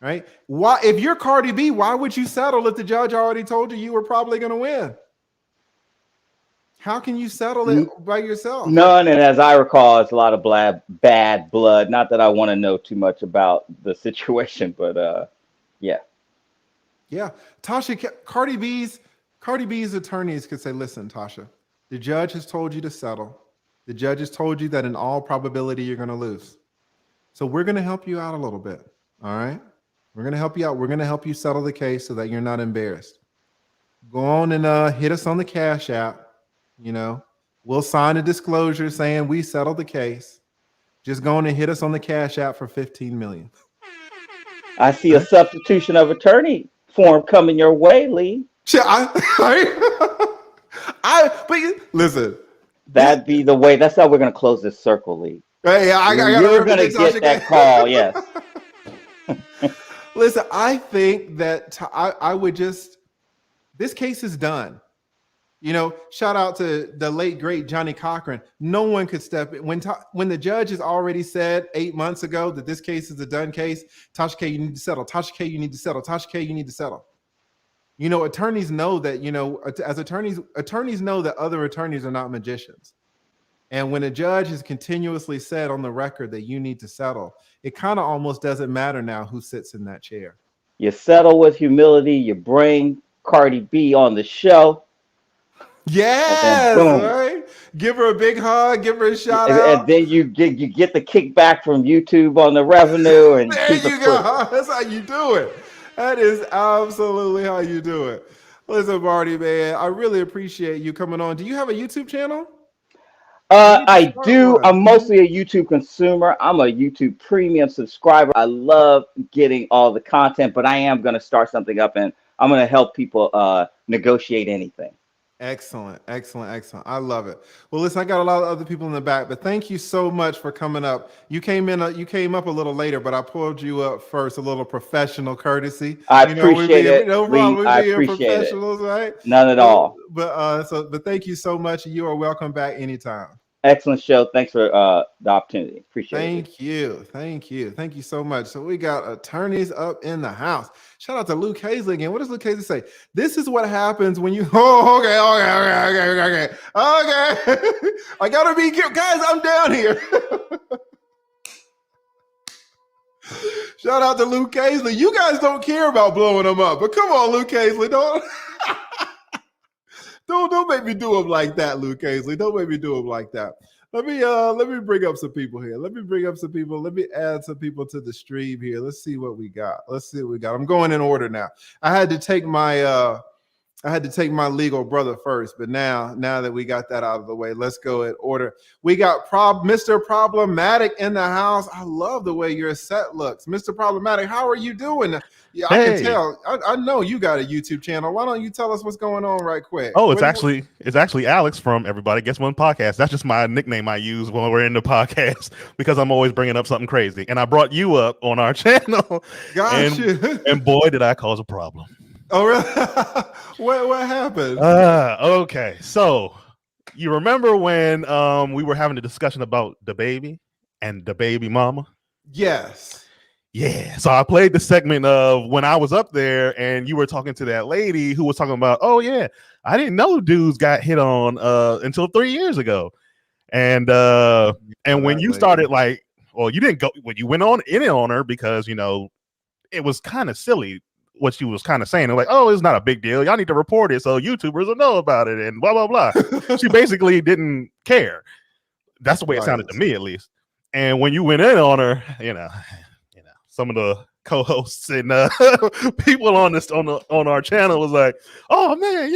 Right? Why, if you're Cardi B, why would you settle if the judge already told you were probably going to win? How can you settle it by yourself? None, and as I recall, it's a lot of bad blood. Not that I want to know too much about the situation, but yeah. Cardi B's attorneys could say, listen, Tasha, the judge has told you to settle. The judge has told you that in all probability you're going to lose. So we're going to help you out a little bit. All right? We're going to help you out. We're going to help you settle the case so that you're not embarrassed. Go on and hit us on the Cash App. We'll sign a disclosure saying we settled the case. Just go on and hit us on the Cash App for $15 million. I see a substitution of attorney form coming your way, Lee. Listen. That'd be the way. That's how we're going to close this circle, Lee. Hey, you're going to get that call, yes. Listen, I think that I would just, this case is done. Shout out to the late, great Johnny Cochran. No one could step in. When the judge has already said 8 months ago that this case is a done case, Tasha K, you need to settle. Tasha K, you need to settle. Tasha K, you need to settle. Attorneys know that, as attorneys know that other attorneys are not magicians. And when a judge has continuously said on the record that you need to settle, it kind of almost doesn't matter now who sits in that chair. You settle with humility. You bring Cardi B on the show. Yes, right? Give her a big hug, give her a shout out. And then you get the kickback from YouTube on the revenue. And there you go. That's how you do it. That is absolutely how you do it. Listen, Marty, man, I really appreciate you coming on. Do you have a YouTube channel? I do. I'm mostly a YouTube consumer. I'm a YouTube premium subscriber. I love getting all the content, but I am going to start something up, and I'm going to help people negotiate anything. Excellent. I love it. Well, listen, I got a lot of other people in the back, but thank you so much for coming up. You came up a little later, but I pulled you up first, a little professional courtesy. I appreciate it. No problem. I We're being appreciate professionals, it. right? None at all. But thank you so much. You are welcome back anytime. Excellent show. Thanks for the opportunity. Appreciate it. Thank you so much. So we got attorneys up in the house. Shout out to Luke Hazley again. What does Luke Hazley say? This is what happens when you. Okay. I gotta be careful, guys. I'm down here. Shout out to Luke Hazley. You guys don't care about blowing them up, but come on, Luke Hazley, don't. Don't make me do him like that, Luke Hazley. Don't make me do him like that. Let me bring up some people here. Let me add some people to the stream here. Let's see what we got. I'm going in order now. I had to take my legal brother first, but now that we got that out of the way, let's go in order. We got Mr. Problematic in the house. I love the way your set looks. Mr. Problematic, how are you doing? Yeah, I can tell. I know you got a YouTube channel. Why don't you tell us what's going on right quick? Oh, it's actually Alex from Everybody Gets One Podcast. That's just my nickname I use when we're in the podcast because I'm always bringing up something crazy. And I brought you up on our channel. Gotcha. And boy, did I cause a problem. Oh, really? What happened? Okay. So you remember when we were having a discussion about the baby and the baby mama? Yes. Yeah. So I played the segment of when I was up there and you were talking to that lady who was talking about, oh yeah, I didn't know dudes got hit on until 3 years ago. And when you started you didn't go when you went on her because it was kind of silly what she was kind of saying. They're like, oh, it's not a big deal. Y'all need to report it so YouTubers will know about it and blah, blah, blah. She basically didn't care. That's the way it sounded to me, at least. And when you went in on her, some of the co-hosts and people on our channel was like, oh man,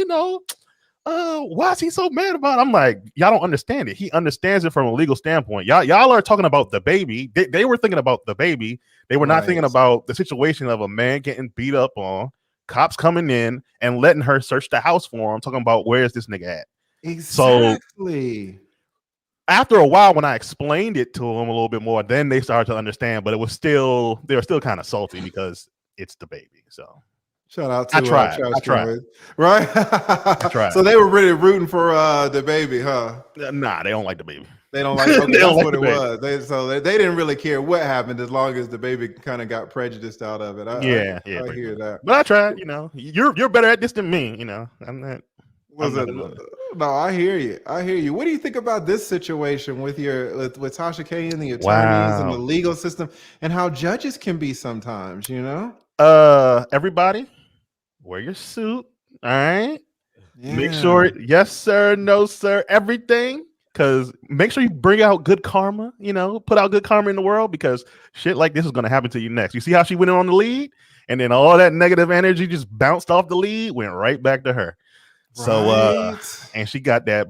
why is he so mad about it? I'm like, y'all don't understand it. He understands it from a legal standpoint. Y'all are talking about the baby. They were thinking about the baby. They were not thinking about the situation of a man getting beat up on, cops coming in and letting her search the house for him, talking about where's this nigga at. Exactly. So after a while, when I explained it to them a little bit more, then they started to understand, but they were still kind of salty because it's the baby. So shout out to I tried. Right? I tried. So they were really rooting for the baby, huh? Nah, they don't like the baby. They don't like. Okay, They don't that's like what the it baby. was. They didn't really care what happened as long as the baby kind of got prejudiced out of it. I hear that. But I tried. You're better at this than me. I'm not. No, I hear you. What do you think about this situation with with Tasha K and the attorneys and the legal system and how judges can be sometimes? Everybody, wear your suit. All right. Yeah. Make sure, yes sir, no sir, everything. Because make sure you bring out good karma. Put out good karma in the world, because shit like this is going to happen to you next. You see how she went in on the lead, and then all that negative energy just bounced off the lead, went right back to her. So, and she got that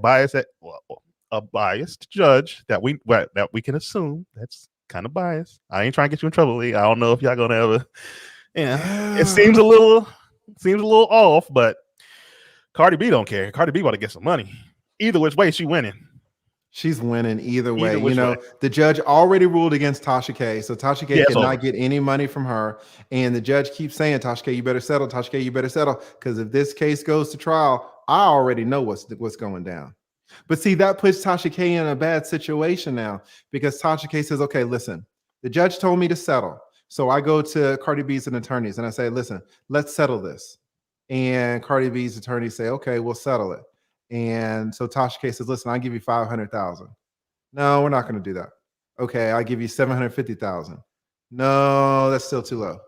a biased judge that we can assume that's kind of biased. I ain't trying to get you in trouble, Lee. I don't know if y'all gonna ever. It seems a little off, but Cardi B don't care. Cardi B want to get some money. Either which way, she winning. She's winning either way. The judge already ruled against Tasha K. So Tasha K cannot get any money from her. And the judge keeps saying, Tasha K, you better settle. Tasha K, you better settle. Because if this case goes to trial, I already know what's going down. But see, that puts Tasha K in a bad situation now, because Tasha K says, okay, listen, the judge told me to settle. So I go to Cardi B's and attorneys and I say, listen, let's settle this. And Cardi B's attorneys say, okay, we'll settle it. And so Tasha K says, listen, I'll give you 500,000. No, we're not going to do that. Okay, I'll give you 750,000. No, that's still too low.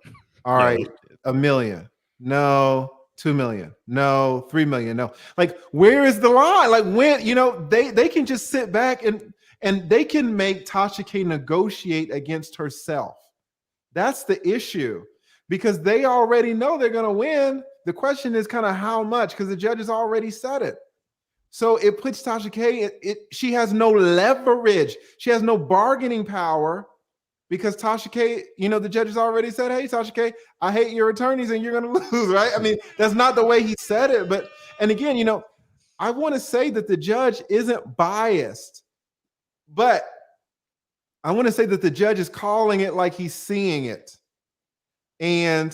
All right, $1 million. No, 2 million. No, 3 million. No. Like, where is the line? Like, when, they can just sit back and they can make Tasha K negotiate against herself. That's the issue, because they already know they're going to win. The question is kind of how much, because the judge has already said it. So it puts Tasha K, she has no leverage. She has no bargaining power, because Tasha K, the judge has already said, hey, Tasha K, I hate your attorneys and you're going to lose, right? I mean, that's not the way he said it. But, and again, I want to say that the judge isn't biased, but I want to say that the judge is calling it like he's seeing it. And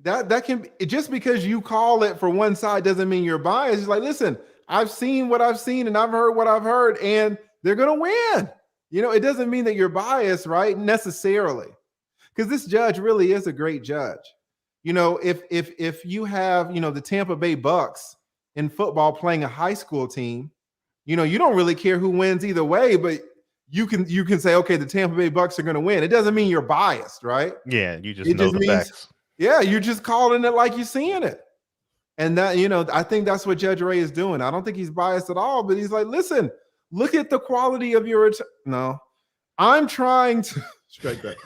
that can be, just because you call it for one side doesn't mean you're biased. It's like, listen, I've seen what I've seen and I've heard what I've heard, and they're going to win. It doesn't mean that you're biased, right? Necessarily. Because this judge really is a great judge. If you have, the Tampa Bay Bucks in football playing a high school team, you don't really care who wins either way, but you can say, okay, the Tampa Bay Bucks are going to win. It doesn't mean you're biased, right? Yeah, you just know the facts. Yeah, you're just calling it like you're seeing it. And that, I think that's what Judge Ray is doing. I don't think he's biased at all, but he's like, listen, look at the quality of your no. I'm trying to strike that.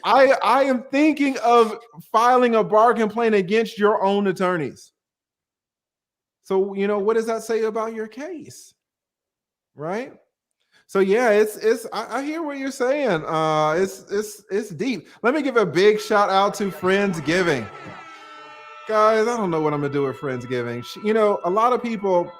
I am thinking of filing a bar complaint against your own attorneys. So, what does that say about your case? Right? So yeah, I hear what you're saying. It's deep. Let me give a big shout out to Friendsgiving. Guys, I don't know what I'm gonna do with Friendsgiving. A lot of people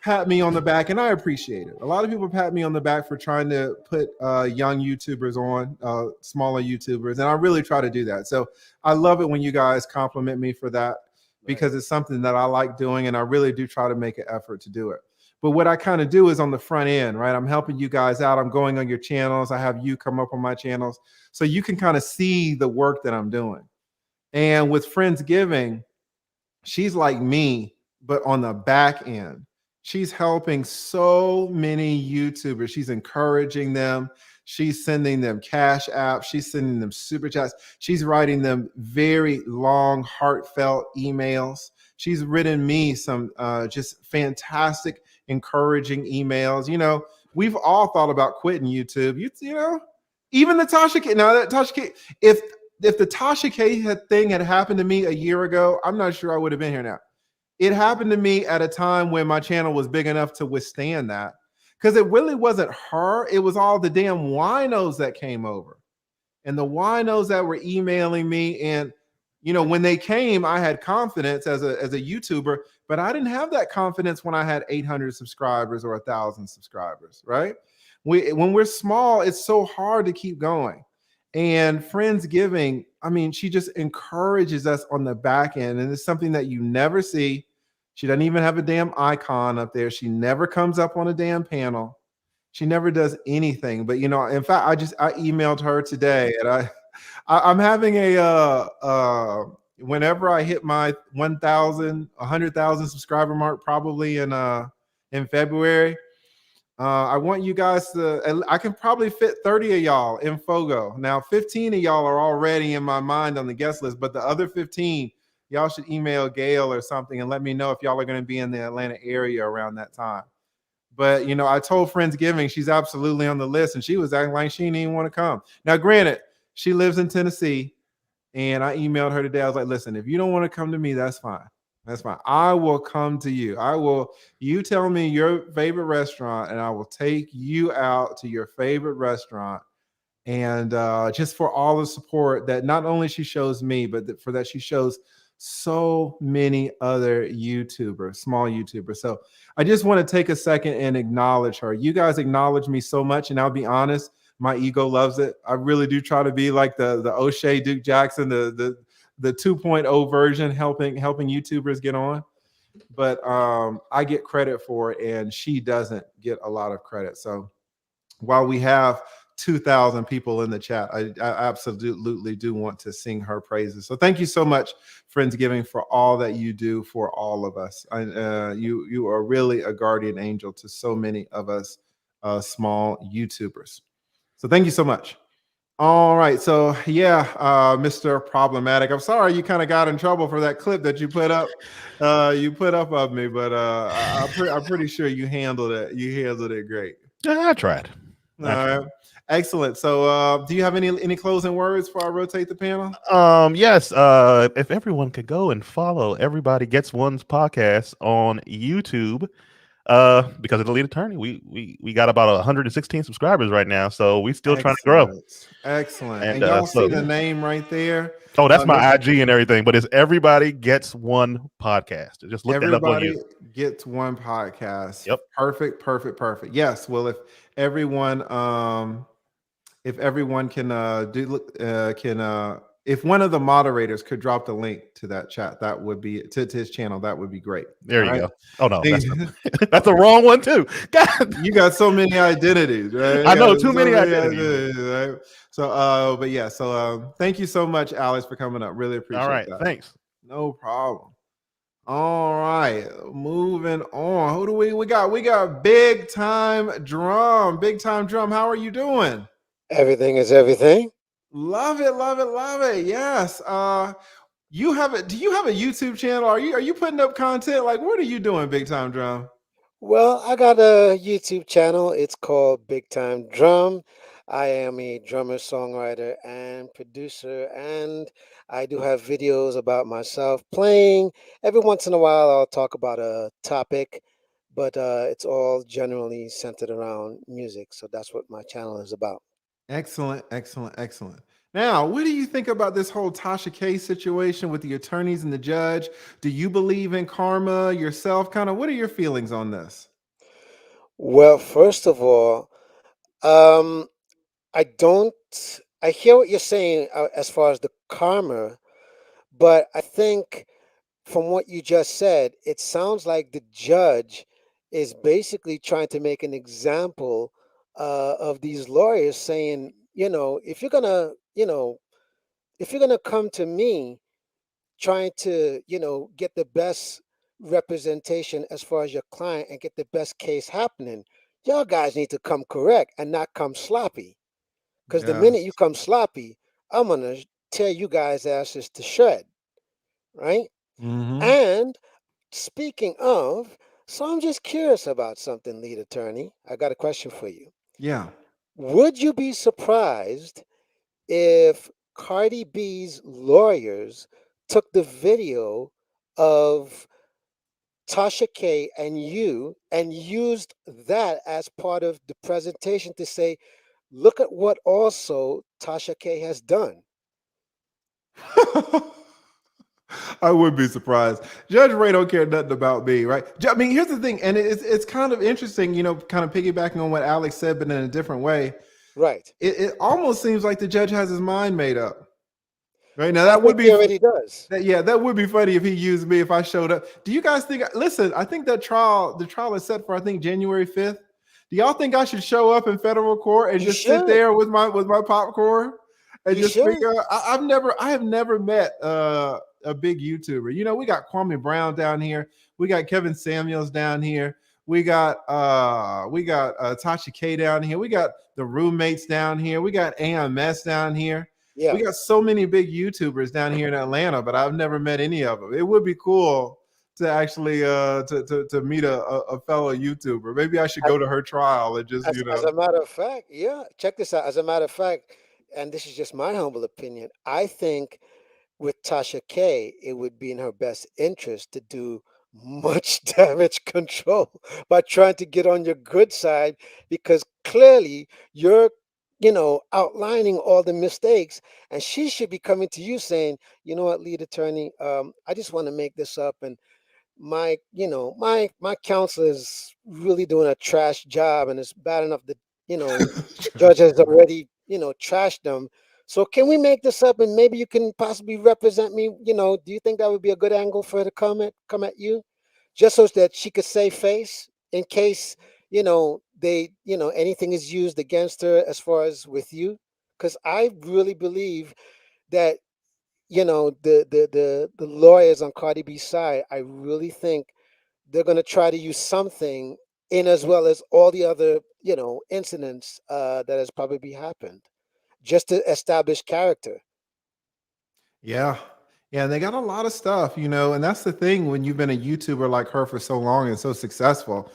pat me on the back, and I appreciate it. A lot of people pat me on the back for trying to put young YouTubers on, smaller YouTubers, and I really try to do that. So I love it when you guys compliment me for that, because it's something that I like doing, and I really do try to make an effort to do it. But what I kind of do is on the front end, right? I'm helping you guys out. I'm going on your channels. I have you come up on my channels so you can kind of see the work that I'm doing. And with Friendsgiving, she's like me, but on the back end. She's helping so many YouTubers. She's encouraging them. She's sending them cash apps. She's sending them super chats. She's writing them very long, heartfelt emails. She's written me some just fantastic, encouraging emails. You know, we've all thought about quitting YouTube. You know, even the Tasha K. Now that Tasha K, if the Tasha K thing had happened to me a year ago, I'm not sure I would have been here now. It happened to me at a time when my channel was big enough to withstand that, because it really wasn't her. It was all the damn winos that came over, and the winos that were emailing me. And you know, when they came, I had confidence as a YouTuber, but I didn't have that confidence when I had 800 subscribers or 1,000 subscribers. Right? When we're small, it's so hard to keep going. And Friendsgiving, I mean, she just encourages us on the back end. And it's something that you never see. She doesn't even have a damn icon up there. She never comes up on a damn panel. She never does anything. But, you know, in fact, I emailed her today, and I'm having whenever I hit my 100,000 subscriber mark, probably in February, I want you guys to, I can probably fit 30 of y'all in Fogo. Now, 15 of y'all are already in my mind on the guest list, but the other 15, y'all should email Gail or something and let me know if y'all are going to be in the Atlanta area around that time. But, you know, I told Friendsgiving she's absolutely on the list, and she was acting like she didn't even want to come. Now, granted, she lives in Tennessee, and I emailed her today. I was like, listen, if you don't want to come to me, that's fine. That's fine. I will come to you. You tell me your favorite restaurant, and I will take you out to your favorite restaurant. And just for all the support that not only she shows me, but for that she shows so many other YouTubers, small YouTubers. So I just want to take a second and acknowledge her. You guys acknowledge me so much, and I'll be honest, my ego loves it. I really do try to be like the O'Shea Duke Jackson, the 2.0 version, helping YouTubers get on. But I get credit for it, and she doesn't get a lot of credit. So while we have 2,000 people in the chat, I absolutely do want to sing her praises. So thank you so much, Friendsgiving, for all that you do for all of us. You are really a guardian angel to so many of us small YouTubers. So thank you so much. All right. So yeah, Mr. Problematic, I'm sorry you kind of got in trouble for that clip that you put up. Of me, but I'm pretty sure you handled it. You handled it great. Yeah, I tried. All right. Excellent. So do you have any closing words before I rotate the panel? Yes. If everyone could go and follow Everybody Gets One's podcast on YouTube. Because of the lead attorney, we got about 116 subscribers right now, so we still trying to grow. Excellent. And y'all see the name right there. Oh, that's my IG and everything, but it's Everybody Gets One podcast. Just look that up on YouTube. Everybody Gets One podcast. Yep. Perfect. Yes. Well, if everyone can if one of the moderators could drop the link to that chat, that would be to his channel, that would be great. There you go. Oh no, that's the wrong one too. God. You got so many identities, right? I know, too many identities. Right? So but yeah, so thank you so much, Alex, for coming up. Really appreciate that. All right, thanks. No problem. All right, moving on. Who do we got? We got Big Time Drum. Big Time Drum, how are you doing? Everything is everything. Love it. Yes. Do you have a YouTube channel? Are you putting up content? Like, what are you doing, Big Time Drum? Well, I got a YouTube channel. It's called Big Time Drum. I am a drummer, songwriter, and producer, and I do have videos about myself playing. Every once in a while, I'll talk about a topic, but it's all generally centered around music. So that's what my channel is about. Excellent. Now, what do you think about this whole Tasha K situation with the attorneys and the judge? Do you believe in karma yourself? Kind of, what are your feelings on this? Well, first of all, I hear what you're saying as far as the karma, but I think from what you just said, it sounds like the judge is basically trying to make an example of these lawyers, saying, if you're gonna come to me trying to, get the best representation as far as your client and get the best case happening, y'all guys need to come correct and not come sloppy. Because the minute Yes. you come sloppy, I'm gonna tear you guys' asses to shred, right? Hmm. And speaking of, so I'm just curious about something, lead attorney. I got a question for you. Yeah. Would you be surprised if Cardi B's lawyers took the video of Tasha K and you and used that as part of the presentation to say, look at what also Tasha K has done? I would be surprised. Judge Ray don't care nothing about me, right? I mean, here's the thing, and it's kind of interesting, kind of piggybacking on what Alex said, but in a different way. Right. It almost seems like the judge has his mind made up. Right now, I that would think be he already does. yeah, that would be funny if he used me if I showed up. Do you guys think? Listen, I think the trial is set for I think January 5th. Do y'all think I should show up in federal court and You just sit should. there with my popcorn and You just should. figure? I have never met a big YouTuber. We got Kwame Brown down here. We got Kevin Samuels down here. We got Tasha K down here. We got the roommates down here. We got AMS down here. Yeah. We got so many big YouTubers down here in Atlanta, but I've never met any of them. It would be cool to actually to meet a fellow YouTuber. Maybe I should As, go to her trial and just as a matter of fact, yeah. Check this out. As a matter of fact, and this is just my humble opinion, I think with Tasha K, it would be in her best interest to do much damage control by trying to get on your good side because clearly you're, outlining all the mistakes, and she should be coming to you saying, you know what, lead attorney, I just want to make this up, and my counselor is really doing a trash job, and it's bad enough that the judge has already trashed them. So can we make this up, and maybe you can possibly represent me? Do you think that would be a good angle for her to come at you, just so that she could save face in case they anything is used against her as far as with you? Because I really believe that the lawyers on Cardi B's side, I really think they're going to try to use something in as well as all the other incidents that has probably happened just to establish character. yeah. Yeah, they got a lot of stuff, and that's the thing when you've been a YouTuber like her for so long and so successful,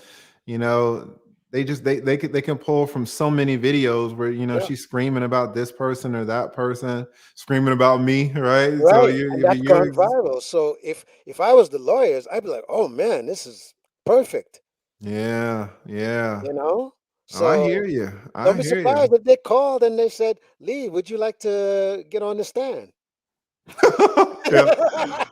you know, they can pull from so many videos where Yeah, she's screaming about this person or that person, screaming about me, right? So right, you and I mean that's gone viral. So if I was the lawyers, I'd be like, oh man, this is perfect. yeah, yeah. you know Oh, I so hear you. don't I be hear you. surprised if they called and they said, Lee, would you like to get on the stand? Yeah.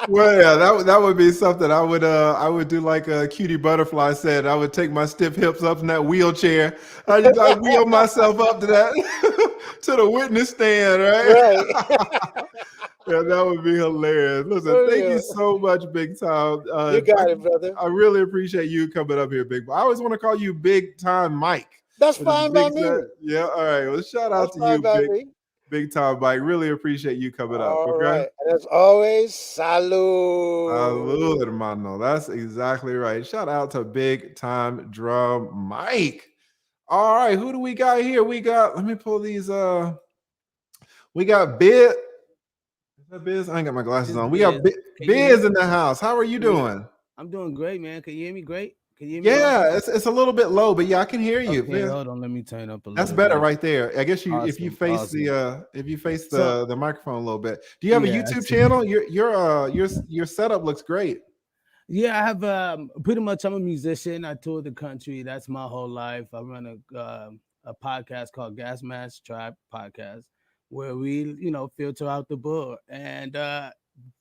Well, yeah, that would be something I would do like Cutie Butterfly said. I would take my stiff hips up in that wheelchair. I wheel myself up to that to the witness stand, right? Right. Yeah, that would be hilarious. Listen, For thank you real. so much, Big Time. You got it, brother. I really appreciate you coming up here, Big. I always want to call you Big Time Mike. That's But it's fine by Big me. Time. Yeah, all right. Well, shout That's out to fine you, by me. Big Time Mike. Really appreciate you coming up. All Okay. right. And as always, Salud, salud. hermano. That's exactly right. Shout out to Big Time Drum Mike. All right, who do we got here? Let me pull these. We got Biz. Is that Biz? I ain't got my glasses This on. We got Biz. Can you hear Biz me? in the house. How are you Can you? doing? I'm doing great, man. Can you hear me great? Can you hear me well? Yeah, it's a little bit low, but yeah, I can hear you. Okay, Biz. hold on. Let me turn up a That's little better bit. right there. I guess if you Awesome, face awesome. So, the microphone a little bit. Do you have a yeah, YouTube channel? Your setup looks great. yeah, I have pretty much. I'm a musician. I tour the country. That's my whole life. I run a podcast called Gas Mask Tribe Podcast, where we filter out the bull. And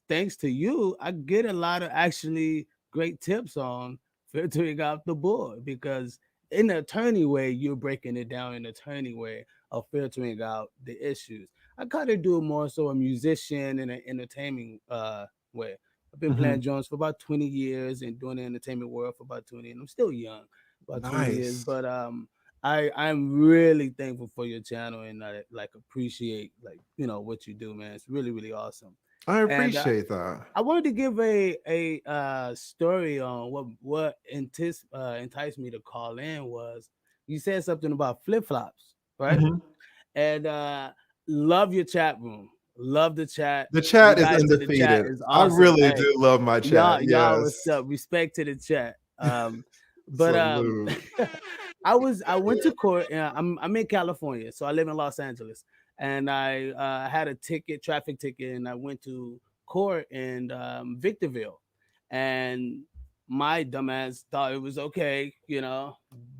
thanks to you, I get a lot of actually great tips on filtering out the bull because in the attorney way, you're breaking it down in the attorney way of filtering out the issues. I kind of do it more so a musician in an entertaining way. I've been playing Mhm. drums for about 20 years and doing the entertainment world for about 20, and I'm still young, about 20 years. Nice. But I'm really thankful for your channel and I like appreciate what you do, man. It's really really awesome. I And appreciate that. I wanted to give a story on what enticed me to call in was you said something about flip flops, right? Mhm. And love your chat room. Love the chat. The You chat is guys in the chat undefeated. is I awesome. really Hey, do love my chat. y'all what's Yes. up? Respect to the chat. But Salute. I went to court. I'm in California, so I live in Los Angeles, and I had a traffic ticket, and I went to court in Victorville, and my dumbass thought it was okay,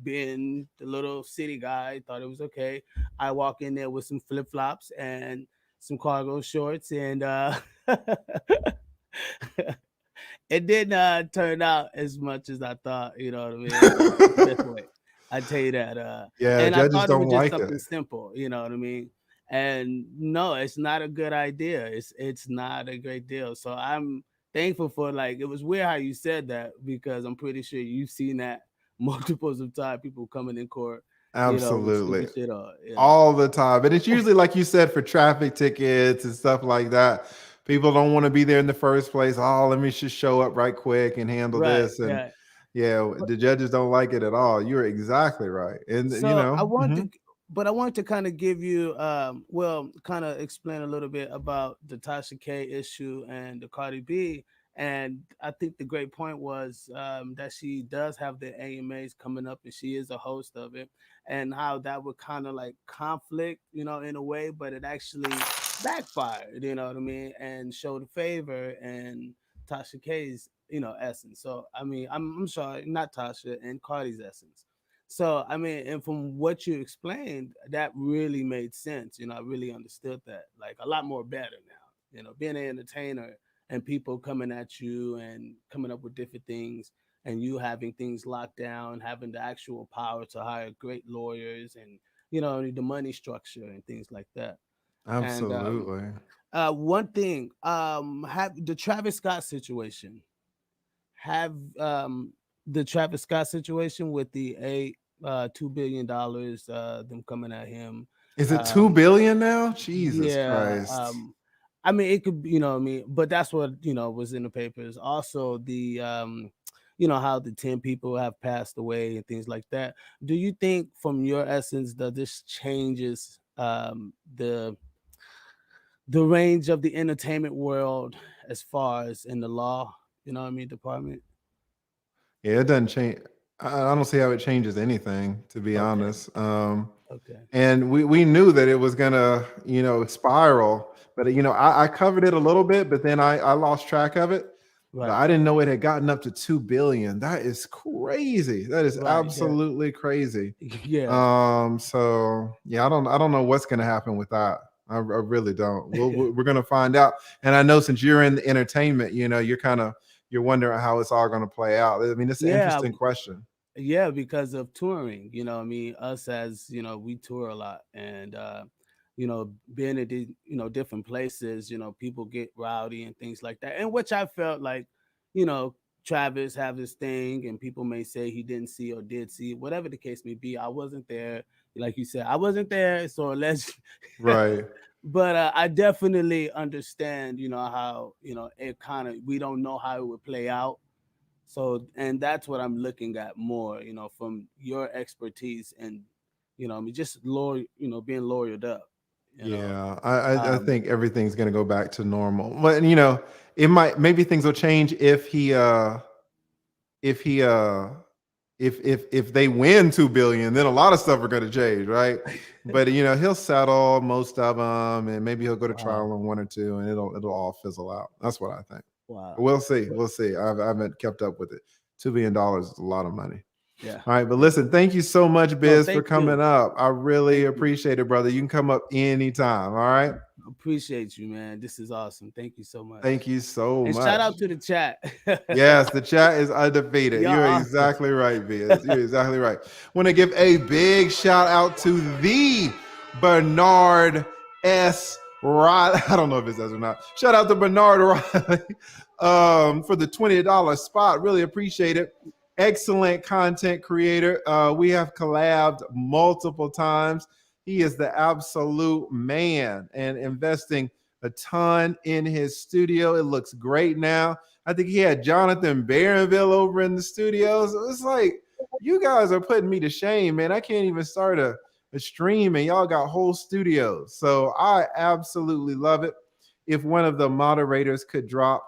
being the little city guy, thought it was okay. I walk in there with some flip flops and some cargo shorts, and it didn't turn out as much as I thought. You know what I mean? The best way. I tell you that. Yeah, And I judges thought it was don't just like it. something simple. You know what I mean? And no, it's not a good idea. It's not a great deal. So I'm thankful for, like, it was weird how you said that, because I'm pretty sure you've seen that multiples of times, people coming in court, with Absolutely. stupid shit on. All the time. And it's usually, like you said, for traffic tickets and stuff like that. People don't want to be there in the first place. Oh, let me just show up right quick and handle Right. this. And Yeah. yeah, the judges don't like it at all. You're exactly right. And So I wanted mhm. to, but I wanted to kind of give you, kind of explain a little bit about the Tasha K issue and the Cardi B. And I think the great point was that she does have the AMAs coming up, and she is a host of it, and how that would kind of like conflict, in a way, but it actually backfired, you know what I mean, and showed favor and Tasha K's, essence. So I mean, I'm sorry, not Tasha, and Cardi's essence. So I mean, and from what you explained, that really made sense. I really understood that, like, a lot more better now. Being an entertainer and people coming at you and coming up with different things, and you having things locked down, having the actual power to hire great lawyers, and the money structure and things like that. And Absolutely. one thing, have the Travis Scott situation. Have the Travis Scott situation with the $2 billion, them coming at him. Is it 2 Um, billion now? Jesus yeah, Christ. I mean, it could, what I mean, but that's what was in the papers. Also, the how the 10 people have passed away and things like that. Do you think, from your essence, that this changes the range of the entertainment world as far as in the law, department? Yeah, it doesn't change. I don't see how it changes anything, to be Okay. honest. Okay. And we knew that it was gonna, spiral. But I covered it a little bit, but then I lost track of it. But Right. I didn't know it had gotten up to 2 billion. That is crazy. That is Right. Yeah. absolutely crazy. Yeah. So yeah, I don't know what's gonna happen with that. I really don't. We're gonna find out. And I know, since you're in the entertainment, you're wondering how it's all gonna play out. I mean, it's an Yeah. interesting question. Yeah, because of touring, I mean, us, as we tour a lot, and being at these, different places, people get rowdy and things like that, and which I felt like, you know Travis have this thing, and people may say he didn't see or did see, whatever the case may be. I wasn't there, like you said, I wasn't there, so let's Right. but I definitely understand, how, it kind of, we don't know how it would play out. So, and that's what I'm looking at more, from your expertise, and, I mean, just lawyer, being lawyered up, you know. Yeah, I Um, think everything's gonna go back to normal. But maybe things will change if he if they win 2 billion, then a lot of stuff are going to change, right? But he'll settle most of them, and maybe he'll go to wow, trial on one or two, and it'll all fizzle out. That's what I think. wow. We'll see. But We'll see. I haven't kept up with it. $2 billion is a lot of money. yeah. All right, but listen, thank you so much, No, Biz, for thank coming you. up. I really Thank you. appreciate it, brother. You can come up anytime. All right. Appreciate you, man. This is awesome. Thank you so much. Thank you so And shout much. out to the chat. Yes, the chat is undefeated. Y'all You're awesome. exactly right, Biz. You're exactly right. Want to give a big shout out to the Bernard S. Riley. I don't know if it says or not. Shout out to Bernard Riley for the $20 spot. Really appreciate it. Excellent content creator. We have collabed multiple times. He is the absolute man, and investing a ton in his studio. It looks great now. I think he had Jonathan Barronville over in the studios. It's like, you guys are putting me to shame, man. I can't even start a a stream, and y'all got whole studios. So I absolutely love it. If one of the moderators could drop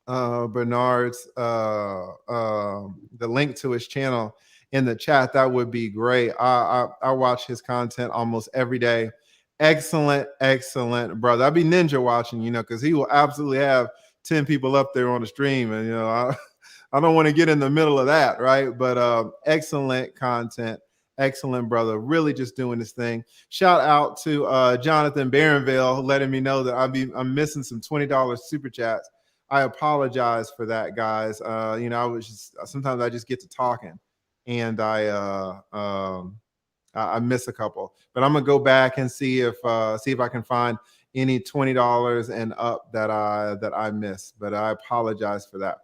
Bernard's the link to his channel in the chat, that would be great. I watch his content almost every day. Excellent brother. I'd be ninja watching, because he will absolutely have 10 people up there on the stream, and I don't want to get in the middle of that, right? But excellent content, excellent brother, really just doing this thing. Shout out to Jonathan Barronville letting me know that I'm missing some $20 super chats. I apologize for that, guys. I was just sometimes I just get to talking, and I miss a couple. But I'm gonna go back and see if I can find any $20 and up that I missed. But I apologize for that.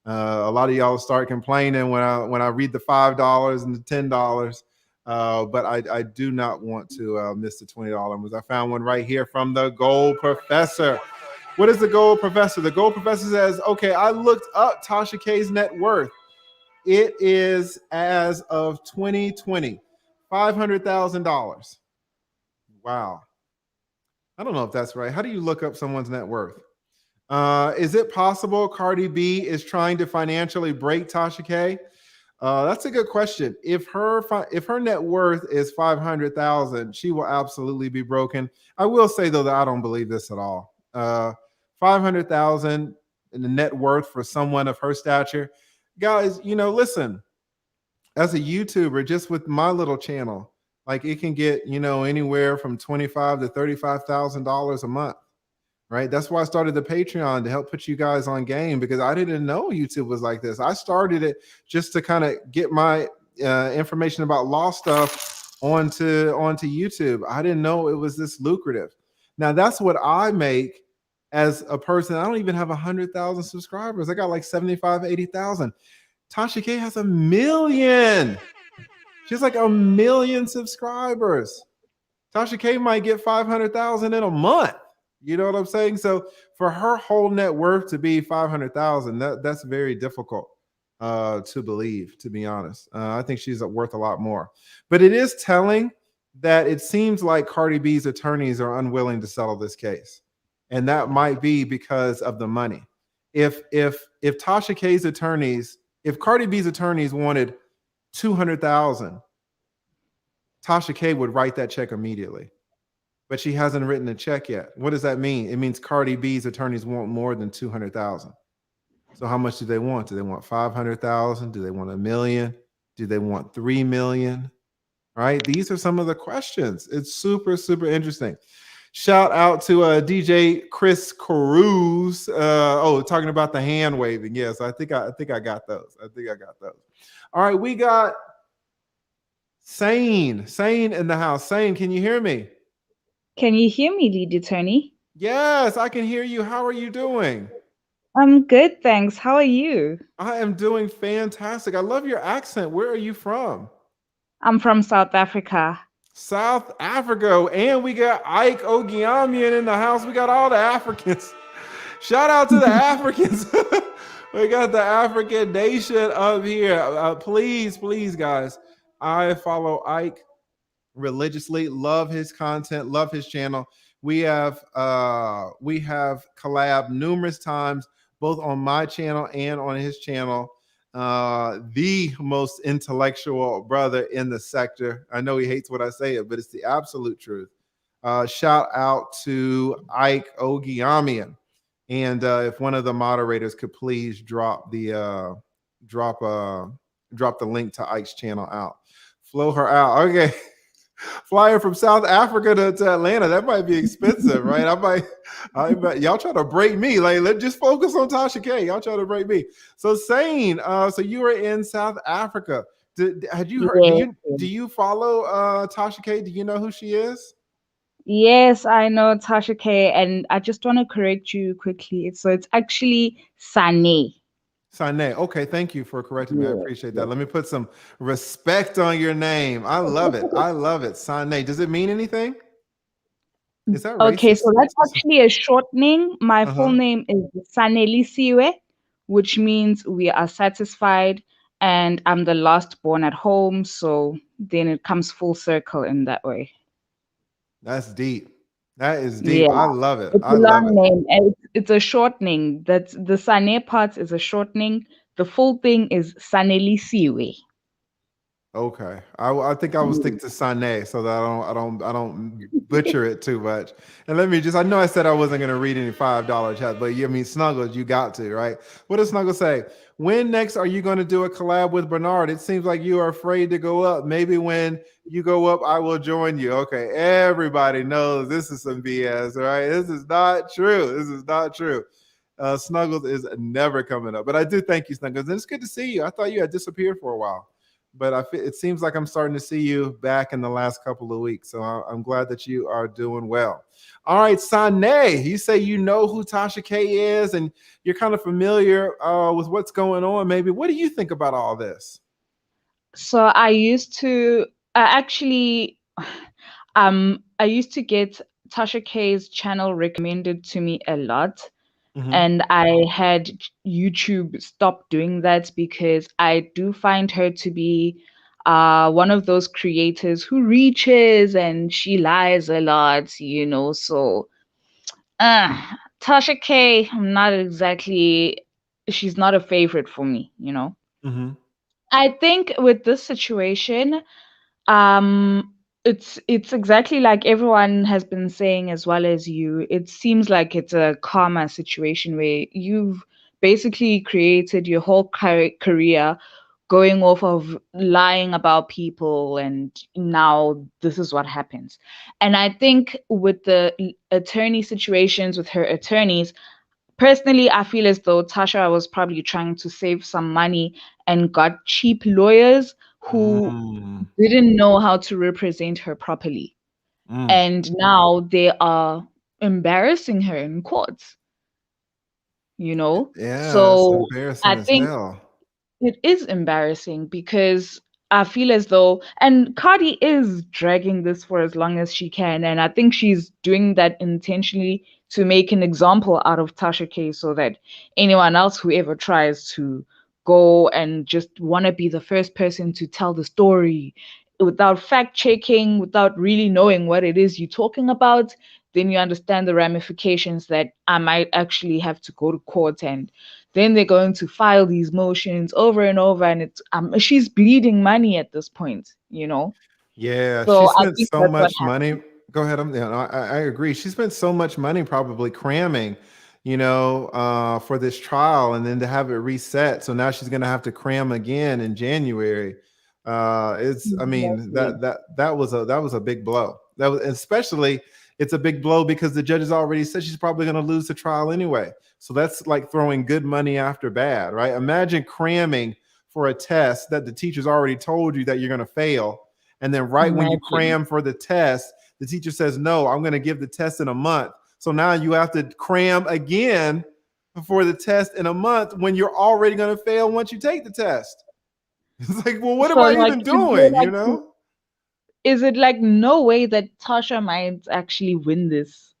A lot of y'all start complaining when I read the $5 and the $10. But I do not want to miss the $20. I found one right here from the Gold Professor. What is the Gold Professor? The Gold Professor says, okay, I looked up Tasha K's net worth. It is, as of 2020, $500,000. Wow. I don't know if that's right. How do you look up someone's net worth? Is it possible Cardi B is trying to financially break Tasha K? That's a good question. If her net worth is 500,000, she will absolutely be broken. I will say though that I don't believe this at all. 500,000 in the net worth for someone of her stature, guys. Listen. As a YouTuber, just with my little channel, like it can get anywhere from $25,000 to $35,000 a month. Right. That's why I started the Patreon, to help put you guys on game, because I didn't know YouTube was like this. I started it just to kind of get my information about law stuff onto YouTube. I didn't know it was this lucrative. Now that's what I make as a person. I don't even have 100,000 subscribers. I got like 75, 80,000. Tasha K has 1 million. She has like 1 million subscribers. Tasha K might get 500,000 in a month. You know what I'm saying? So for her whole net worth to be 500,000, that's very difficult to believe, to be honest. I think she's worth a lot more. But it is telling that it seems like Cardi B's attorneys are unwilling to settle this case. And that might be because of the money. If Tasha K's attorneys, if Cardi B's attorneys wanted 200,000, Tasha K would write that check immediately. But she hasn't written a check yet. What does that mean? It means Cardi B's attorneys want more than 200,000. So how much do they want? Do they want 500,000? Do they want 1 million? Do they want 3 million? Right? These are some of the questions. It's super, super interesting. Shout out to DJ Chris Cruz. Talking about the hand waving. Yes, I think I got those. All right, we got Sane in the house. Sane, can you hear me? Can you hear me, lead attorney? Yes, I can hear you. How are you doing? I'm good, thanks. How are you? I am doing fantastic. I love your accent. Where are you from? I'm from South Africa. South Africa. And we got Ike Ogiamian in the house. We got all the Africans. Shout out to the Africans. We got the African nation up here. Please, guys. I follow Ike religiously, love his content, love his channel. We have collabed numerous times, both on my channel and on his channel. The most intellectual brother in the sector. I know he hates what I say it, but it's the absolute truth. Shout out to Ike Ogiamian. And if one of the moderators could please drop the link to Ike's channel out. Flow her out. Okay. Flyer from South Africa to Atlanta. That might be expensive, right? I might y'all try to break me. Like, let's just focus on Tasha K. Y'all try to break me. So Sane, so you were in South Africa. Had you heard? Yes. Do you follow Tasha K? Do you know who she is? Yes, I know Tasha K, and I just want to correct you quickly. So it's actually Sane. Sane. Okay, thank you for correcting me. I appreciate that. Let me put some respect on your name. I love it. I love it. Sane. Does it mean anything? Is that racist? Okay, so that's actually a shortening. My full name is Sanelisiwe, which means we are satisfied. and I'm the last born at home, so then it comes full circle in that way. That's deep. That is deep. I Yeah, love it. it's I a love long it. name, and it's a shortening. That's the Sane part is a shortening. The full thing is Sanelisiwe. Okay, I think I will stick to Sane so that I don't butcher it too much. And let me just I know I said I wasn't gonna read any $5 chats, but I mean Snuggles, you got to, right? What does Snuggles say? When next are you going to do a collab with Bernard? It seems like you are afraid to go up. Maybe when you go up, I will join you. Okay, everybody knows this is some BS, right? This is not true. This is not true. Snuggles is never coming up, but I do thank you, Snuggles, and it's good to see you. I thought you had disappeared for a while, but it seems like I'm starting to see you back in the last couple of weeks. So I'm glad that you are doing well. All right, Sane, you say you know who Tasha K is and you're kind of familiar with what's going on. Maybe what do you think about all this? So actually I used to get Tasha K's channel recommended to me a lot. And I had YouTube stop doing that because I do find her to be one of those creators who reaches and she lies a lot, you know. So, Tasha K, she's not a favorite for me, you know. Mm-hmm. I think with this situation, um, it's exactly like everyone has been saying as well as you. It seems like it's a karma situation where you've basically created your whole career going off of lying about people, and now this is what happens. And I think with the attorney situations with her attorneys, personally, I feel as though Tasha was probably trying to save some money and got cheap lawyers who Mm. didn't know how to represent her properly. Mm. And now they are embarrassing her in courts, you know? Yeah, it's So embarrassing I as think hell. it is embarrassing because I feel as though, and Cardi is dragging this for as long as she can, and I think she's doing that intentionally to make an example out of Tasha K so that anyone else who ever tries to go and just want to be the first person to tell the story without fact checking, without really knowing what it is you're talking about, then you understand the ramifications that I might actually have to go to court, and then they're going to file these motions over and over, and it's she's bleeding money at this point, you know. Yeah, she So I spent think so that's what much happened. money. Go ahead. I agree. She spent so much money probably cramming, for this trial and then to have it reset. So now she's going to have to cram again in January. I mean, Exactly. that was a big blow. That was especially it's a big blow because the judges already said she's probably going to lose the trial anyway. So that's like throwing good money after bad, right? Imagine cramming for a test that the teacher's already told you that you're going to fail, and then right when you Imagine. cram for the test, the teacher says, no, I'm going to give the test in a month. So now you have to cram again for the test in a month when you're already going to fail once you take the test. It's like, well, what am So I like even doing? is it like no way that Tasha might actually win this?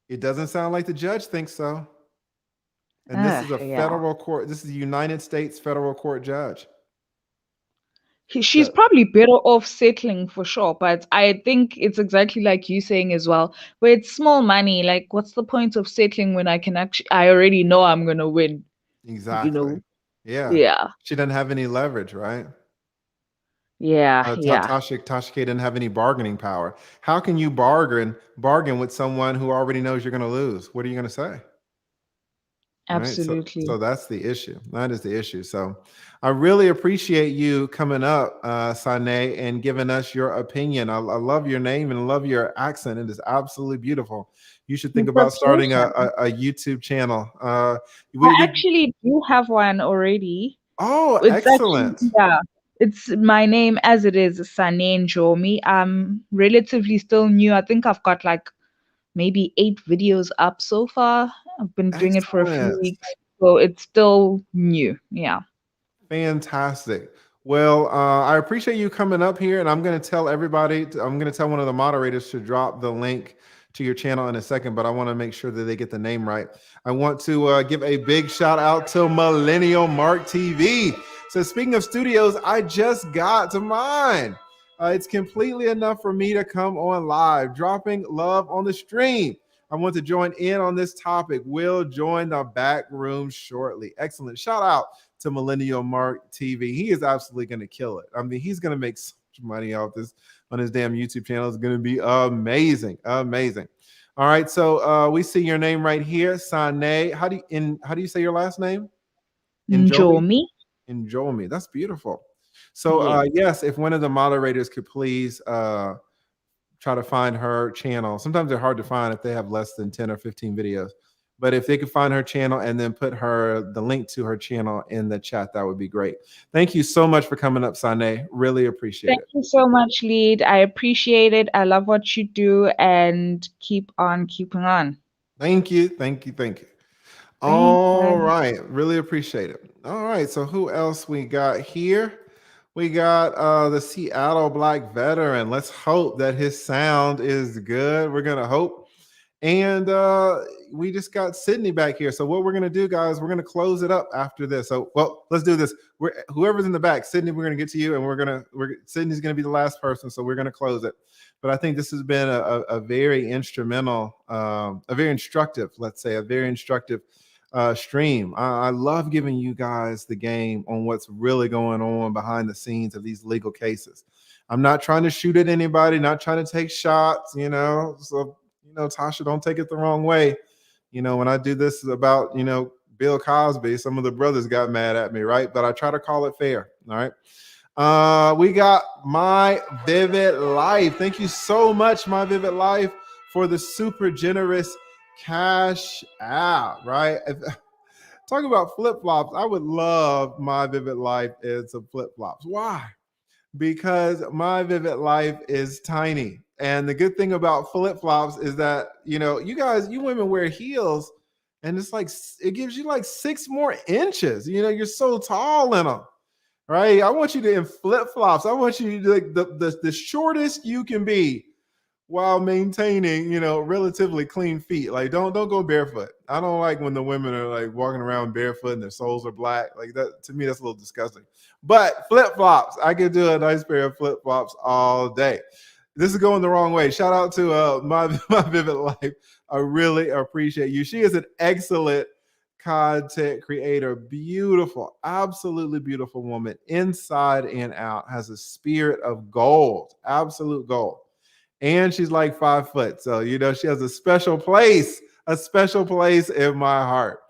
It doesn't sound like the judge thinks so. And this is a Yeah. federal court. This is a United States federal court judge. She's So probably better off settling for sure, but I think it's exactly like you saying as well, where it's small money. Like, what's the point of settling when I already know I'm gonna win, you exactly. know? Yeah. Yeah. She doesn't have any leverage, right? Yeah, yeah, Tasha K didn't have any bargaining power. How can you bargain with someone who already knows you're going to lose? What are you going to say? Right. So absolutely. that's the issue. That is the issue. So I really appreciate you coming up, Sane, and giving us your opinion. I love your name and I love your accent. It is absolutely beautiful. You should think It's a about starting a, pleasure. a, a YouTube channel. I actually do have one already. Oh, It's actually, excellent. yeah, it's my name as it is, Sanane Jomi. I'm relatively still new. I think I've got like maybe 8 videos up so far. I've been doing it for a few Excellent. weeks, so it's still new. Yeah. Fantastic. Well, I appreciate you coming up here, and I'm going to tell everybody, I'm going to tell one of the moderators to drop the link to your channel in a second, but I want to make sure that they get the name right. I want to give a big shout out to Millennial Mark TV. So speaking of studios, I just got to mine. It's completely enough for me to come on live, dropping love on the stream. I want to join in on this topic. We'll join the back room shortly. Excellent. Shout out to Millennial Mark TV. He is absolutely going to kill it. I mean, he's going to make so much money off this on his damn YouTube channel. It's going to be amazing. Amazing. All right. So we see your name right here, Sane. How do you say your last name? Njomi. Njomi. That's beautiful. So Yes. yes, if one of the moderators could please try to find her channel. Sometimes they're hard to find if they have less than 10 or 15 videos. But if they could find her channel and then put the link to her channel in the chat, that would be great. Thank you so much for coming up, Sane. Really appreciate it. Thank you so much, Lead. I appreciate it. I love what you do, and keep on keeping on. Thank you. Thank you. Thank you. All right. Really appreciate it. All right. So who else we got here? We got the Seattle Black veteran. Let's hope that his sound is good. We're going to hope. And we just got Sydney back here. So what we're going to do, guys, we're going to close it up after this. So, well, let's do this. Whoever's in the back, Sydney, we're going to get to you, and Sydney's going to be the last person. So we're going to close it. But I think this has been a very instrumental, a very instructive, let's say, a very instructive stream. I love giving you guys the game on what's really going on behind the scenes of these legal cases. I'm not trying to shoot at anybody, not trying to take shots, so, Tasha, don't take it the wrong way. When I do this about, Bill Cosby, some of the brothers got mad at me, right? But I try to call it fair. All right. We got My Vivid Life. Thank you so much, My Vivid Life, for the super generous cash out, right? Talk about flip-flops. I would love My Vivid Life as some flip-flops. Why? Because My Vivid Life is tiny. And the good thing about flip-flops is that, you women wear heels, and it's like, it gives you like 6 more inches. You're so tall in them, right? I want you to, in flip-flops, I want you to, like, the shortest you can be while maintaining, relatively clean feet. Like, don't go barefoot. I don't like when the women are like walking around barefoot and their soles are black. Like that, to me, that's a little disgusting. But flip-flops, I could do a nice pair of flip-flops all day. This is going the wrong way. Shout out to my Vivid Life. I really appreciate you. She is an excellent content creator. Beautiful, absolutely beautiful woman, inside and out, has a spirit of gold, absolute gold. And she's like 5 foot. So, she has a special place in my heart.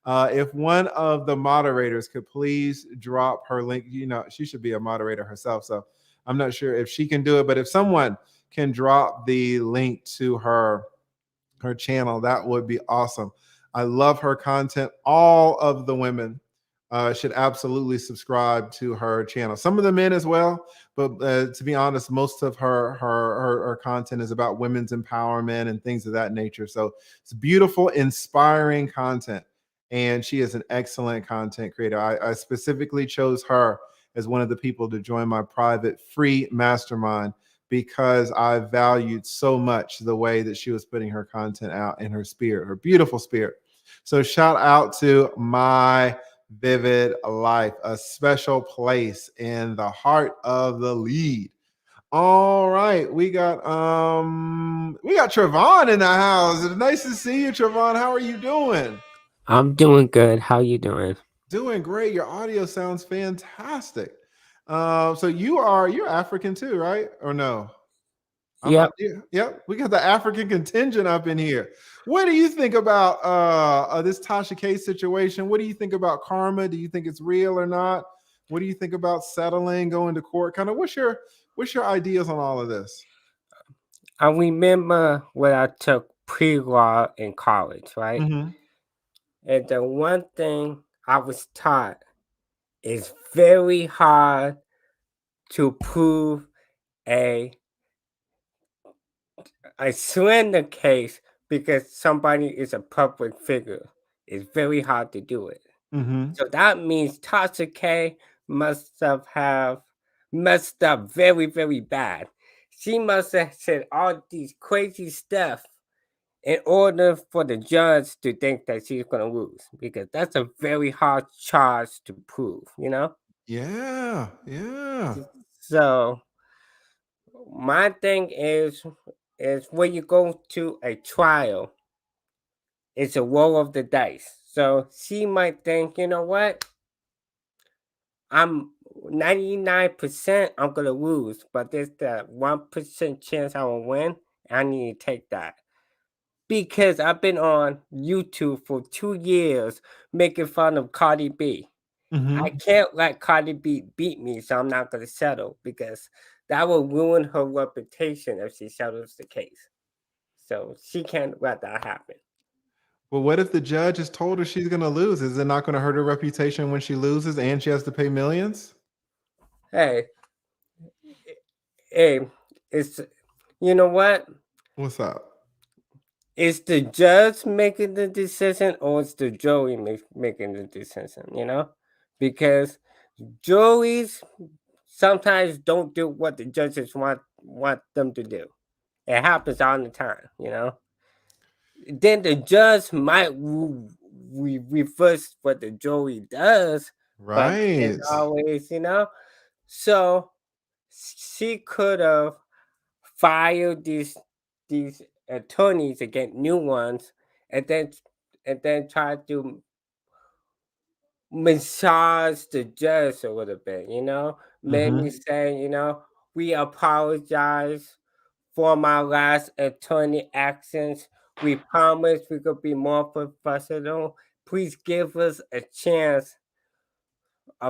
If one of the moderators could please drop her link, she should be a moderator herself. So I'm not sure if she can do it, but if someone can drop the link to her channel, that would be awesome. I love her content. All of the women should absolutely subscribe to her channel. Some of the men as well, but to be honest, most of her content is about women's empowerment and things of that nature. So it's beautiful, inspiring content, and she is an excellent content creator. I specifically chose her as one of the people to join my private free mastermind because I valued so much the way that she was putting her content out in her spirit, her beautiful spirit. So shout out to My Vivid Life, a special place in the heart of the lead. All right, we got Trevon in the house. It's nice to see you, Trevon. How are you doing? I'm doing good. How you doing? Doing great. Your audio sounds fantastic. So you're African too, right? Or no? Yep. Yep. We got the African contingent up in here. What do you think about this Tasha K situation? What do you think about karma? Do you think it's real or not? What do you think about settling, going to court? Kind of what's your ideas on all of this? I remember when I took pre-law in college, right? Mm-hmm. And the one thing I was taught is very hard to prove a slander case because somebody is a public figure. It's very hard to do it. Mm-hmm. So that means Tasha K must have messed up very, very bad. She must have said all these crazy stuff in order for the judge to think that she's going to lose, because that's a very hard charge to prove, Yeah, yeah. So my thing is when you go to a trial, it's a roll of the dice. So she might think, you know what? I'm 99% I'm gonna lose, but there's that 1% chance I will win. I need to take that. Because I've been on YouTube for 2 years making fun of Cardi B. I Mm-hmm. can't let Cardi B beat me, so I'm not gonna settle because that will ruin her reputation if she settles the case. So she can't let that happen. Well, what if the judge has told her she's going to lose? Is it not going to hurt her reputation when she loses and she has to pay millions? Hey, hey, it's you know what? What's up? Is the judge making the decision or is the jury making the decision, you know? Because juries sometimes don't do what the judges want them to do. It happens all the time, you know? Then the judge might reverse what the jury does, but it's Right. always, you know? So she could have fired these attorneys to get new ones, and then try to massage the judge a little bit, you know, maybe Mm-hmm. say, you know, we apologize for my last attorney actions. We promise we could be more professional. Please give us a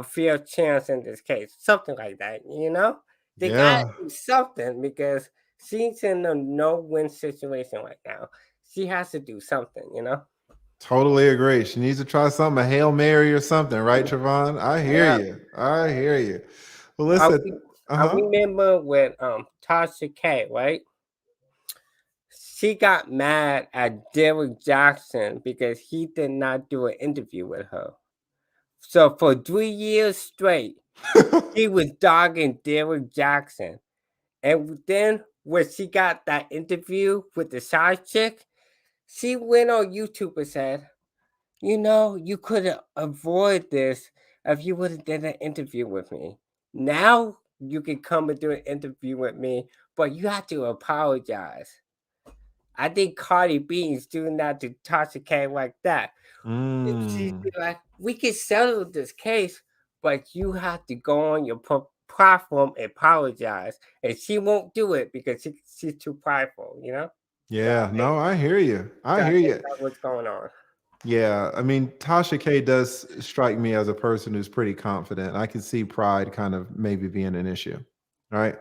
fair chance in this case. Something like that, you know? They gotta Yeah. do something because she's in a no-win situation right now. She has to do something, you know? Totally agree. She needs to try something, a Hail Mary or something, right, Trevon? I hear Yeah. you. I hear you. Well, I, listen. re- I Uh-huh. remember when Tasha K, right? She got mad at Derek Jackson because he did not do an interview with her. So for 3 years straight, he was dogging Derek Jackson. And then when she got that interview with the side chick, she went on YouTube and said, you know, you could have avoided this if you would have done an interview with me. Now you can come and do an interview with me, but you have to apologize. I think Cardi B is doing that to Tasha K like that. She's Mm. like, we can settle this case, but you have to go on your platform and apologize. And she won't do it because she's too prideful, you know? So Yeah, no, I hear you. I I hear think you. that's what's going on. Yeah, I mean, Tasha K does strike me as a person who's pretty confident. I can see pride kind of maybe being an issue, right?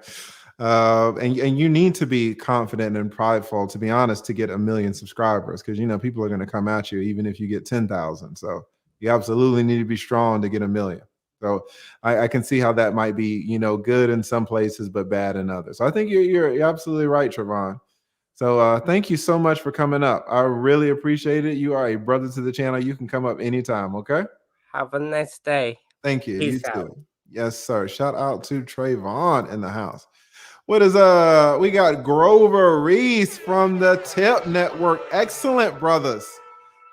And you need to be confident and prideful, to be honest, to get 1 million subscribers, because you know people are going to come at you even if you get 10,000. So you absolutely need to be strong to get 1 million. So I can see how that might be, you know, good in some places but bad in others. So I think you're absolutely right, Trevon. So thank you so much for coming up. I really appreciate it. You are a brother to the channel. You can come up anytime, okay? Have a nice day. Thank you. You Peace out. too. Yes, sir. Shout out to Trayvon in the house. What is we got Grover Reese from the Tip Network. Excellent, brothers.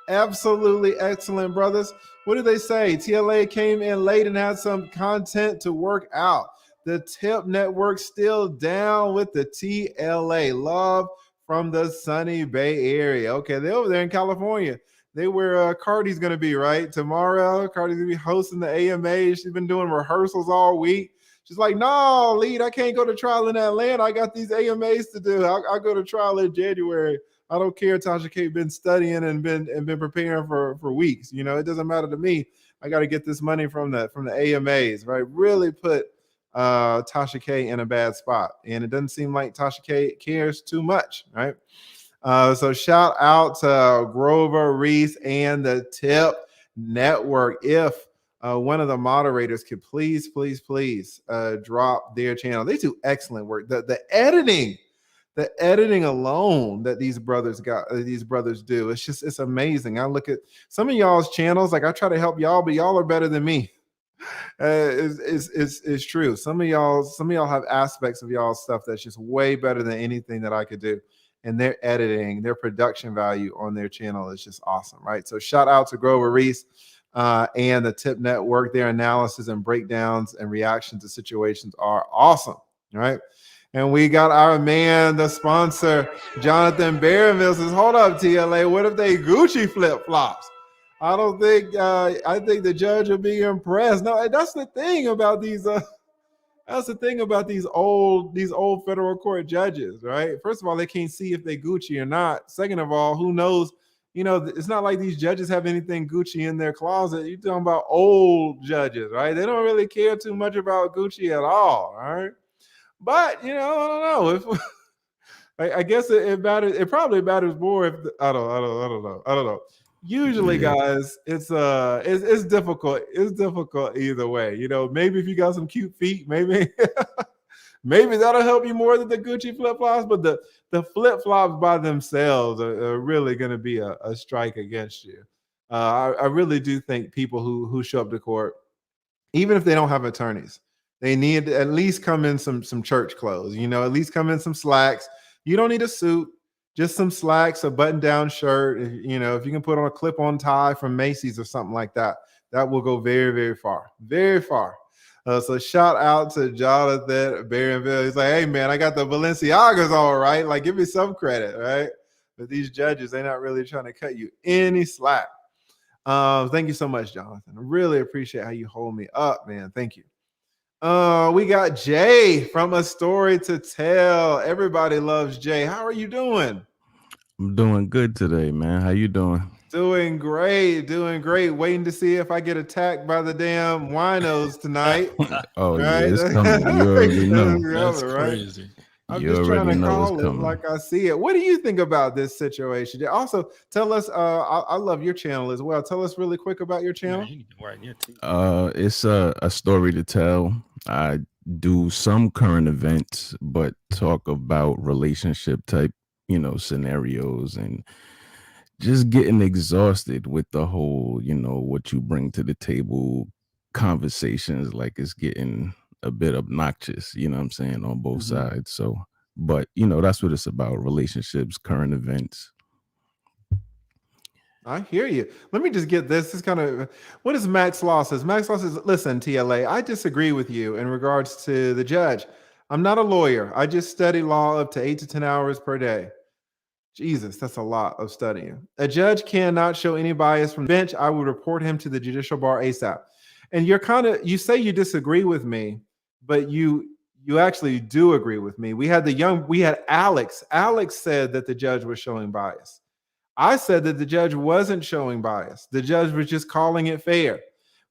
Absolutely excellent, brothers. What did they say? TLA came in late and had some content to work out. The Tip Network still down with the TLA. Love from the sunny Bay Area. Okay, they're over there in California. They where Cardi's gonna be, right? Tomorrow, Cardi's gonna be hosting the AMA. She's been doing rehearsals all week. She's like, no, lead, I can't go to trial in Atlanta. I got these AMAs to do. I'll go to trial in January. I don't care. Tasha K been studying and been preparing for weeks. You know, it doesn't matter to me. I got to get this money from the AMAs, right? Really put Tasha K in a bad spot, and it doesn't seem like Tasha K cares too much, right? So shout out to Grover Reese and the Tip Network. If one of the moderators could please drop their channel, they do excellent work. The editing alone that these brothers do, it's amazing. I look at some of y'all's channels, like I try to help y'all, but y'all are better than me. Is true. Some of y'all have aspects of y'all stuff that's just way better than anything that I could do. And their editing, their production value on their channel is just awesome, right? So shout out to Grover Reese. and the Tip Network. Their analysis and breakdowns and reactions to situations are awesome, right? And we got our man, the sponsor, Jonathan Barronville says, hold up, TLA, what if they Gucci flip-flops? I don't think, I think the judge would be impressed. No, that's the thing about these, that's the thing about these old federal court judges, right? First of all, they can't see if they Gucci or not. Second of all, who knows? You know, it's not like these judges have anything Gucci in their closet. You're talking about old judges, right? They don't really care too much about Gucci at all, right? But, you know, I don't know. If I guess it matters. It probably matters more if I don't know. Usually, guys, it's difficult. It's difficult either way. You know, maybe if you got some cute feet, maybe maybe that'll help you more than the Gucci flip flops. But the flip flops by themselves are really going to be a strike against you. I really do think people who show up to court, even if they don't have attorneys, they need to at least come in some church clothes. You know, at least come in some slacks. You don't need a suit. Just some slacks, a button-down shirt. You know, if you can put on a clip-on tie from Macy's or something like that, that will go very, very far. Very far. So shout out to Jonathan Barronville. He's like, hey, man, I got the Balenciagas all right. Like, give me some credit, right? But these judges, they're not really trying to cut you any slack. Thank you so much, Jonathan. I really appreciate how you hold me up, man. Thank you. We got Jay from A Story to Tell. Everybody loves Jay. How are you doing? I'm doing good today, man. How you doing? Doing great. Waiting to see if I get attacked by the damn winos tonight. Oh, right? Yeah, it's coming. You already know. That's crazy. I'm just trying to call it like I see it. What do you think about this situation? Also, tell us, I love your channel as well. Tell us really quick about your channel. It's a story to tell. I do some current events, but talk about relationship type, you know, scenarios and just getting exhausted with the whole, you know, what you bring to the table conversations. Like it's getting a bit obnoxious, you know what I'm saying, on both sides. So, but you know, that's what it's about: relationships, current events. I hear you. Let me just get this. This is kind of what does Max Law says. Max Law says, listen, TLA, I disagree with you in regards to the judge. I'm not a lawyer. I just study law up to 8 to 10 hours per day. Jesus, that's a lot of studying. A judge cannot show any bias from the bench. I would report him to the judicial bar ASAP. And you say you disagree with me, but you actually do agree with me. We had Alex. Alex said that the judge was showing bias. I said that the judge wasn't showing bias. The judge was just calling it fair.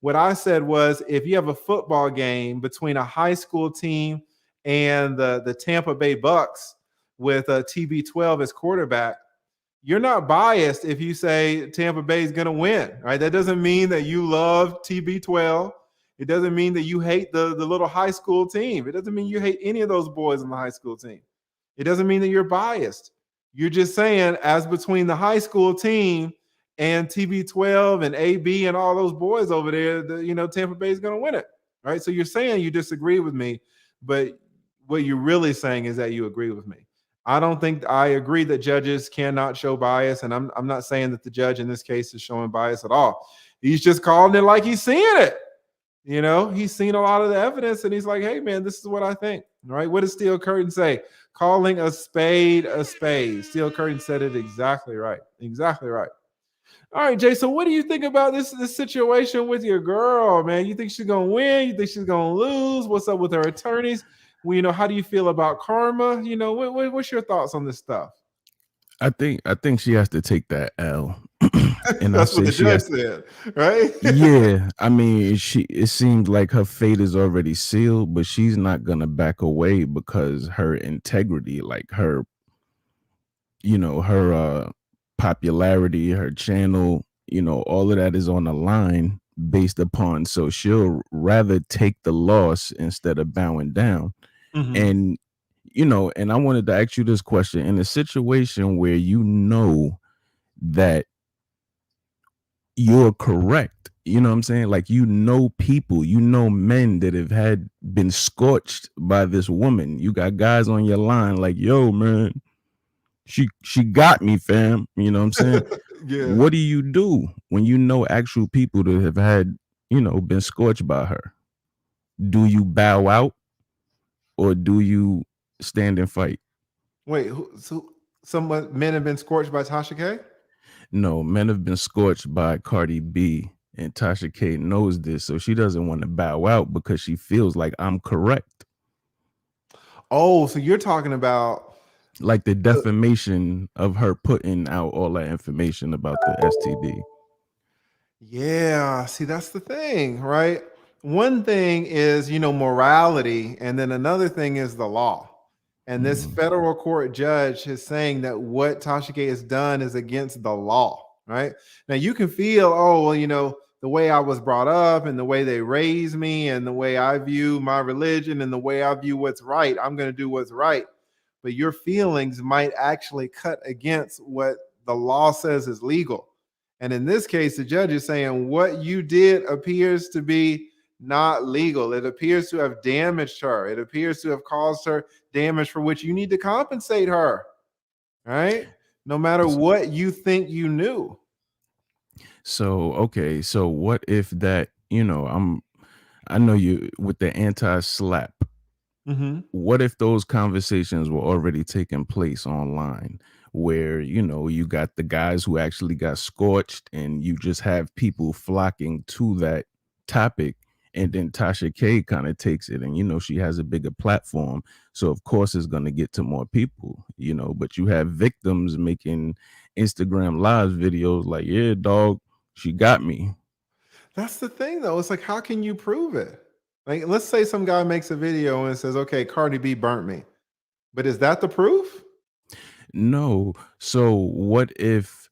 What I said was, if you have a football game between a high school team and the Tampa Bay Bucks with a TB12 as quarterback, you're not biased if you say Tampa Bay is going to win, right? That doesn't mean that you love TB12. It doesn't mean that you hate the little high school team. It doesn't mean you hate any of those boys in the high school team. It doesn't mean that you're biased. You're just saying, as between the high school team and TB12 and AB and all those boys over there, Tampa Bay is going to win it, right? So you're saying you disagree with me, but what you're really saying is that you agree with me. I don't think I agree that judges cannot show bias, and I'm not saying that the judge in this case is showing bias at all. He's just calling it like he's seeing it. You know, he's seen a lot of the evidence, and he's like, hey, man, this is what I think, right? What does Steel Curtain say? Calling a spade a spade. Steel Curtain said it exactly right. Exactly right. All right, Jay, so what do you think about this situation with your girl, man? You think she's going to win? You think she's going to lose? What's up with her attorneys? Well, how do you feel about karma? What's your thoughts on this stuff? I think she has to take that L. And that's what the judge said, right? Yeah, I mean, it seems like her fate is already sealed, but she's not gonna back away because her integrity, like her popularity, her channel, all of that is on the line based upon. So she'll rather take the loss instead of bowing down. And and I wanted to ask you this question: in a situation where that you're correct, you know what I'm saying? Like, people, men that have been scorched by this woman. You got guys on your line like, yo, man, she got me, fam. You know what I'm saying? Yeah. What do you do when you know actual people that have had, been scorched by her? Do you bow out or do you stand and fight? Wait, so some men have been scorched by Tasha K? No, men have been scorched by Cardi B, and Tasha K knows this, so she doesn't want to bow out because she feels like I'm correct. Oh, so you're talking about Like the defamation of her putting out all that information about the STD. Yeah, see, that's the thing, right? One thing is, morality, and then another thing is the law. And this federal court judge is saying that what Tasha K has done is against the law, right? Now you can feel, oh, well, the way I was brought up and the way they raised me and the way I view my religion and the way I view what's right, I'm going to do what's right. But your feelings might actually cut against what the law says is legal. And in this case, the judge is saying what you did appears to be not legal. It appears to have damaged her. It appears to have caused her damage for which you need to compensate her, right? No matter what you think you knew. So, okay. So what if that, I know you with the anti-slap. What if those conversations were already taking place online where, you got the guys who actually got scorched and you just have people flocking to that topic, and then Tasha K kind of takes it and, she has a bigger platform. So of course it's going to get to more people, but you have victims making Instagram live videos like, yeah, dog, she got me. That's the thing though. It's like, how can you prove it? Like, let's say some guy makes a video and says, okay, Cardi B burnt me. But is that the proof? No. So what if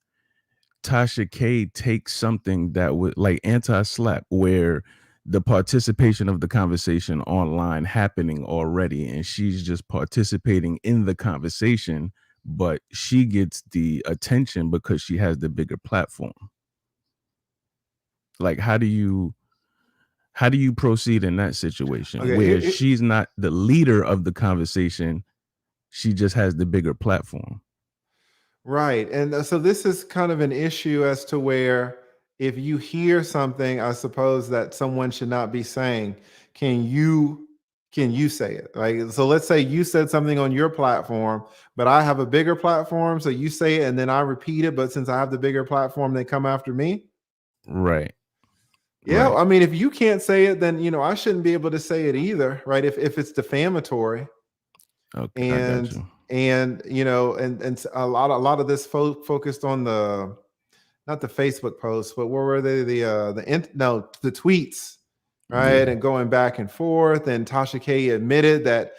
Tasha K takes something that would like anti-slap where the participation of the conversation online happening already and she's just participating in the conversation, but she gets the attention because she has the bigger platform? Like, how do you proceed in that situation where she's not the leader of the conversation, she just has the bigger platform? Right. And so this is kind of an issue as to where if you hear something, I suppose that someone should not be saying, can you say it? Like, so let's say you said something on your platform, but I have a bigger platform. So you say it and then I repeat it. But since I have the bigger platform, they come after me. Right. Yeah. Right. I mean, if you can't say it, then, I shouldn't be able to say it either. Right. If it's defamatory. Okay. I got you. And and a lot of this focused on not the Facebook posts, but what were they? The tweets, right? Yeah. And going back and forth. And Tasha K admitted that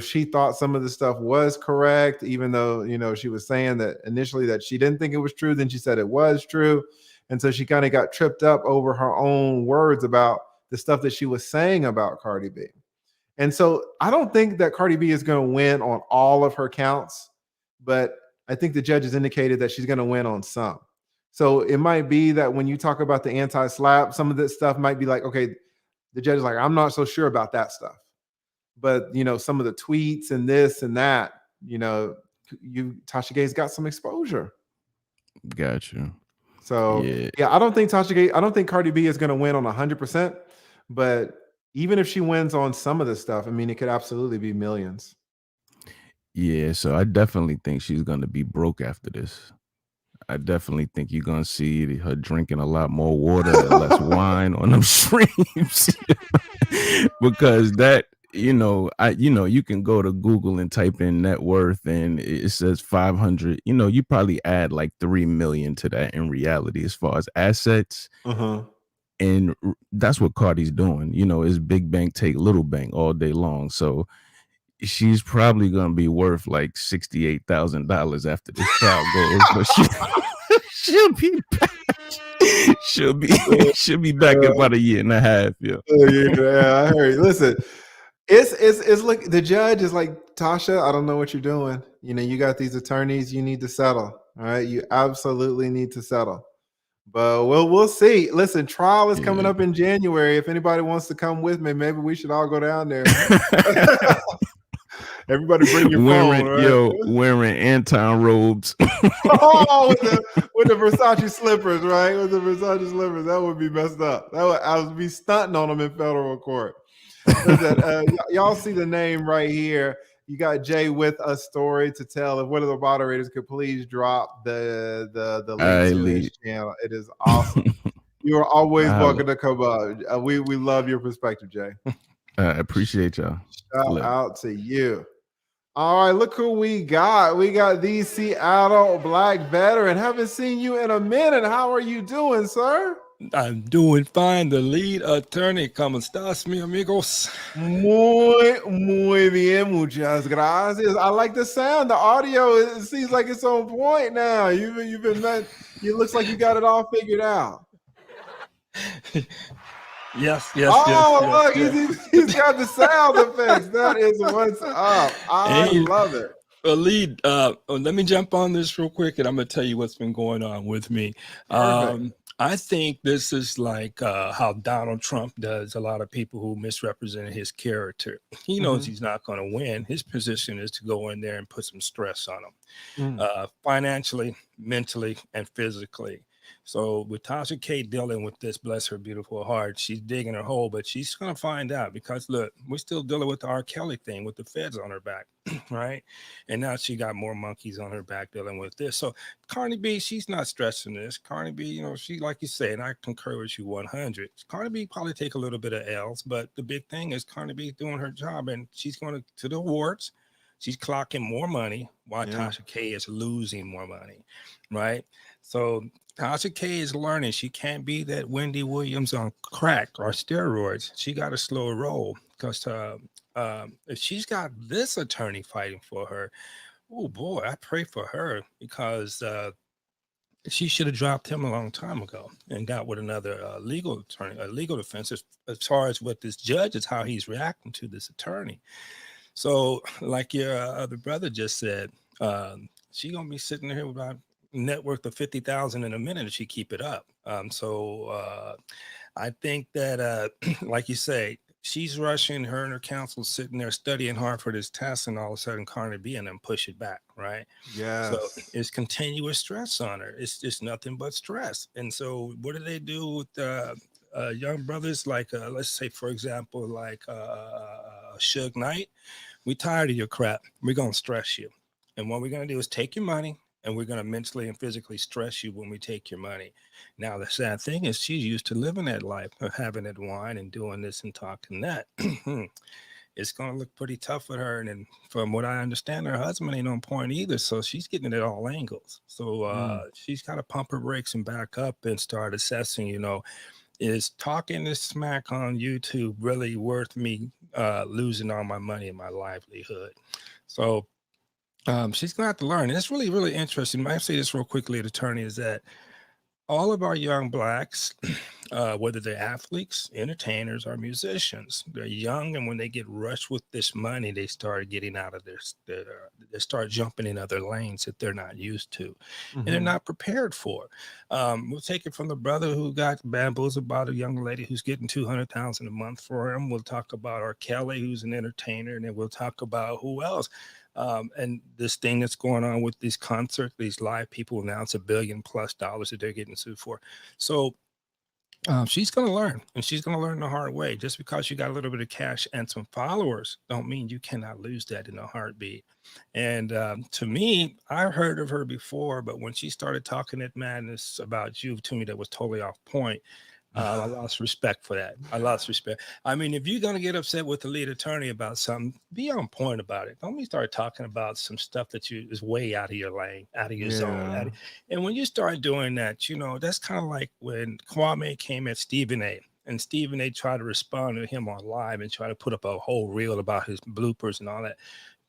she thought some of the stuff was correct, even though she was saying that initially that she didn't think it was true. Then she said it was true, and so she kind of got tripped up over her own words about the stuff that she was saying about Cardi B. And so I don't think that Cardi B is going to win on all of her counts, but I think the judge has indicated that she's going to win on some. So it might be that when you talk about the anti-slap, some of this stuff might be like, okay, the judge is like, I'm not so sure about that stuff. But, some of the tweets and this and that, Tasha K's got some exposure. Got you. So, yeah, I don't think Cardi B is going to win on 100%, but even if she wins on some of this stuff, I mean, it could absolutely be millions. Yeah, so I definitely think she's going to be broke after this. I definitely think you're going to see her drinking a lot more water and less wine on them streams. Because that, you can go to Google and type in net worth and it says 500, you probably add like 3 million to that in reality as far as assets. And that's what Cardi's doing, is big bank take little bank all day long. So she's probably gonna be worth like $68,000 after this trial goes, but she'll be back. She'll be back in about a year and a half. Yeah. Yeah, I heard. Listen, it's like the judge is like, Tasha, I don't know what you're doing. You got these attorneys, you need to settle. All right, you absolutely need to settle. But we'll see. Listen, trial is coming up in January. If anybody wants to come with me, maybe we should all go down there. Everybody bring your phone, right? wearing Anton robes. Oh, with the Versace slippers, right? With the Versace slippers, that would be messed up. I would be stunting on them in federal court. Listen, y'all see the name right here. You got Jay with a story to tell. If one of the moderators could please drop the link to his channel, it is awesome. You are always welcome to come up. We love your perspective, Jay. I appreciate y'all. Shout out to you. All right, look who we got. We got the Seattle Black veteran. Haven't seen you in a minute. How are you doing, sir? I'm doing fine. The lead attorney. ¿Cómo estás, mi amigos? Muy bien. Muchas gracias. I like the sound. The audio, it seems like it's on point now. You've been met. It looks like you got it all figured out. Yes. Look, he's got the sound effects. That is what's up. I love it. Well, lead, let me jump on this real quick, and I'm going to tell you what's been going on with me. I think this is like how Donald Trump does a lot of people who misrepresent his character. He knows he's not going to win. His position is to go in there and put some stress on him, financially, mentally, and physically. So with Tasha K dealing with this, bless her beautiful heart, she's digging her hole, but she's going to find out because, look, we're still dealing with the R. Kelly thing with the feds on her back, right? And now she got more monkeys on her back dealing with this. So Cardi B, she's not stressing this. Cardi B, you know, she, like you say, and I concur with you 100. Cardi B probably take a little bit of L's, but the big thing is Cardi B doing her job, and she's going to the awards. She's clocking more money while Tasha K is losing more money, right? So Tasha K is learning she can't be that Wendy Williams on crack or steroids. She got a slow roll because if she's got this attorney fighting for her, oh boy, I pray for her because she should have dropped him a long time ago and got with another legal attorney, a legal defense as far as what this judge is, how he's reacting to this attorney. So like your other brother just said, she gonna be sitting here with about net worth of 50,000 in a minute if she keep it up. So I think that like you say, she's rushing, her and her counsel sitting there studying hard for this test, and all of a sudden Cardi B and them push it back, right? Yeah. So it's continuous stress on her. It's just nothing but stress. And so what do they do with young brothers like let's say, for example, like Suge Knight? We tired of your crap. We're gonna stress you. And what we're gonna do is take your money, and we're going to mentally and physically stress you when we take your money. Now, the sad thing is she's used to living that life of having that wine and doing this and talking that. It's going to look pretty tough for her. And then from what I understand, her husband ain't on point either. So she's getting it at all angles. So she's got to pump her brakes and back up and start assessing, you know, is talking this smack on YouTube really worth me losing all my money and my livelihood? So she's going to have to learn. And it's really, really interesting. I say this real quickly, attorney, is that all of our young blacks, whether they're athletes, entertainers, or musicians, they're young, and when they get rushed with this money, they start getting out of they start jumping in other lanes that they're not used to, and they're not prepared for. We'll take it from the brother who got bamboozled about a young lady who's getting $200,000 a month for him. We'll talk about R. Kelly, who's an entertainer, and then we'll talk about who else. And this thing that's going on with these concerts, these live people, now it's $1 billion+ that they're getting sued for. So she's going to learn, and she's going to learn the hard way. Just because you got a little bit of cash and some followers don't mean you cannot lose that in a heartbeat. And to me, I've heard of her before, but when she started talking that madness about you to me, that was totally off point. I lost respect for that. I lost respect. I mean, if you're going to get upset with the lead attorney about something, be on point about it. Don't be start talking about some stuff that is way out of your lane, out of your zone. And when you start doing that, you know, that's kind of like when Kwame came at Stephen A. And Stephen A. tried to respond to him on live and try to put up a whole reel about his bloopers and all that.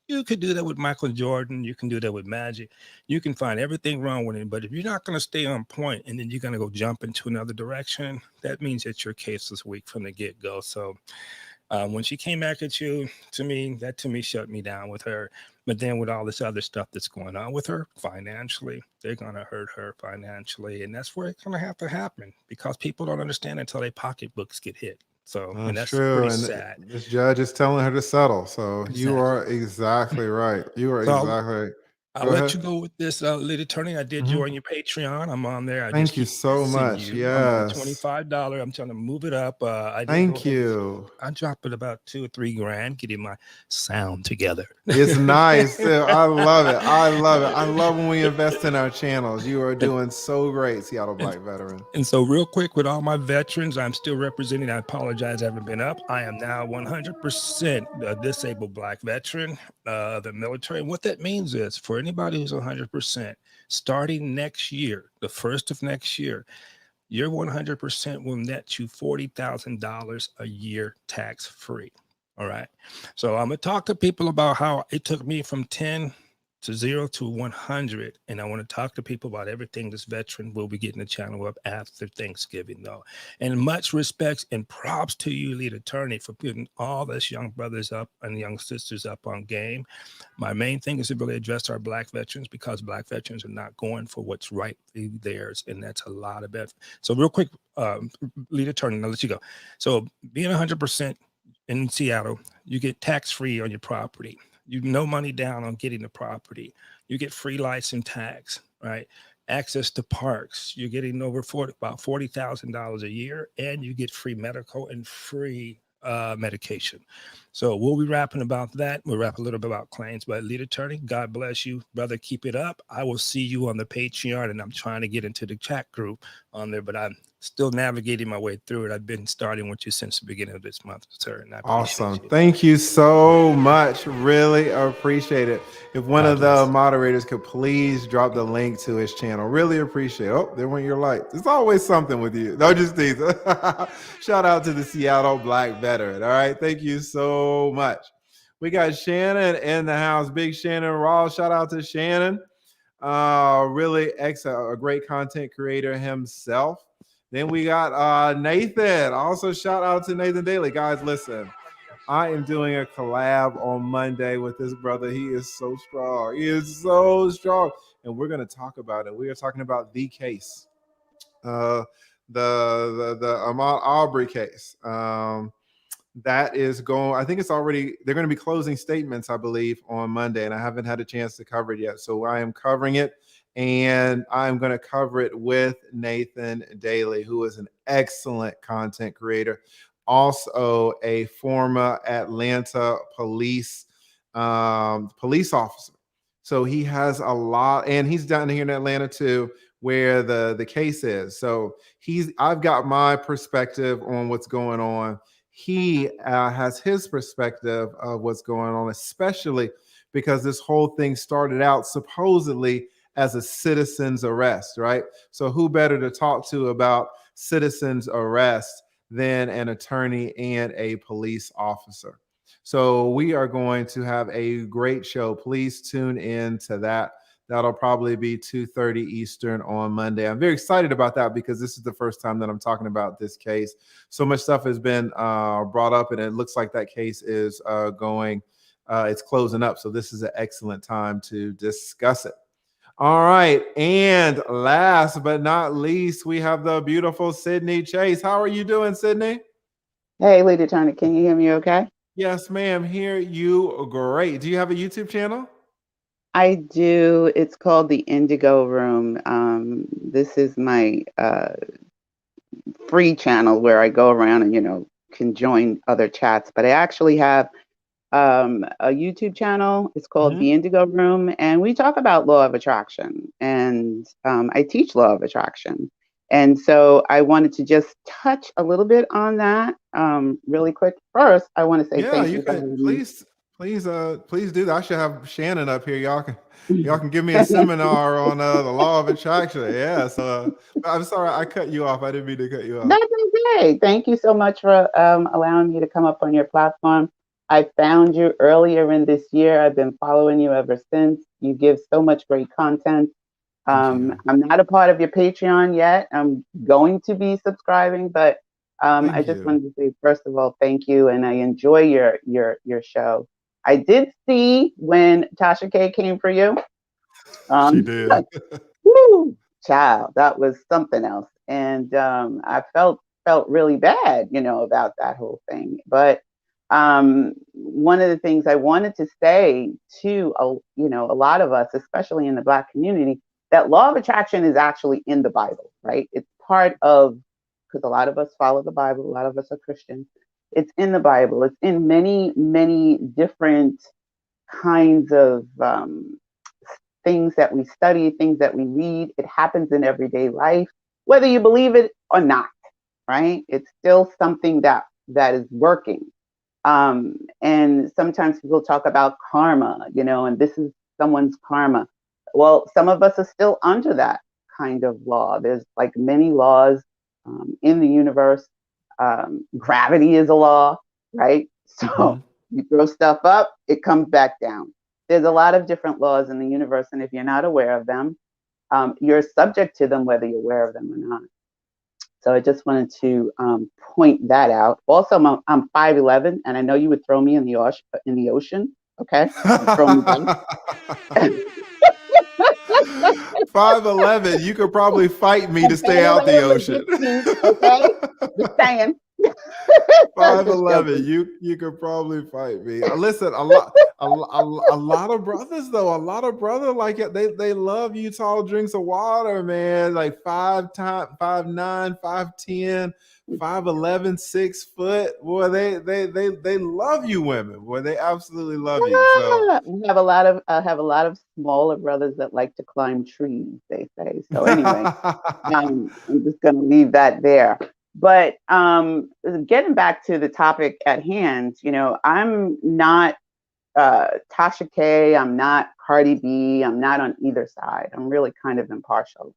You could do that with Michael Jordan. You can do that with Magic. You can find everything wrong with him. But if you're not going to stay on point and then you're going to go jump into another direction, that means that your case was weak from the get-go. So when she came back at you, to me shut me down with her. But then with all this other stuff that's going on with her financially, they're going to hurt her financially. And that's where it's going to have to happen, because people don't understand until their pocketbooks get hit. So, and That's that's true. pretty And sad. this judge is telling her to settle. So you are exactly right. You are So exactly right. I'll Go let ahead. you go with this, lead attorney. I did Mhm. join your Patreon. I'm on there. I just Thank you keep so missing much. you. I'm on the Yes. $25. I'm trying to move it up. I did go Thank ahead. you. I dropped it about $2 or $3 grand, getting my sound together. It's nice too. I love it. I love it. I love when we invest in our channels. You are doing so great, Seattle Black veteran. And so, real quick, with all my veterans, I'm still representing. I apologize, I haven't been up. I am now 100% a disabled Black veteran of the military. And what that means is, for anybody who's 100%, starting next year, the first of next year, your 100% will net you $40,000 a year tax free. All right. So I'm going to talk to people about how it took me from 10 to 0 to 100. And I want to talk to people about everything this veteran will be getting the channel up after Thanksgiving, though. And much respect and props to you, lead attorney, for putting all this young brothers up and young sisters up on game. My main thing is to really address our Black veterans, because Black veterans are not going for what's rightly theirs. And that's a lot of it. So real quick, lead attorney, I'll let you go. So being 100% in Seattle, you get tax-free on your property. You no money down on getting the property. You get free lights and tax, right? Access to parks. You're getting over about $40,000 a year, and you get free medical and free medication. So we'll be rapping about that. We'll rap a little bit about claims, but lead attorney, God bless you, brother. Keep it up. I will see you on the Patreon, and I'm trying to get into the chat group on there, but I'm still navigating my way through it. I've been starting with you since the beginning of this month, sir, and I appreciate Awesome. you. Thank you so much. Really appreciate it. If one God of the moderators could please drop the link to his channel. Really appreciate it. Oh, there went your light. There's always something with you. No, just these. Shout out to the Seattle Black veteran. All right. Thank you so much. We got Shannon in the house. Big Shannon Ross. Shout out to Shannon. Really excellent, a great content creator himself. Then we got Nathan. Also, shout out to Nathan Daly. Guys, listen, I am doing a collab on Monday with this brother. He is so strong. He is so strong. And we're going to talk about it. We are talking about the case, the Ahmaud Arbery case. That is going, I think it's already, they're going to be closing statements, I believe, on Monday, and I haven't had a chance to cover it yet. So I am covering it, and I'm going to cover it with Nathan Daly, who is an excellent content creator, also a former Atlanta police officer. So he has a lot, and he's down here in Atlanta too, where the case is. So I've got my perspective on what's going on. He has his perspective of what's going on, especially because this whole thing started out supposedly as a citizen's arrest, right? So who better to talk to about citizen's arrest than an attorney and a police officer? So we are going to have a great show. Please tune in to that. That'll probably be 2:30 Eastern on Monday. I'm very excited about that because this is the first time that I'm talking about this case. So much stuff has been brought up, and it looks like that case is it's closing up. So this is an excellent time to discuss it. All right. And last but not least, we have the beautiful Sydney Chase. How are you doing, Sydney? Hey, Lady Turner, can you hear me okay? Yes, ma'am. Hear you great. Do you have a YouTube channel? I do. It's called the Indigo Room. This is my free channel where I go around and, can join other chats. But I actually have a YouTube channel. It's called the Indigo Room. And we talk about law of attraction. And I teach law of attraction. And so I wanted to just touch a little bit on that really quick. First, I want to say thank you. Please do that. I should have Shannon up here. Y'all can give me a seminar on the law of attraction. Yeah. So I'm sorry I cut you off. I didn't mean to cut you off. That's okay. Thank you so much for allowing me to come up on your platform. I found you earlier in this year. I've been following you ever since. You give so much great content. I'm not a part of your Patreon yet. I'm going to be subscribing, but I just wanted to say, first of all, thank you, and I enjoy your show. I did see when Tasha K came for you. She did. Woo, child, that was something else. And I felt felt really bad, about that whole thing. But one of the things I wanted to say to a lot of us, especially in the Black community, that law of attraction is actually in the Bible, right? It's part of, because a lot of us follow the Bible, a lot of us are Christians. It's in the Bible. It's in many, many different kinds of things that we study, things that we read. It happens in everyday life, whether you believe it or not, right? It's still something that is working. And sometimes people talk about karma, and this is someone's karma. Well, some of us are still under that kind of law. There's like many laws in the universe. Gravity is a law, right? So you throw stuff up, it comes back down. There's a lot of different laws in the universe, and if you're not aware of them, you're subject to them whether you're aware of them or not. So I just wanted to point that out. Also, I'm 5'11", and I know you would throw me in the ocean. Okay, throw me down. 5'11", you could probably fight me to stay out the ocean. Okay, just saying. 5'11", you could probably fight me. Listen, a lot of brothers though, like it. They love Utah drinks of water, man. Like 5'9", 5'10", 5'11", 6 foot. Boy, they love you, women. Boy, they absolutely love you. So I have a lot of smaller brothers that like to climb trees, they say. So anyway, I'm just going to leave that there. But getting back to the topic at hand, I'm not Tasha K. I'm not Cardi B. I'm not on either side. I'm really kind of impartial.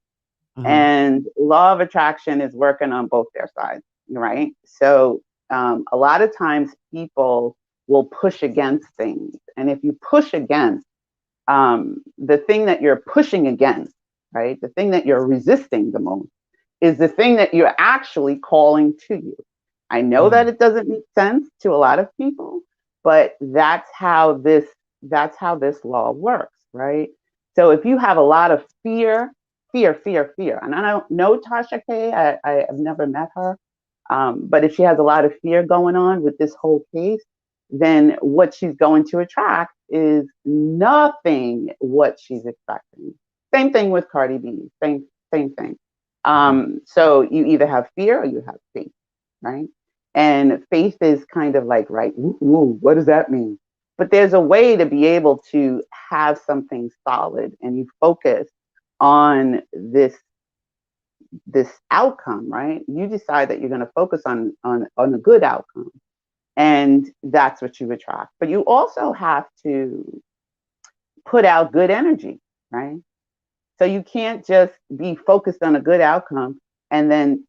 And law of attraction is working on both their sides, right? So a lot of times people will push against things. And if you push against the thing that you're pushing against, right? The thing that you're resisting the most is the thing that you're actually calling to you. I know that it doesn't make sense to a lot of people, but that's how this law works, right? So if you have a lot of fear, and I don't know Tasha K, I have never met her, but if she has a lot of fear going on with this whole case, then what she's going to attract is nothing what she's expecting. Same thing with Cardi B, same thing. So you either have fear or you have faith, right? And faith is kind of like, right, ooh, what does that mean? But there's a way to be able to have something solid, and you focus on this outcome, right? You decide that you're going to focus on a good outcome, and that's what you attract. But you also have to put out good energy, right? So you can't just be focused on a good outcome and then,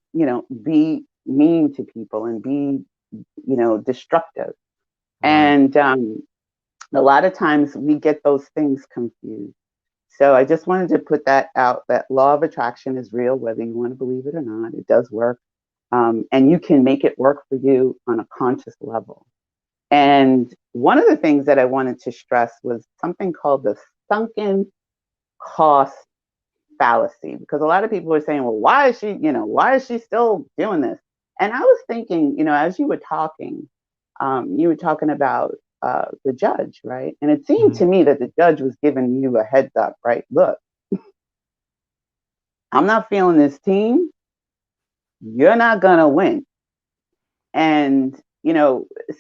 be mean to people and be, destructive. And a lot of times we get those things confused. So I just wanted to put that out, that law of attraction is real, whether you want to believe it or not. It does work. And you can make it work for you on a conscious level. And one of the things that I wanted to stress was something called the sunken cost fallacy, because a lot of people are saying, well, why is she still doing this? And I was thinking, as you were talking about the judge, right? And it seemed to me that the judge was giving you a heads up, right? Look, I'm not feeling this team. You're not gonna win. And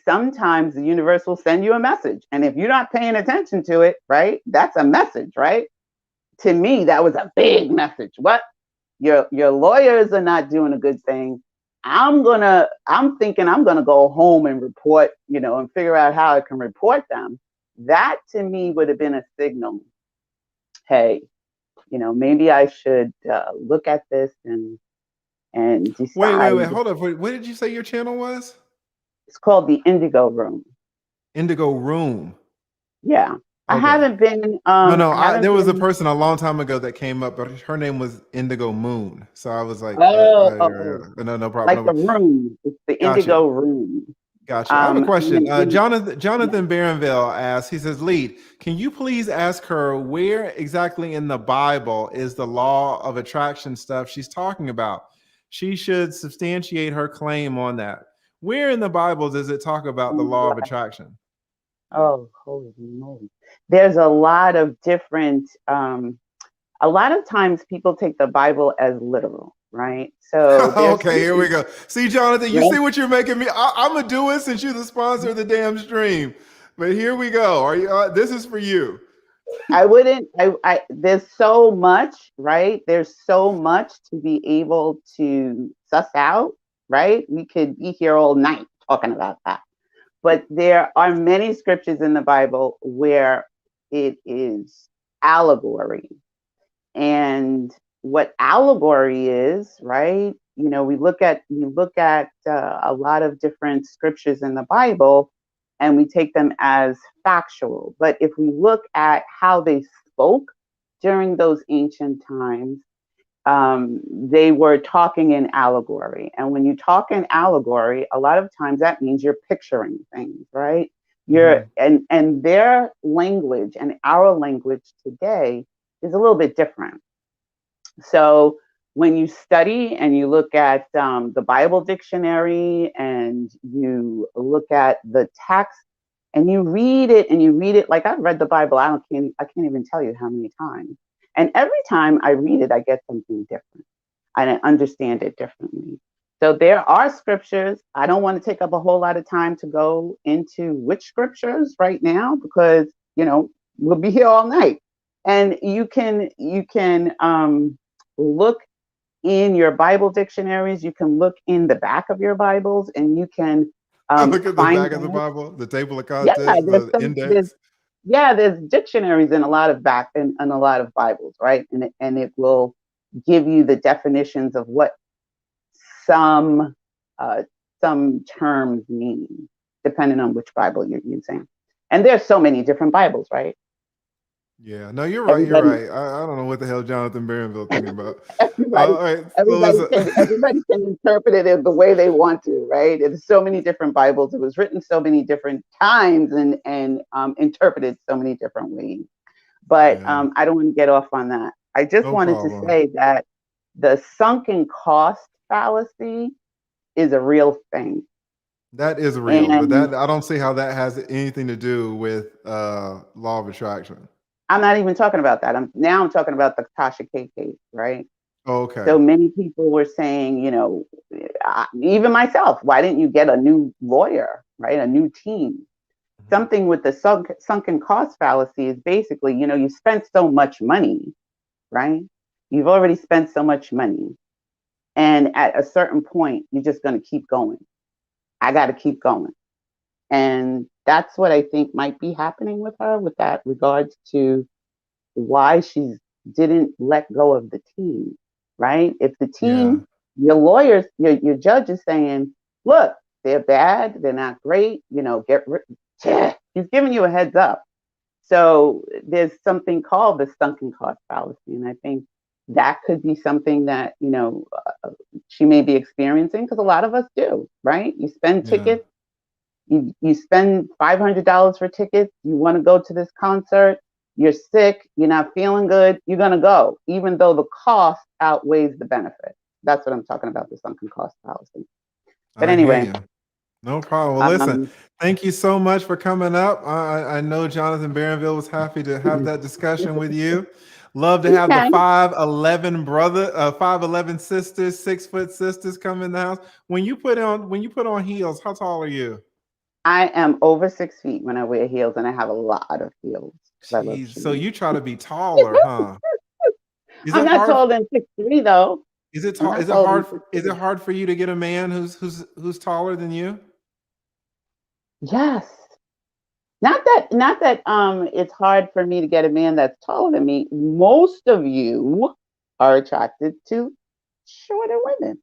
sometimes the universe will send you a message, and if you're not paying attention to it, right, that's a message, right? To me, that was a big message. What? Your lawyers are not doing a good thing. I'm thinking I'm gonna go home and report, and figure out how I can report them. That to me would have been a signal. Hey, maybe I should look at this and decide. Wait, hold up. What did you say your channel was? It's called the Indigo Room. Indigo Room. Yeah. Okay. I haven't been. There was a person a long time ago that came up, but her name was Indigo Moon. So I was like, no problem. Like the room. It's the Indigo Room. Gotcha. I have a question. Jonathan Barronville asks, he says, Lead, can you please ask her where exactly in the Bible is the law of attraction stuff she's talking about? she should substantiate her claim on that. Where in the Bible does it talk about the law of attraction? Oh, holy moly. There's a lot of different, a lot of times people take the Bible as literal, right? So Okay, here we go. See, Jonathan, you Right. see what you're making me? I'm gonna do it since you're the sponsor of the damn stream. But here we go. Are you? This is for you. I wouldn't, there's so much, right? There's so much to be able to suss out, right? We could be here all night talking about that. But there are many scriptures in the Bible where it is allegory. And what allegory is, right? You know, you look at a lot of different scriptures in the Bible and we take them as factual. But if we look at how they spoke during those ancient times, they were talking in allegory. And when you talk in allegory, a lot of times that means you're picturing things, right? And their language and our language today is a little bit different. So when you study and you look at the Bible dictionary and you look at the text and you read it like I've read the Bible, I can't even tell you how many times. And every time I read it, I get something different. I understand it differently. So there are scriptures. I don't want to take up a whole lot of time to go into which scriptures right now because, you know, we'll be here all night. And you can look in your Bible dictionaries. You can look in the back of your Bibles, and you can look at the back of the Bible, the table of contents, the index. There's dictionaries in a lot of in a lot of Bibles, right? And it will give you the definitions of what some terms mean, depending on which Bible you're using. And there's so many different Bibles, right? Yeah, no, you're right. You're right. I don't know what the hell Jonathan Barronville thinking about. Everybody can interpret it the way they want to, right? There's so many different Bibles. It was written so many different times and interpreted so many different ways. But I don't want to get off on that. I just wanted to say that the sunken cost fallacy is a real thing. That is real, but that I don't see how that has anything to do with law of attraction. I'm not even talking about that. I'm talking about the Tasha K case, right? Okay. So many people were saying, you know, even myself, why didn't you get a new lawyer, right? A new team. Something with the sunken cost fallacy is basically, you know, you spent so much money, right? You've already spent so much money. And at a certain point, you're just going to keep going. I got to keep going. And that's what I think might be happening with her with that regards to why she didn't let go of the team, right? If the team, your lawyers, your judge is saying, look, they're bad, they're not great, you know, he's giving you a heads up. So there's something called the sunken cost fallacy. And I think that could be something that, you know, she may be experiencing because a lot of us do, right? You spend tickets. You spend $500 for tickets. You want to go to this concert. You're sick. You're not feeling good. You're going to go, even though the cost outweighs the benefit. That's what I'm talking about, the sunken cost fallacy. But anyway. No problem. Well, listen, thank you so much for coming up. I know Jonathan Barronville was happy to have that discussion with you. Love to have the 5'11" sisters, 6 foot sisters come in the house. When you put on heels, how tall are you? I am over 6 feet when I wear heels, and I have a lot of heels. Jeez, so you try to be taller, huh? I'm not taller than 6'3", though. Is it hard for you to get a man who's taller than you? Yes. Not that it's hard for me to get a man that's taller than me. Most of you are attracted to shorter women.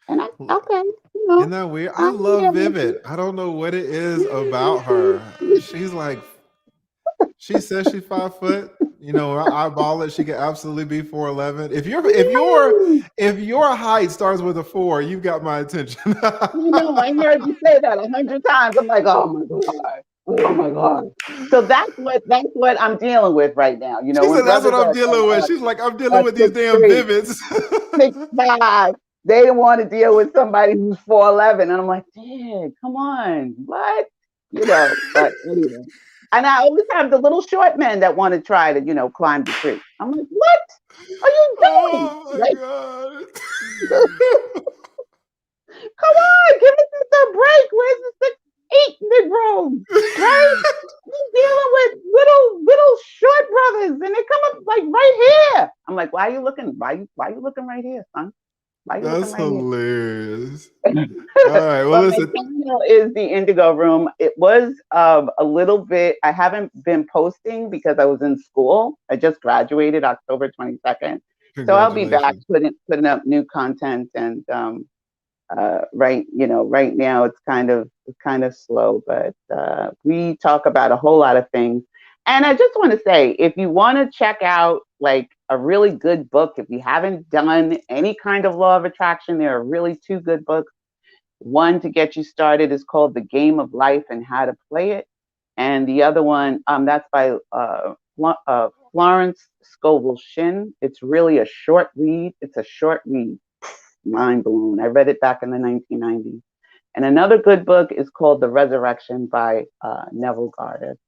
And I'm okay. You know, isn't that weird? I love Vivid. I don't know what it is about her. She's like, she says she's 5 foot. You know, I eyeball it. She could absolutely be 4'11". If your height starts with a 4, you've got my attention. You know, I heard you say that 100 times. I'm like, oh my god. Oh my god! So that's what I'm dealing with right now. You know, she said that's what I'm dealing with. She's like, I'm dealing with these damn Vivids. 6'5", They didn't want to deal with somebody who's 4'11", and I'm like, "Dad, come on, what?" But anyway. And I always have the little short men that want to try to, climb the tree. I'm like, "What are you doing? Oh my Like, god. come on, give us a break. Where's the 6'8" big room? Right? We're dealing with little short brothers, and they come up like right here." I'm like, "Why are you looking? Why you looking right here, son? Why are you looking That's right here?" hilarious. All right. Well, But my listen. channel is the Indigo Room. It was a little bit. I haven't been posting because I was in school. I just graduated October 22nd, so I'll be back Congratulations. putting up new content. And right now it's kind of slow, but we talk about a whole lot of things. And I just want to say, if you want to check out like a really good book, if you haven't done any kind of law of attraction, there are really two good books. One to get you started is called The Game of Life and How to Play It. And the other one, that's by Florence Scovel Shinn. It's really a short read. It's a short read. Mind blown. I read it back in the 1990s. And another good book is called The Resurrection by Neville Goddard.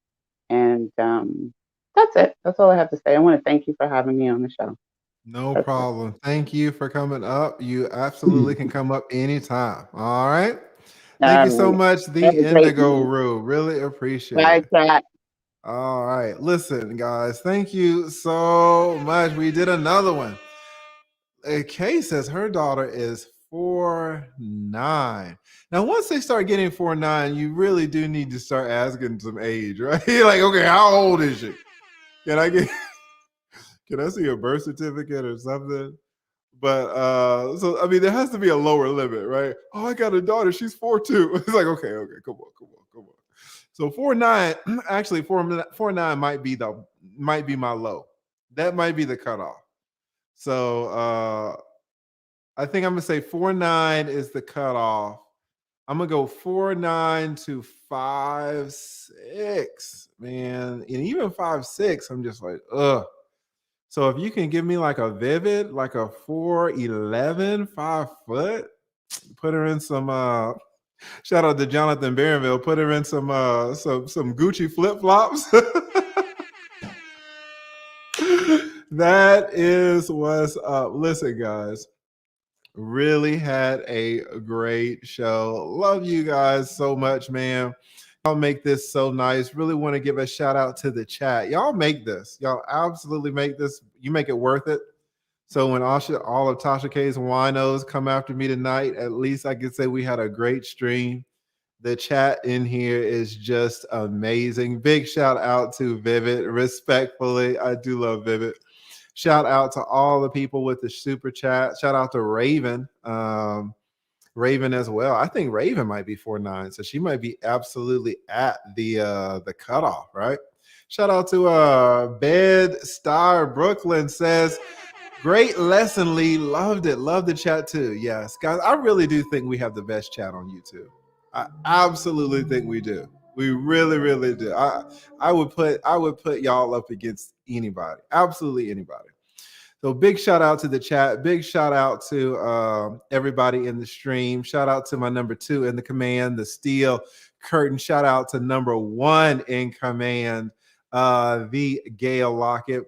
And that's it. That's all I have to say. I want to thank you for having me on the show. No That's it. problem. Thank you for coming up. You absolutely can come up anytime. All right. Thank you so much, the Have a great Indigo night. Room. Really appreciate Bye, it. chat. All right. Listen, guys, thank you so much. We did another one. Kay says her daughter is 4'9". Now, once they start getting 4'9", you really do need to start asking some age, right? You're like, okay, how old is she? Can I see a birth certificate or something? But so I mean, there has to be a lower limit, right? Oh, I got a daughter. She's 4'2". It's like, okay, come on. So 4'9", actually 4'9" might be my low. That might be the cutoff. So I think I'm gonna say 4'9" is the cutoff. I'm gonna go 4'9" to 5'6", man, and even 5'6", I'm just like, ugh. So if you can give me like a Vivid, like a 4'11", 5 foot, put her in some shout out to Jonathan Barronville, put her in some Gucci flip-flops. That is what's up. Listen, guys, really had a great show. Love you guys so much, man. Y'all make this so nice. Really want to give a shout out to the chat. Y'all make this. Y'all absolutely make this. You make it worth it. So when all of Tasha K's winos come after me tonight, at least I can say we had a great stream. The chat in here is just amazing. Big shout out to Vivid. Respectfully, I do love Vivid. Shout out to all the people with the super chat. Shout out to Raven. Raven as well. I think Raven might be 4'9", so she might be absolutely at the cutoff, right? Shout out to Bed Star Brooklyn says, great lesson, Lee. Loved it. Loved the chat too. Yes, guys, I really do think we have the best chat on YouTube. I absolutely think we do. We really, really do. I would put y'all up against anybody. Absolutely anybody. So big shout out to the chat. Big shout out to everybody in the stream. Shout out to my number 2 in the command, the Steel Curtain. Shout out to number 1 in command, the Gail Lockett.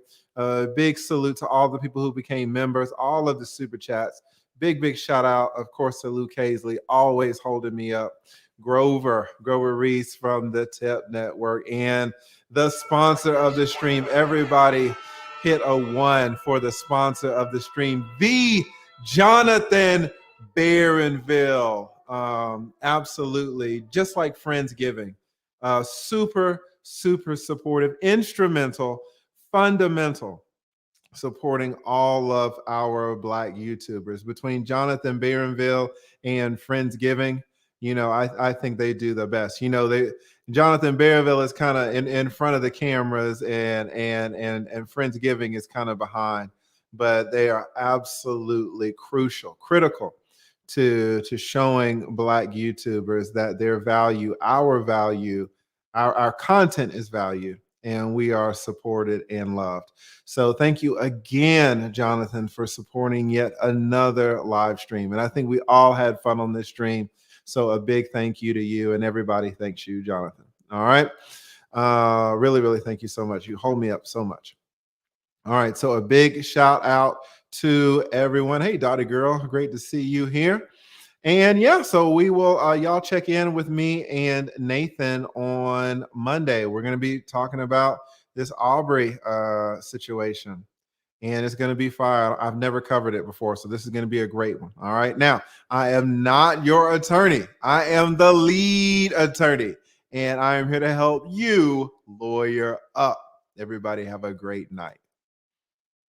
Big salute to all the people who became members, all of the super chats. Big shout out, of course, to Luke Hazley, always holding me up. Grover Reese from the Tip Network, and the sponsor of the stream. Everybody hit a 1 for the sponsor of the stream, the Jonathan Barronville. Absolutely, just like Friendsgiving. Super supportive, instrumental, fundamental, supporting all of our Black YouTubers. Between Jonathan Barronville and Friendsgiving, I think they do the best. Jonathan Barronville is kind of in front of the cameras, and Friendsgiving is kind of behind, but they are absolutely critical to showing Black YouTubers that their value, our content is valued, and we are supported and loved. So thank you again, Jonathan, for supporting yet another live stream. And I think we all had fun on this stream. So a big thank you to you, and everybody thanks you, Jonathan. All right. Really, really thank you so much. You hold me up so much. All right. So a big shout out to everyone. Hey, Dottie girl, great to see you here. And yeah, so we will, y'all check in with me and Nathan on Monday. We're going to be talking about this Aubrey situation, and it's going to be fire. I've never covered it before, so this is going to be a great one. All right. Now, I am not your attorney. I am the lead attorney, and I am here to help you lawyer up. Everybody have a great night.